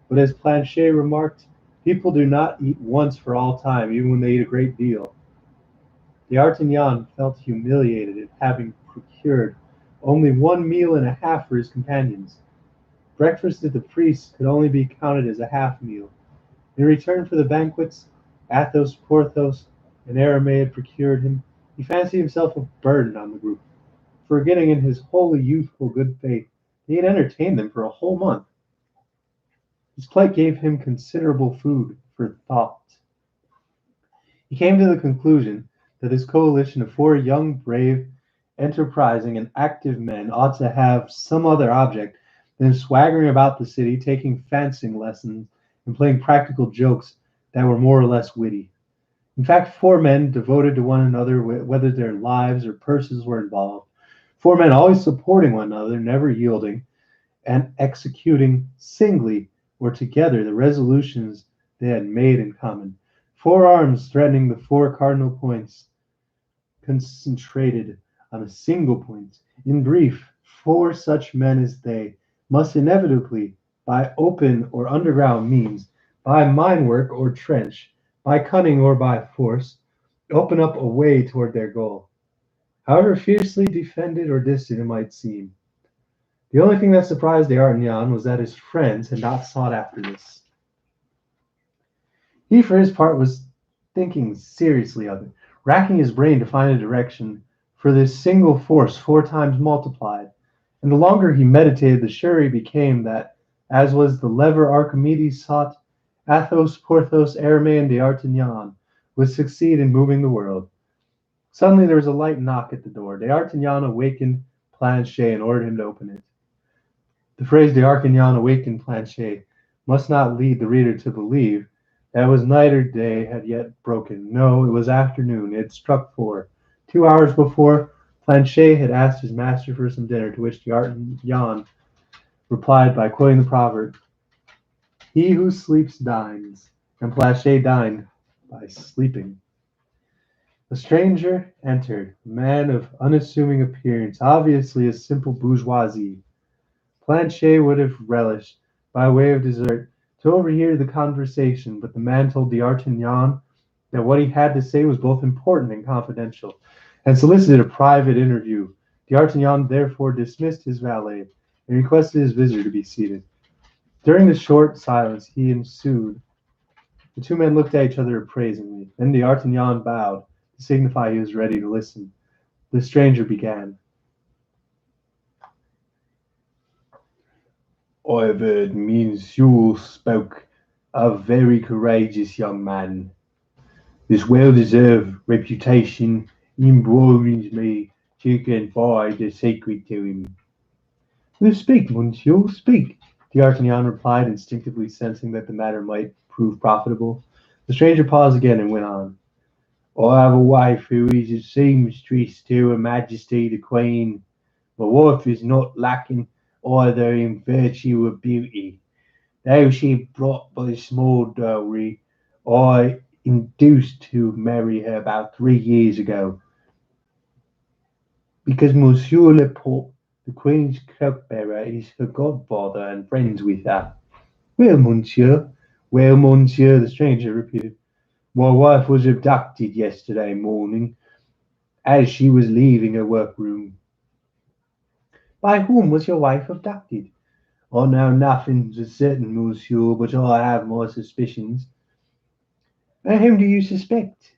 But as Planchet remarked, people do not eat once for all time, even when they eat a great deal. D'Artagnan felt humiliated at having procured only 1 meal and a half for his companions. Breakfast at the priest's could only be counted as a half meal. In return for the banquets Athos, Porthos, and Aramis had procured him, he fancied himself a burden on the group, forgetting in his wholly youthful good faith he had entertained them for a whole month. His plight gave him considerable food for thought. He came to the conclusion that this coalition of 4 young, brave, enterprising, and active men ought to have some other object than swaggering about the city, taking fencing lessons, and playing practical jokes that were more or less witty. In fact, 4 men devoted to one another, whether their lives or purses were involved. 4 men always supporting one another, never yielding, and executing singly or together the resolutions they had made in common. 4 arms threatening the 4 cardinal points, concentrated on a single point. In brief, 4 such men as they must inevitably, by open or underground means, by mine work or trench, by cunning or by force, open up a way toward their goal, however fiercely defended or distant it might seem. The only thing that surprised D'Artagnan was that his friends had not sought after this. He, for his part, was thinking seriously of it, racking his brain to find a direction for this single force 4 times multiplied, and the longer he meditated, the surer he became that, as was the lever Archimedes sought, Athos, Porthos, Aramis, and D'Artagnan would succeed in moving the world. Suddenly there was a light knock at the door. D'Artagnan awakened Planchet and ordered him to open it. The phrase D'Artagnan awakened Planchet must not lead the reader to believe that it was night or day had yet broken. No, it was afternoon. It had struck 4. 2 hours before, Planchet had asked his master for some dinner, to which D'Artagnan replied by quoting the proverb, "He who sleeps dines," and Planchet dined by sleeping. A stranger entered, a man of unassuming appearance, obviously a simple bourgeoisie. Planchet would have relished, by way of dessert, to overhear the conversation, but the man told D'Artagnan that what he had to say was both important and confidential, and solicited a private interview. D'Artagnan therefore dismissed his valet and requested his visitor to be seated. During the short silence he ensued, the two men looked at each other appraisingly. Then D'Artagnan bowed to signify he was ready to listen. The stranger began. "I've heard Monsieur spoke a very courageous young man. This well-deserved reputation embroils me to confide a secret to him." "Well, speak, monsieur, speak," D'Artagnan replied, instinctively sensing that the matter might prove profitable. The stranger paused again and went on. "I have a wife who is a seamstress to Her Majesty the Queen. My wife is not lacking either in virtue or beauty. Though she brought but a small dowry, I induced to marry her about 3 years ago, because Monsieur Laporte, the Queen's cloak-bearer, is her godfather and friends with her." "Well, monsieur," the stranger repeated. "My wife was abducted yesterday morning as she was leaving her workroom." "By whom was your wife abducted?" "I know nothing for certain, monsieur, but I have my suspicions." "And whom do you suspect?"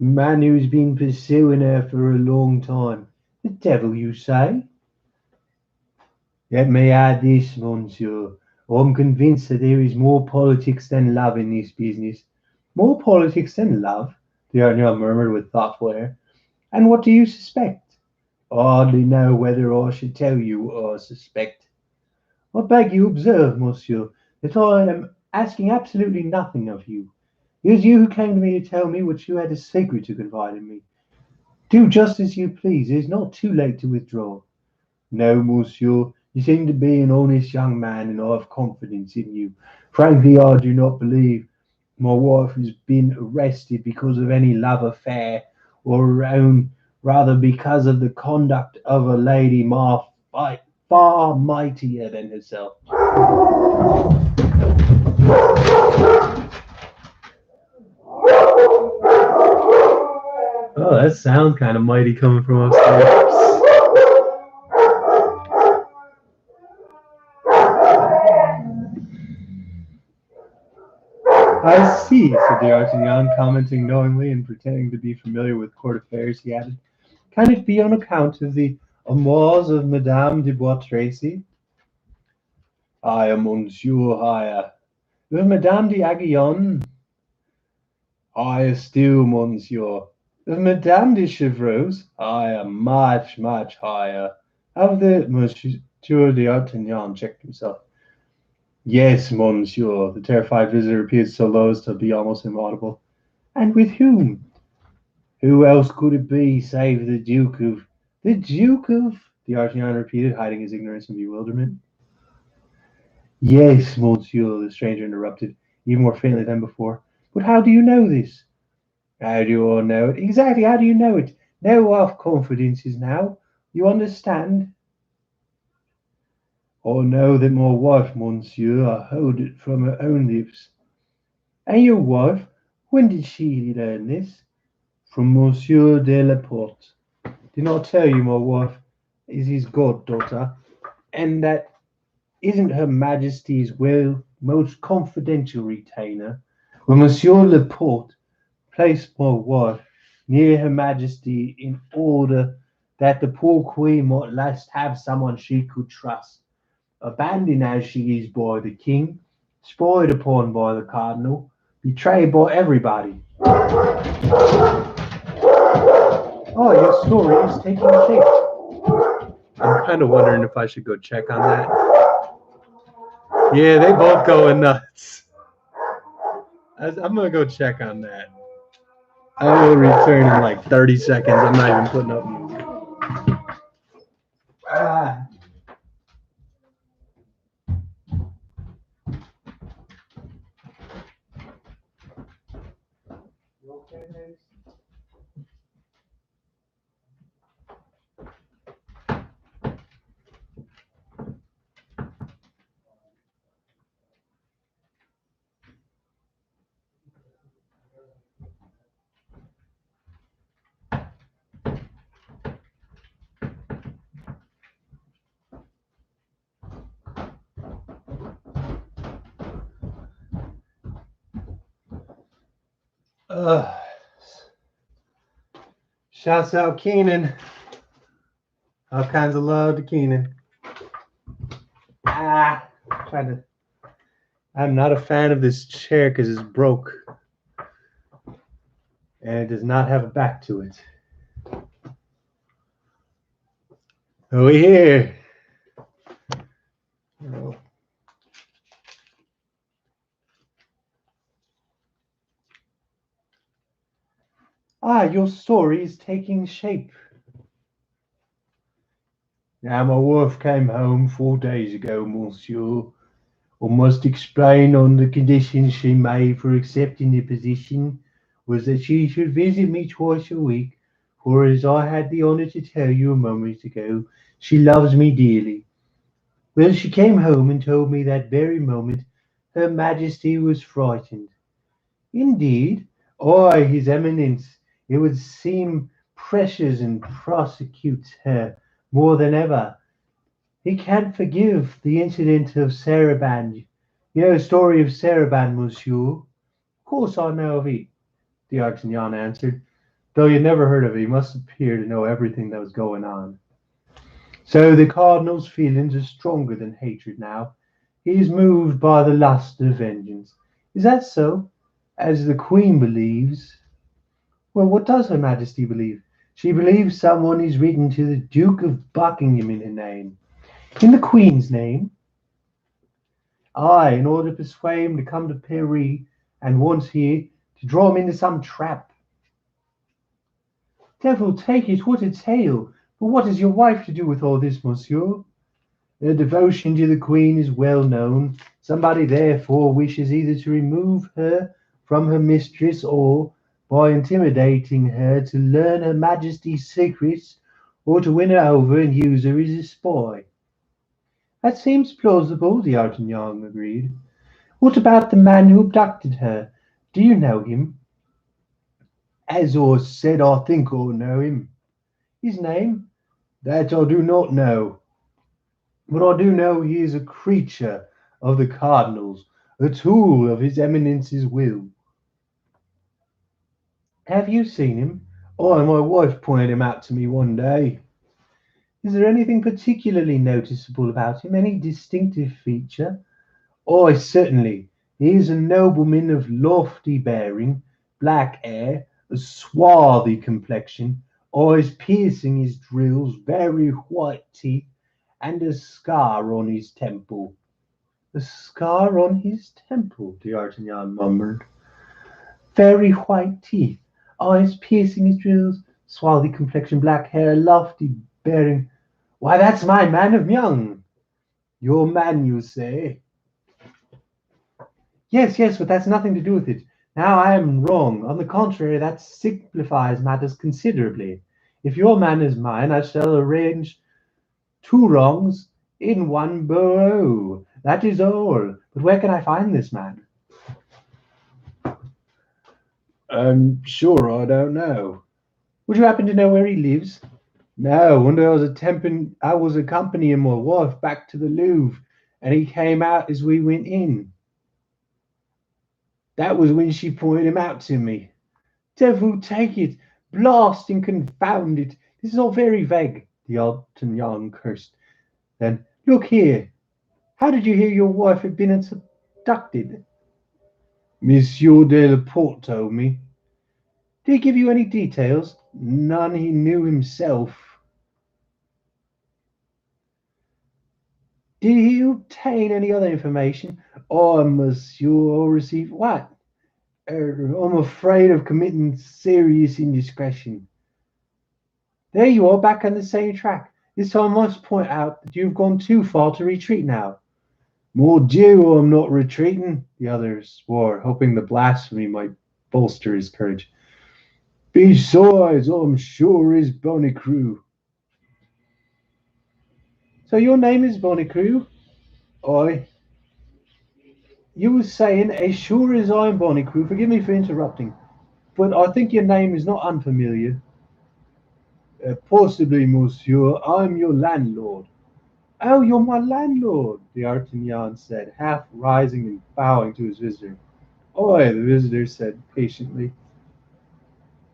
"A man who's been pursuing her for a long time." "The devil, you say?" "Let me add this, monsieur. I'm convinced that there is more politics than love in this business." "More politics than love?" D'Artagnan murmured with thoughtful air. "And what do you suspect?" "I hardly know whether I should tell you what I suspect." "I beg you observe, monsieur, that I am asking absolutely nothing of you. It was you who came to me to tell me what you had a secret to confide in me. Do just as you please. It is not too late to withdraw." "No, monsieur. You seem to be an honest young man, and I have confidence in you. Frankly, I do not believe my wife has been arrested because of any love affair or her own, rather because of the conduct of a lady far mightier than herself." Oh, that sounds kind of mighty coming from upstairs. "I see," said D'Artagnan, commenting knowingly and pretending to be familiar with court affairs. He added, "Can it be on account of the amours of Madame de Bois Tracy?" "Higher, monsieur, higher." "Of Madame d'Aguillon?" "Higher still, monsieur." "Of Madame de Chevreuse?" "Higher, much, much higher." "Of the Monsieur d'Artagnan," checked himself. "Yes, monsieur," the terrified visitor repeated so low as to be almost inaudible. "And with whom?" "Who else could it be save the Duke of—" "The Duke of—" D'Artagnan repeated, hiding his ignorance and bewilderment. "Yes, monsieur," the stranger interrupted, even more faintly than before. "But how do you know this?" "How do I know it?" "Exactly, how do you know it? No half confidences now. You understand?" "I know that my wife, monsieur, I heard it from her own lips." "And your wife? When did she learn this?" "From Monsieur de Laporte. Didn't I tell you my wife is his goddaughter, and that isn't Her Majesty's most confidential retainer? Well, Monsieur Laporte placed my wife near Her Majesty in order that the poor Queen might at last have someone she could trust. Abandoned as she is by the King, spied upon by the Cardinal, betrayed by everybody." "Oh, your story is taking shape." "I'm kind of wondering if I should go check on that." "Yeah, they both going nuts." "I'm gonna go check on that. I will return in like 30 seconds. I'm not even putting up music. Ah. You okay, Mace? Uh, Shouts out Keenan. All kinds of love to Keenan. Trying to. I'm not a fan of this chair because it's broke. And it does not have a back to it. Over here. Oh. Your story is taking shape. Now, my wife came home 4 days ago, monsieur. I must explain on the conditions she made for accepting the position was that she should visit me twice a week, for as I had the honour to tell you a moment ago, she loves me dearly. Well, she came home and told me that very moment Her Majesty was frightened. Indeed, I, His Eminence, it would seem pressures and prosecutes her more than ever. He can't forgive the incident of Saraband. You know the story of Saraband, monsieur? Of course I know of it, D'Artagnan answered. Though you'd never heard of it, he must appear to know everything that was going on. So the cardinal's feelings are stronger than hatred now. He is moved by the lust of vengeance. Is that so? As the queen believes. Well, what does Her Majesty believe? She believes someone is written to the Duke of Buckingham in her name. In the queen's name? Aye, in order to persuade him to come to Paris and once here to draw him into some trap. Devil take it, what a tale! But what has your wife to do with all this, monsieur? Her devotion to the Queen is well known. Somebody therefore wishes either to remove her from her mistress or, by intimidating her, to learn Her Majesty's secrets or to win her over and use her as a spy. That seems plausible, D'Artagnan agreed. What about the man who abducted her? Do you know him? As I said, I think I know him. His name? That I do not know. But I do know he is a creature of the cardinal's, a tool of his eminence's will. Have you seen him? I and my wife pointed him out to me one day. Is there anything particularly noticeable about him? Any distinctive feature? Oh, certainly. He is a nobleman of lofty bearing, black hair, a swarthy complexion, eyes piercing as drills, very white teeth, and a scar on his temple. A scar on his temple, D'Artagnan murmured. Very white teeth, eyes piercing as drills, swarthy complexion, black hair, lofty bearing. Why, that's my man of Myung. Your man, you say? Yes, yes, but that's nothing to do with it. Now I am wrong. On the contrary, that simplifies matters considerably. If your man is mine, I shall arrange two wrongs in one blow. That is all. But where can I find this man? I'm sure I don't know. Would you happen to know where he lives? No, one day I was accompanying my wife back to the Louvre, and he came out as we went in. That was when she pointed him out to me. Devil take it! Blast and confound it! This is all very vague, the D'Artagnan cursed. Then, look here. How did you hear your wife had been abducted? Monsieur de Laporte told me. Did he give you any details? None he knew himself. Did he obtain any other information? Oh, monsieur, received what? I'm afraid of committing serious indiscretion. There you are, back on the same track. This time I must point out that you've gone too far to retreat now. Mordieu, I'm not retreating, the other swore, hoping the blasphemy might bolster his courage. Besides, I'm sure is Bonicreux. So your name is Bonicreux? Aye. You were saying, as sure as I'm Bonicreux, forgive me for interrupting, but I think your name is not unfamiliar. Possibly, monsieur, I'm your landlord. Oh, you're my landlord, D'Artagnan said, half rising and bowing to his visitor. Oi, the visitor said patiently.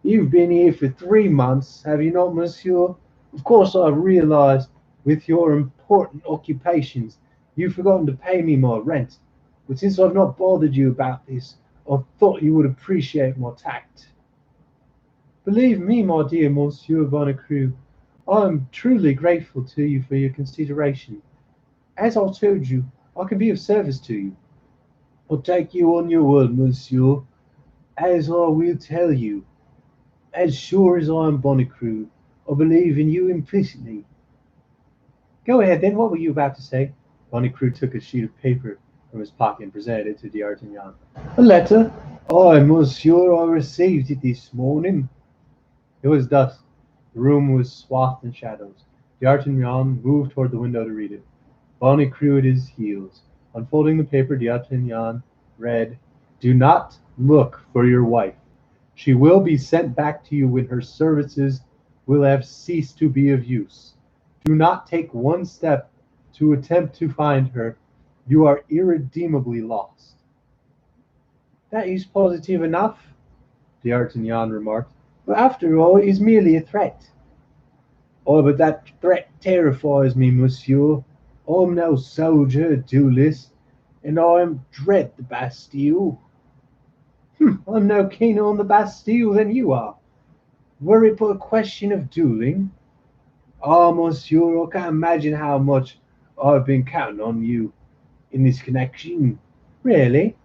You've been here for 3 months, have you not, monsieur? Of course I realise, with your important occupations, you've forgotten to pay me my rent. But since I've not bothered you about this, I thought you would appreciate my tact. Believe me, my dear Monsieur Bonacru, I am truly grateful to you for your consideration. As I told you, I can be of service to you. I'll take you on your word, monsieur, as I will tell you. As sure as I am Bonacru, I believe in you implicitly. Go ahead then, what were you about to say? Bonacru took a sheet of paper from his pocket and presented it to D'Artagnan. A letter? Aye, monsieur, I received it this morning. It was dusk. The room was swathed in shadows. D'Artagnan moved toward the window to read it. Bonacru at his heels. Unfolding the paper, D'Artagnan read, "Do not look for your wife. She will be sent back to you when her services will have ceased to be of use. Do not take one step to attempt to find her. You are irredeemably lost." "That is positive enough," D'Artagnan remarked. "But after all, it is merely a threat." "Oh, but that threat terrifies me, monsieur. I'm no soldier, duelist, and I dread the Bastille." "I'm no keener on the Bastille than you are. Were it but a question of duelling—" "Ah, monsieur, I can't imagine how much I've been counting on you in this connection." "Really?"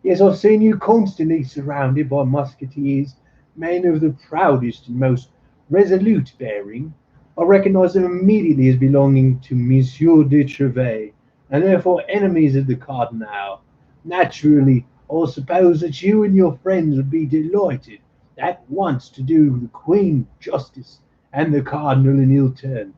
"Yes, I've seen you constantly surrounded by musketeers, men of the proudest and most resolute bearing. I recognise them immediately as belonging to Monsieur de Treville, and therefore enemies of the cardinal. Naturally, I suppose that you and your friends would be delighted at once to do the queen justice and the cardinal an ill turn."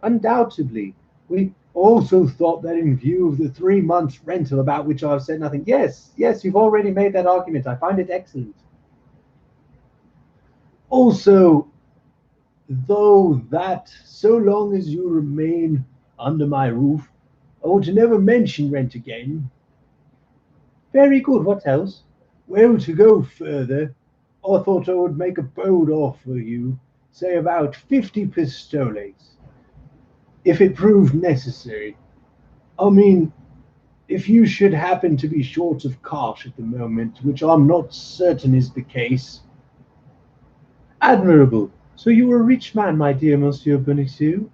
"Undoubtedly. We also thought that in view of the 3 months' rental about which I have said nothing—" "Yes, yes, you've already made that argument. I find it excellent." "Also, though, that so long as you remain under my roof, I want to never mention rent again." "Very good. What else?" "Well, to go further, I thought I would make a bold offer you, say about 50 pistoles, if it proved necessary. I mean, if you should happen to be short of cash at the moment, which I'm not certain is the case." "Admirable. So you are a rich man, my dear Monsieur Bonacieux?"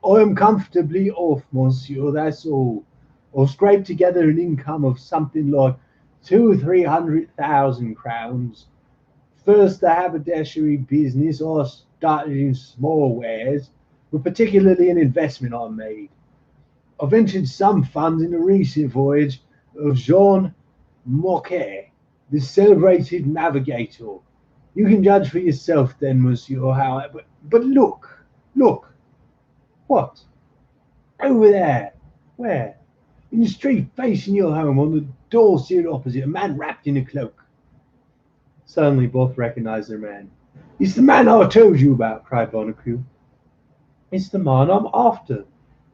"I am comfortably off, monsieur, that's all. I've scraped together an income of something like 200,000 or 300,000 crowns. First, the haberdashery business I started in small wares, but particularly an investment I made. I ventured some funds in the recent voyage of Jean Mocquet, the celebrated navigator. You can judge for yourself then, monsieur, how... But look, look, "What? over there, Where?" in the street facing your home, on the doorsill opposite, a man wrapped in a cloak." Suddenly both recognized their man. "It's the man I told you about," cried Bonacru. "It's the man I'm after!"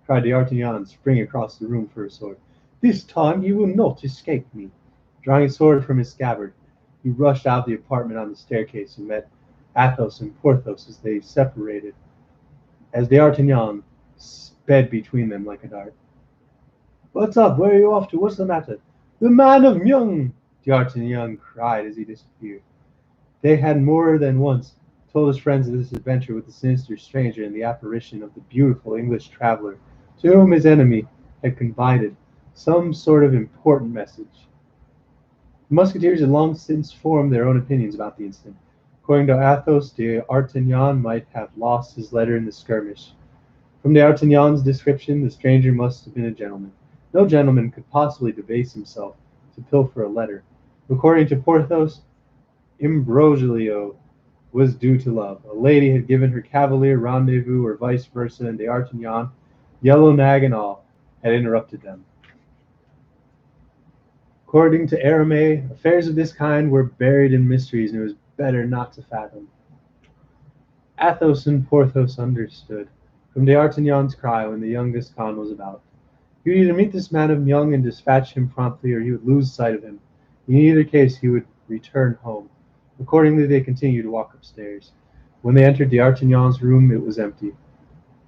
cried D'Artagnan, springing across the room for his sword. "This time you will not escape me." Drawing his sword from his scabbard, he rushed out of the apartment on the staircase and met Athos and Porthos as they separated, as D'Artagnan sped between them like a dart. "What's up? Where are you off to? What's the matter?" "The man of Meung!" D'Artagnan cried as he disappeared. They had more than once told his friends of this adventure with the sinister stranger and the apparition of the beautiful English traveller to whom his enemy had confided some sort of important message. The Musketeers had long since formed their own opinions about the incident. According to Athos, D'Artagnan might have lost his letter in the skirmish. From D'Artagnan's description, the stranger must have been a gentleman. No gentleman could possibly debase himself to pilfer a letter. According to Porthos, imbroglio was due to love. A lady had given her cavalier rendezvous, or vice versa, and D'Artagnan, yellow nag and all, had interrupted them. According to Aramis, affairs of this kind were buried in mysteries, and it was better not to fathom. Athos and Porthos understood, from D'Artagnan's cry when the young Gascon was about. He would either meet this man of Meung and dispatch him promptly, or he would lose sight of him. In either case he would return home. Accordingly, they continued to walk upstairs. When they entered D'Artagnan's room, it was empty.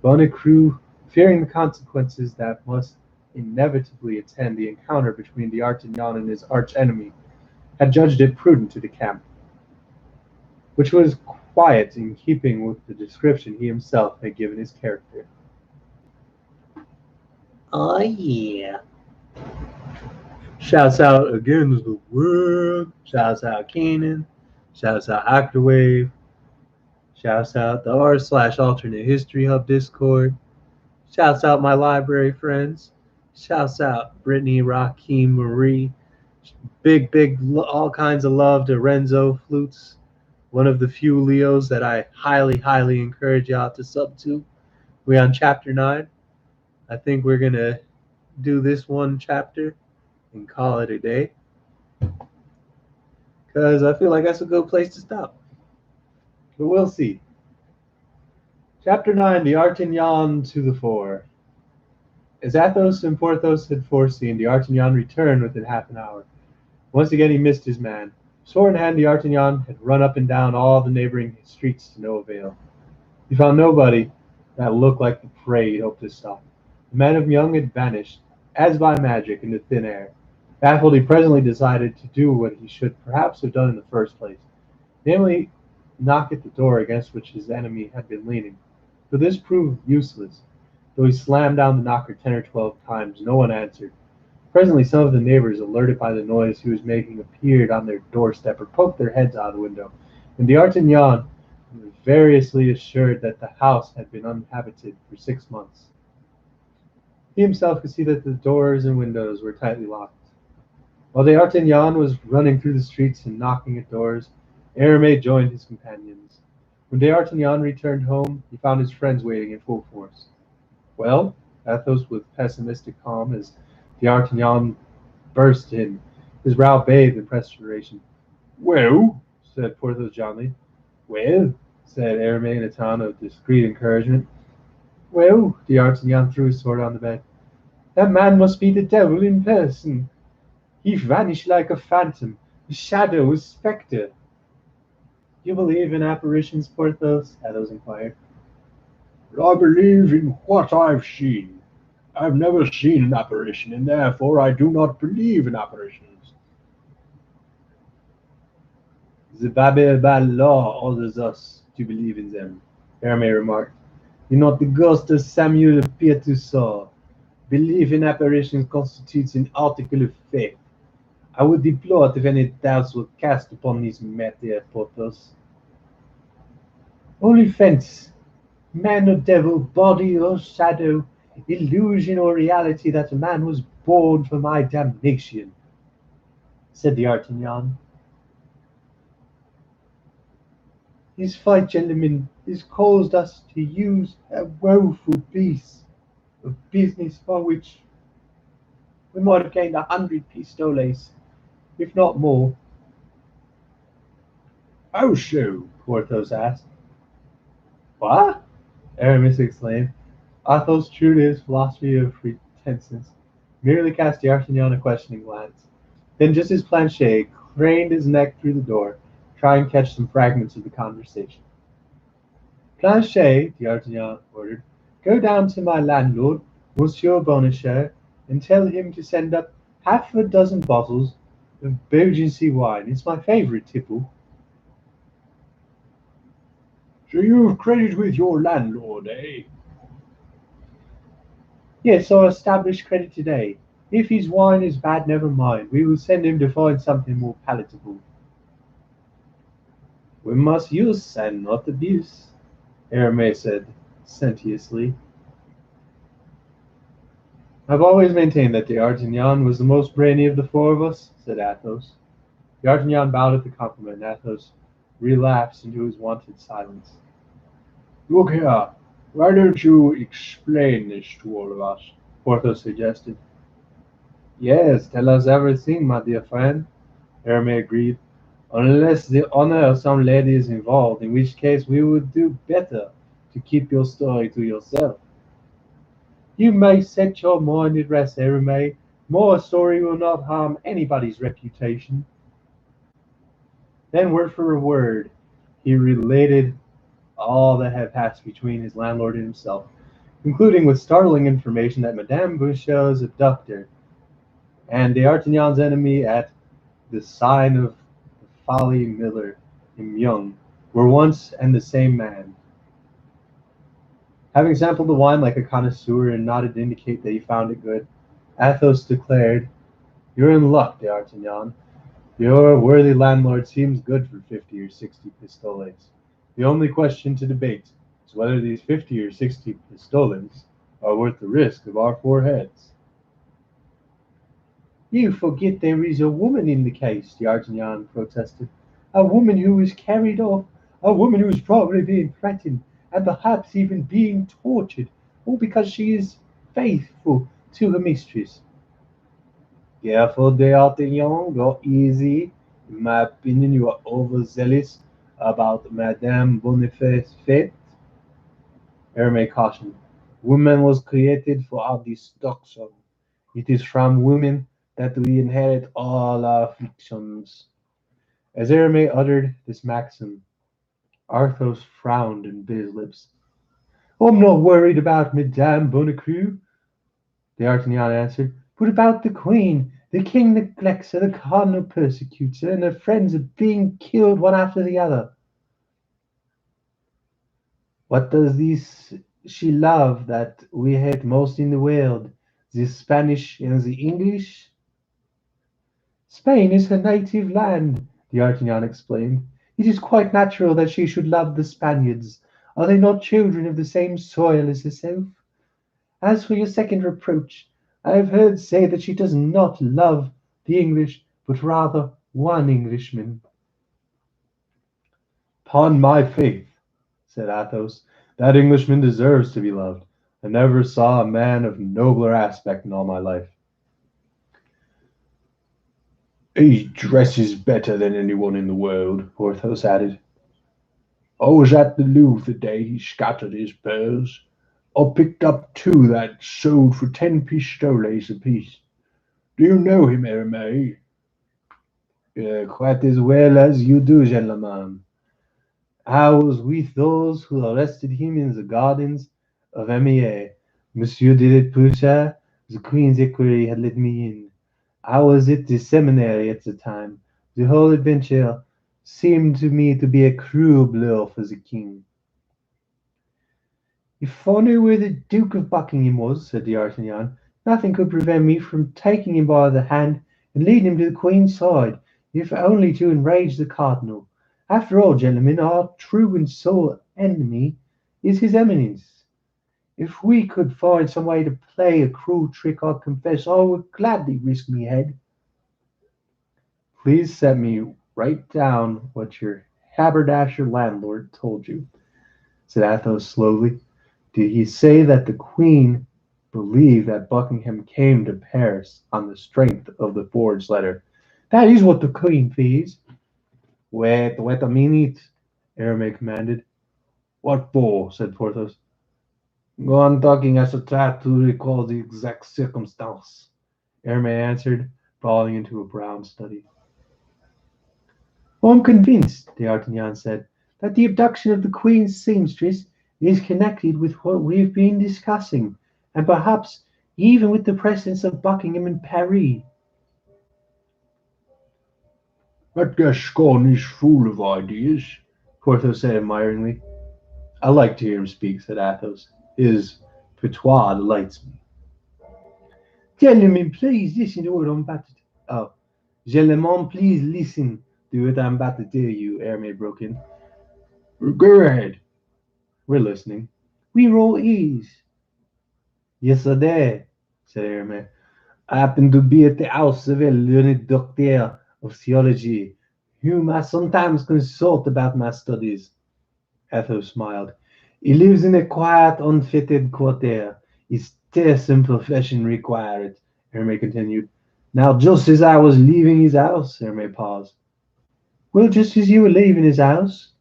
Bonacru, fearing the consequences that must inevitably attend the encounter between D'Artagnan and his arch-enemy, had judged it prudent to decamp, which was quiet in keeping with the description he himself had given his character. Oh yeah. Shouts out Against the World, shouts out Keenan, shouts out Actorwave, shouts out the r/alternate history hub Discord, shouts out my library friends, shouts out Brittany, Raheem, Marie, big, all kinds of love to Renzo Flutes, one of the few Leos that I highly encourage y'all to sub to. We're on chapter 9. I think we're gonna do this one chapter and call it a day, because I feel like that's a good place to stop. But we'll see. Chapter 9, D'Artagnan to the fore. As Athos and Porthos had foreseen, D'Artagnan returned within half an hour. Once again he missed his man. Sword in hand, D'Artagnan had run up and down all the neighboring streets to no avail. He found nobody that looked like the prey he hoped to stop. The man of Young had vanished, as by magic, into thin air. Baffled, he presently decided to do what he should perhaps have done in the first place, namely, knock at the door against which his enemy had been leaning. But this proved useless. Though he slammed down the knocker 10 or 12 times, no one answered. Presently some of the neighbors, alerted by the noise he was making, appeared on their doorstep or poked their heads out of the window, and D'Artagnan was variously assured that the house had been uninhabited for 6 months. He himself could see that the doors and windows were tightly locked. While D'Artagnan was running through the streets and knocking at doors, Aramis joined his companions. When D'Artagnan returned home, he found his friends waiting in full force. Well, Athos with pessimistic calm as D'Artagnan burst in, his brow bathed in perspiration. Well, Said Porthos jauntily. well, Said Aramis in a tone of discreet encouragement. Well, D'Artagnan threw his sword on the bed. That man must be the devil in person. He vanished like a phantom, a shadow, a spectre. You believe in apparitions, Porthos? Athos inquired. I believe in what I've seen. I've never seen an apparition, and therefore I do not believe in apparitions. The Bible by law orders us to believe in them, Aramis remarked. Do not the ghost of Samuel appear to saw? Belief in apparitions constitutes an article of faith. I would deplore it if any doubts were cast upon this matter, Porthos. Only fence, man or devil, body or shadow, illusion or reality, that a man was born for my damnation, said D'Artagnan. This fight, gentlemen, has caused us to use a woeful piece of business for which we might have gained 100 pistoles, if not more. How so? Porthos asked. What? Aramis exclaimed. Athos, true to his philosophy of pretensions, merely cast D'Artagnan a questioning glance. Then, just as Planchet craned his neck through the door, try and catch some fragments of the conversation. Planchet, D'Artagnan ordered, go down to my landlord, Monsieur Bonacieux, and tell him to send up half a dozen bottles of Beaugency wine. It's my favorite tipple. So you've credit with your landlord, eh? Yes, I'll establish credit today. If his wine is bad, never mind. We will send him to find something more palatable. We must use and not abuse, Aramis said sententiously. I've always maintained that D'Artagnan was the most brainy of the four of us, said Athos. D'Artagnan bowed at the compliment, and Athos relapsed into his wonted silence. Look here, why don't you explain this to all of us? Porthos suggested. Yes, tell us everything, my dear friend, Aramis agreed. Unless the honor of some lady is involved, in which case we would do better to keep your story to yourself. You may set your mind at rest, Aramis. My story will not harm anybody's reputation. Then, word for word, he related all that had passed between his landlord and himself, concluding with startling information that Madame Bouchot's abductor and D'Artagnan's enemy at the sign of the Folly Miller in Young were once and the same man. Having sampled the wine like a connoisseur and nodded to indicate that he found it good, Athos declared, "You're in luck, D'Artagnan. Your worthy landlord seems good for 50 or 60 pistoles. The only question to debate is whether these 50 or 60 pistoles are worth the risk of our 4 heads." You forget there is a woman in the case, D'Artagnan protested. A woman who was carried off, a woman who is probably being threatened, and perhaps even being tortured, all because she is faithful to her mistress. Careful, D'Artagnan, go easy. In my opinion, you are overzealous about Madame Boniface's fate. Hermé cautioned. Woman was created for our destruction. It is from women that we inherit all our afflictions. As Hermé uttered this maxim, Arthos frowned and bit his lips. I'm not worried about Madame Bonacieux, D'Artagnan answered, but about the queen. The king neglects her, the cardinal persecutes her, and her friends are being killed one after the other. What does this she love that we hate most in the world? The Spanish and the English? Spain is her native land, D'Artagnan explained. It is quite natural that she should love the Spaniards. Are they not children of the same soil as herself? As for your second reproach, I have heard say that she does not love the English, but rather one Englishman. Upon my faith, said Athos, that Englishman deserves to be loved. I never saw a man of nobler aspect in all my life. He dresses better than anyone in the world, Porthos added. I was at the Louvre the day he scattered his pearls. I picked up two that sold for 10 pistoles apiece. Do you know him, Hermé? Quite as well as you do, gentlemen. I was with those who arrested him in the gardens of Amiens. Monsieur de la Pucha, the Queen's equerry, had let me in. I was at the seminary at the time. The whole adventure seemed to me to be a cruel blow for the king. If I knew where the Duke of Buckingham was, said D'Artagnan, nothing could prevent me from taking him by the hand and leading him to the Queen's side, if only to enrage the cardinal. After all, gentlemen, our true and sole enemy is his eminence. If we could find some way to play a cruel trick, I confess I would gladly risk me head. Please set me right down what your haberdasher landlord told you, said Athos slowly. Did he say that the queen believed that Buckingham came to Paris on the strength of the forged letter? That is what the queen fears. Wait a minute, Aramis commanded. What for? Said Porthos. Go on talking, I shall try to recall the exact circumstance, Aramis answered, falling into a brown study. I'm convinced, D'Artagnan said, that the abduction of the queen's seamstress is connected with what we've been discussing, and perhaps even with the presence of Buckingham in Paris. That Gascon is full of ideas, Porthos said admiringly. I like to hear him speak, said Athos. His patois delights me. Gentlemen, please listen to what I'm about to Oh, gentlemen, please listen to what I'm about to tell you, Aramis broke in. Go ahead. We're listening. We're all ears. Yesterday, said Aramis, I happened to be at the house of a learned doctor of theology, whom I sometimes consult about my studies. Athos smiled. He lives in a quiet, unfettered quarter. His taste and profession require it, Hermé continued. Now, just as I was leaving his house, Hermé paused. Well, just as you were leaving his house,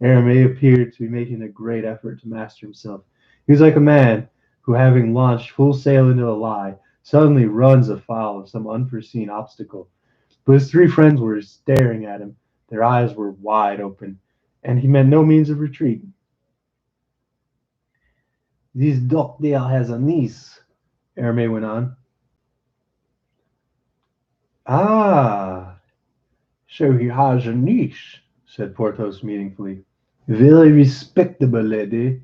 Hermé appeared to be making a great effort to master himself. He was like a man who, having launched full sail into a lie, suddenly runs afoul of some unforeseen obstacle. But his three friends were staring at him, Their eyes were wide open, and he meant no means of retreat. This doctor has a niece, Hermé went on. Ah, So he has a niece, said Porthos meaningfully. Very respectable lady,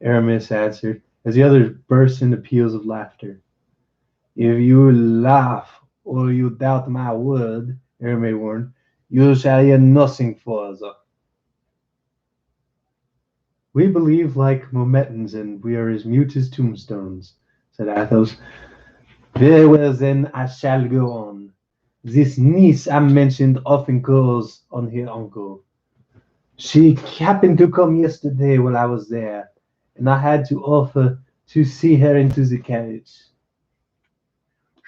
Aramis answered, as the others burst into peals of laughter. If you laugh or you doubt my word, Aramis warned, you shall hear nothing further. We believe like Mahometans, and we are as mute as tombstones, said Athos. Very well, then I shall go on. This niece I mentioned often calls on her uncle. She happened to come yesterday while I was there, and I had to offer to see her into the carriage.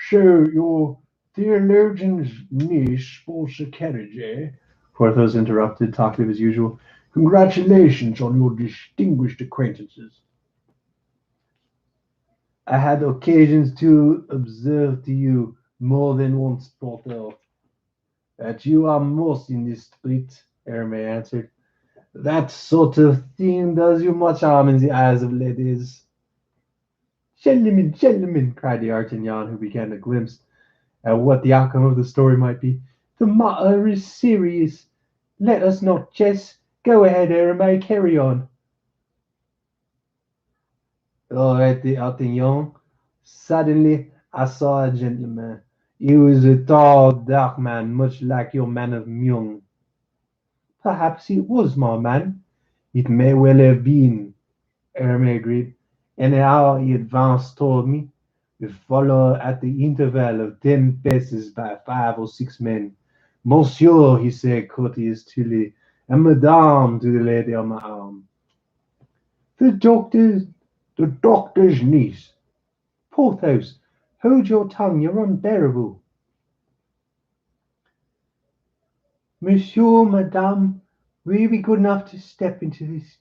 So your theologian's niece sports a carriage, eh? Porthos interrupted, talkative as usual. Congratulations on your distinguished acquaintances. I had occasions to observe to you more than once, Porthos, that you are most indiscreet, Aramis answered. That sort of thing does you much harm in the eyes of ladies. Gentlemen, gentlemen, cried D'Artagnan, who began to glimpse at what the outcome of the story might be. The matter is serious. Let us not jest. Go ahead, Aramis, carry on. All right, D'Artagnan. Suddenly, I saw a gentleman. He was a tall, dark man, much like your man of Meung. Perhaps it was my man. It may well have been, Aramis agreed. Anyhow, he advanced toward me, followed at the interval of 10 paces by 5 or 6 men. Monsieur, he said courteously, and Madame to the lady on my arm. The doctor's niece. Porthos, hold your tongue, you're unbearable. Monsieur, Madame, will you be good enough to step into this?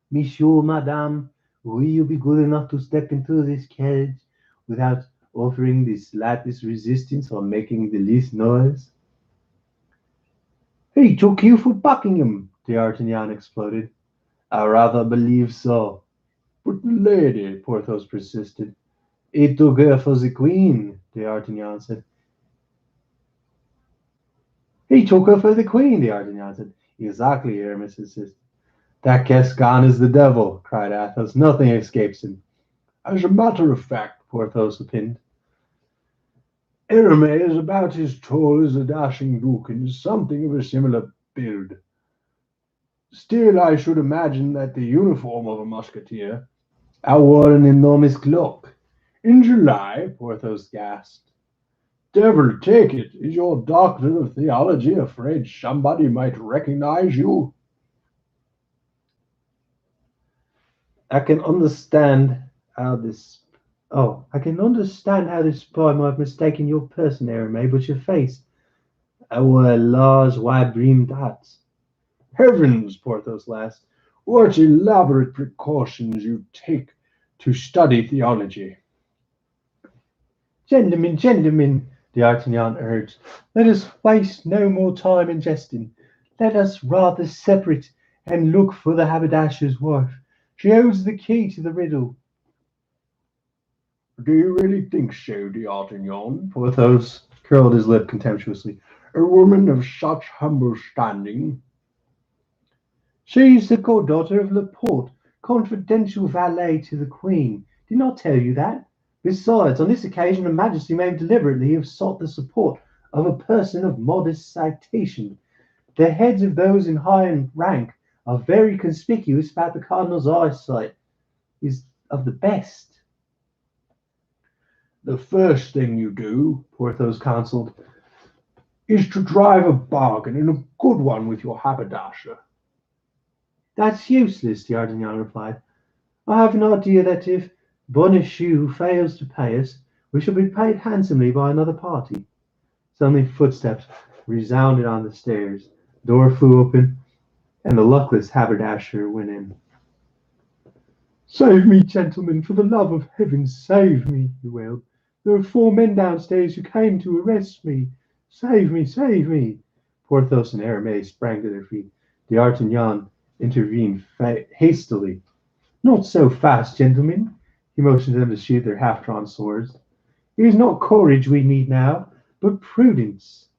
Monsieur, Madame, will you be good enough to step into this carriage without offering the slightest resistance or making the least noise? He took you for Buckingham, D'Artagnan exploded. I rather believe so. But the lady, Porthos persisted. He took her for the queen, D'Artagnan said. He took her for the queen, D'Artagnan said. Exactly, Aramis insisted. That Gascon is the devil, cried Athos. Nothing escapes him. As a matter of fact, Porthos opined, Aramis is about as tall as the dashing duke and is something of a similar build. Still, I should imagine that the uniform of a musketeer. I wore an enormous cloak. In July, Porthos gasped. Devil take it, is your doctor of theology afraid somebody might recognize you? I can understand how this spy might have mistaken your person, Aramis, but your face. I wore large, wide-brimmed hats. Heavens, Porthos laughed. What elaborate precautions you take to study theology. Gentlemen, gentlemen, D'Artagnan urged, let us waste no more time in jesting. Let us rather separate and look for the haberdasher's wife. She holds the key to the riddle. Do you really think so, D'Artagnan? Porthos curled his lip contemptuously. A woman of such humble standing. She is the goddaughter of Laporte, confidential valet to the Queen. Did not tell you that? Besides, on this occasion, Her Majesty may deliberately have sought the support of a person of modest citation. The heads of those in high rank are very conspicuous about the cardinal's eyesight is of the best. The first thing you do, Porthos counseled, is to drive a bargain, and a good one, with your haberdasher. That's useless, D'Artagnan replied. I have an idea that if Bonacieux fails to pay us, we shall be paid handsomely by another party. Suddenly footsteps resounded on the stairs. The door flew open, and the luckless haberdasher went in. Save me, gentlemen, for the love of heaven, save me, he wailed. There are 4 men downstairs who came to arrest me. Save me, save me. Porthos and Aramis sprang to their feet. D'Artagnan intervened hastily. "Not so fast, gentlemen." He motioned them to sheathe their half-drawn swords. "It is not courage we need now, but prudence."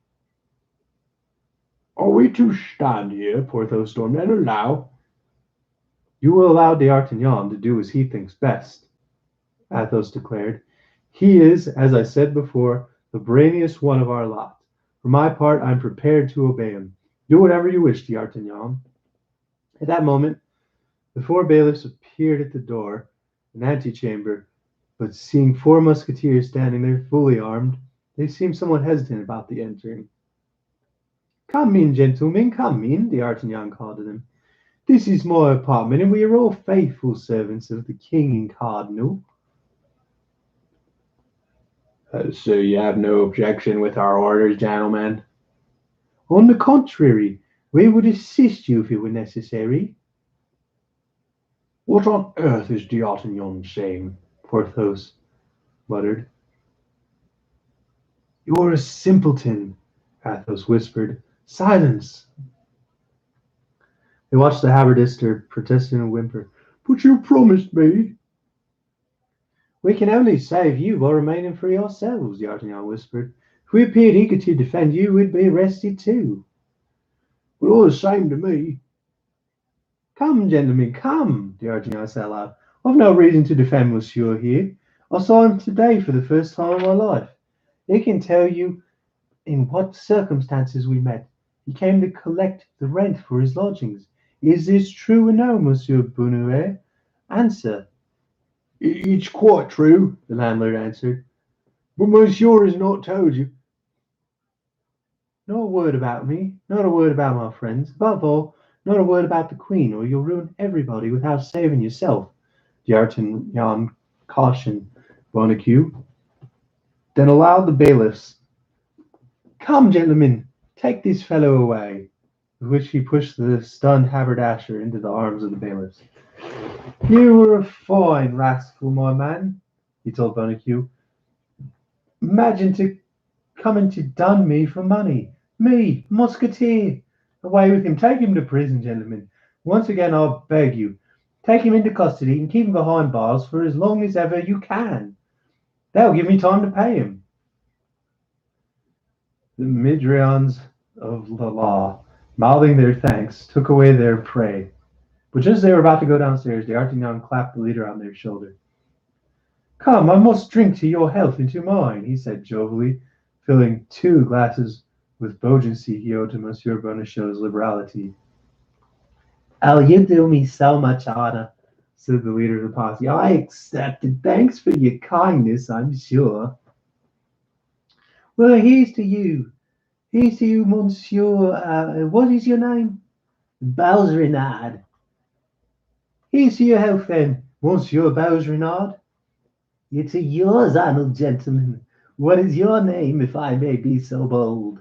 "Are we to stand here?" Porthos stormed, "and allow—" "You will allow D'Artagnan to do as he thinks best," Athos declared. "He is, as I said before, the brainiest one of our lot. For my part, I am prepared to obey him. Do whatever you wish, D'Artagnan." At that moment, the four bailiffs appeared at the door, an antechamber, but seeing four musketeers standing there, fully armed, they seemed somewhat hesitant about the entering. "Come in, gentlemen, come in," D'Artagnan called to them. "This is my apartment, and we are all faithful servants of the king and cardinal." So you have no objection with our orders, gentlemen?" "On the contrary, we would assist you if it were necessary." "What on earth is D'Artagnan saying?" Porthos muttered. "You're a simpleton," Athos whispered. "Silence!" They watched the haberdister protest in a whimper. "But you promised me—" "We can only save you while remaining free ourselves," D'Artagnan whispered. "If we appeared eager to defend you, we'd be arrested too." "But all the same to me—" "Come, gentlemen, come," D'Artagnan said aloud. "I've no reason to defend Monsieur here. I saw him today for the first time in my life. He can tell you in what circumstances we met. He came to collect the rent for his lodgings. Is this true or no, Monsieur Bonheur? Answer." "It's quite true," the landlord answered. "but monsieur has not told you—" "Not a word about me, not a word about my friends. Above all, not a word about the queen, or you'll ruin everybody without saving yourself," D'Artagnan cautioned Bonacieux. Then aloud the bailiffs, "Come, gentlemen, take this fellow away," with which he pushed the stunned haberdasher into the arms of the bailiffs. "You were a fine rascal, my man," he told Bonacieux. "Imagine coming to dun me for money. Me, Musketeer! Away with him. Take him to prison, gentlemen. Once again, I beg you, take him into custody and keep him behind bars for as long as ever you can. That'll give me time to pay him." The myrmidons of the law, mouthing their thanks, took away their prey. But just as they were about to go downstairs, D'Artagnan clapped the leader on their shoulder. "Come, I must drink to your health and to mine," he said jovially, filling two glasses with Beaugency he owed to Monsieur Bonacieux's liberality. "Oh, you do me so much honor," said the leader of the posse. "I accept it. Thanks for your kindness, I'm sure." "Well, here's to you. Here's to you, Monsieur. What is your name?" "Balsrenard." "Here's to your health, then, Monsieur Balsrenard." "It's to yours, honored gentlemen. What is your name, if I may be so bold?"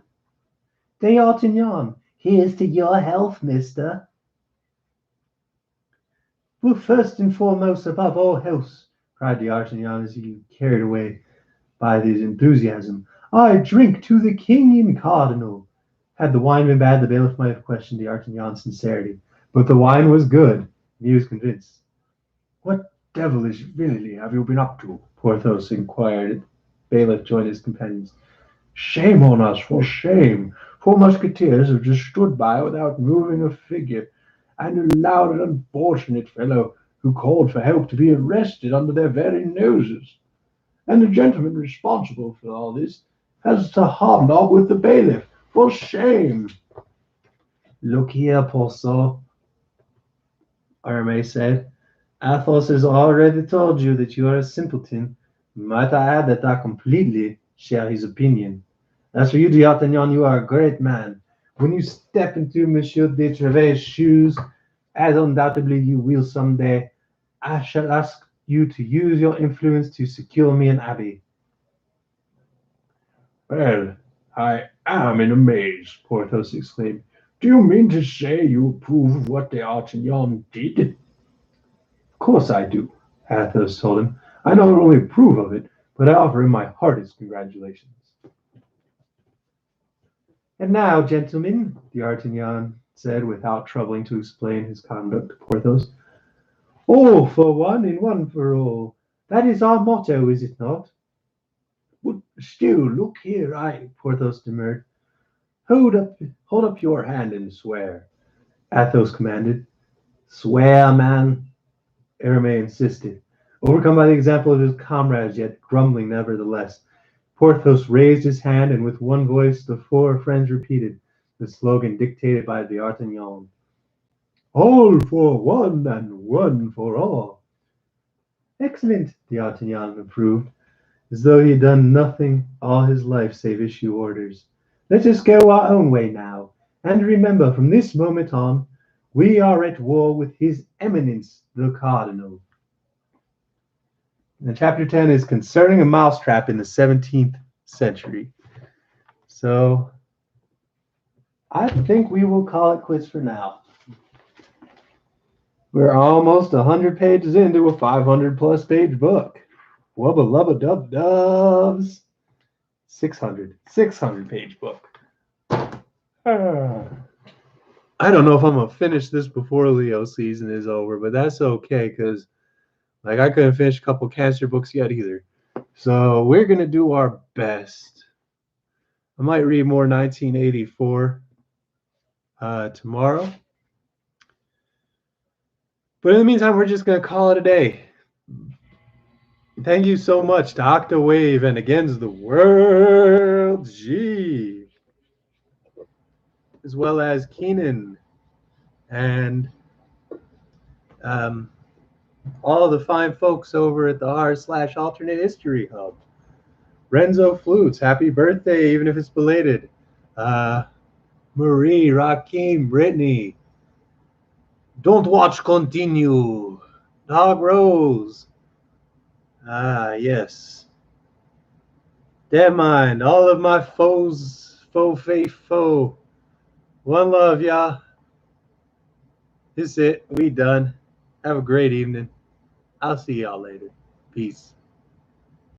"D'Artagnan." "Here's to your health, mister." "Well, first and foremost, above all else," cried D'Artagnan as he carried away by his enthusiasm, "I drink to the king and cardinal." Had the wine been bad, the bailiff might have questioned D'Artagnan's sincerity, but the wine was good, and he was convinced. "What devilish villainy have you been up to?" Porthos inquired. The bailiff joined his companions. "Shame on us, for shame! Four musketeers have just stood by without moving a figure, and allowed an unfortunate fellow who called for help to be arrested under their very noses. And the gentleman responsible for all this has to hobnob with the bailiff. For shame!" "Look here, Porthos," Aramis said. "Athos has already told you that you are a simpleton. Might I add that I completely share his opinion. As for you, D'Artagnan, you are a great man. When you step into Monsieur de Trevet's shoes, as undoubtedly you will some day, I shall ask you to use your influence to secure me an abbey." "Well, I am in a maze," Porthos exclaimed. "Do you mean to say you approve of what D'Artagnan did?" "Of course I do," Athos told him. "I not only approve of it, but I offer him my heartiest congratulations." And now, gentlemen, D'Artagnan said without troubling to explain his conduct to Porthos, all for one and one for all. That is our motto, is it not? But still, look here, Porthos demurred. hold up your hand and swear. Athos commanded. Swear, man. Aramis insisted, overcome by the example of his comrades, yet grumbling nevertheless. Porthos raised his hand, and with one voice the four friends repeated the slogan dictated by D'Artagnan. All for one and one for all. Excellent, D'Artagnan approved, as though he had done nothing all his life save issue orders. Let us go our own way now, and remember, from this moment on, we are at war with His Eminence the Cardinal. And chapter 10 is concerning a mousetrap in the 17th century. So I think we will call it quits for now. We're almost 100 pages into a 500-plus page book. Wubba lubba dub dubs. 600-page book. I don't know if I'm going to finish this before Leo season is over, but that's okay because I couldn't finish a couple cancer books yet either. So we're going to do our best. I might read more 1984 tomorrow. But in the meantime, we're just going to call it a day. Thank you so much to Octawave and Against the World G, as well as Keenan and all the fine folks over at the r/alternate history hub. Renzo Flutes, happy birthday, even if it's belated. Marie, Rakim, Brittany. Don't watch, continue. Dog Rose. Yes. Damn mind, all of my foes, faux faith, foe. One love, y'all. This is it. We done. Have a great evening. I'll see y'all later. Peace.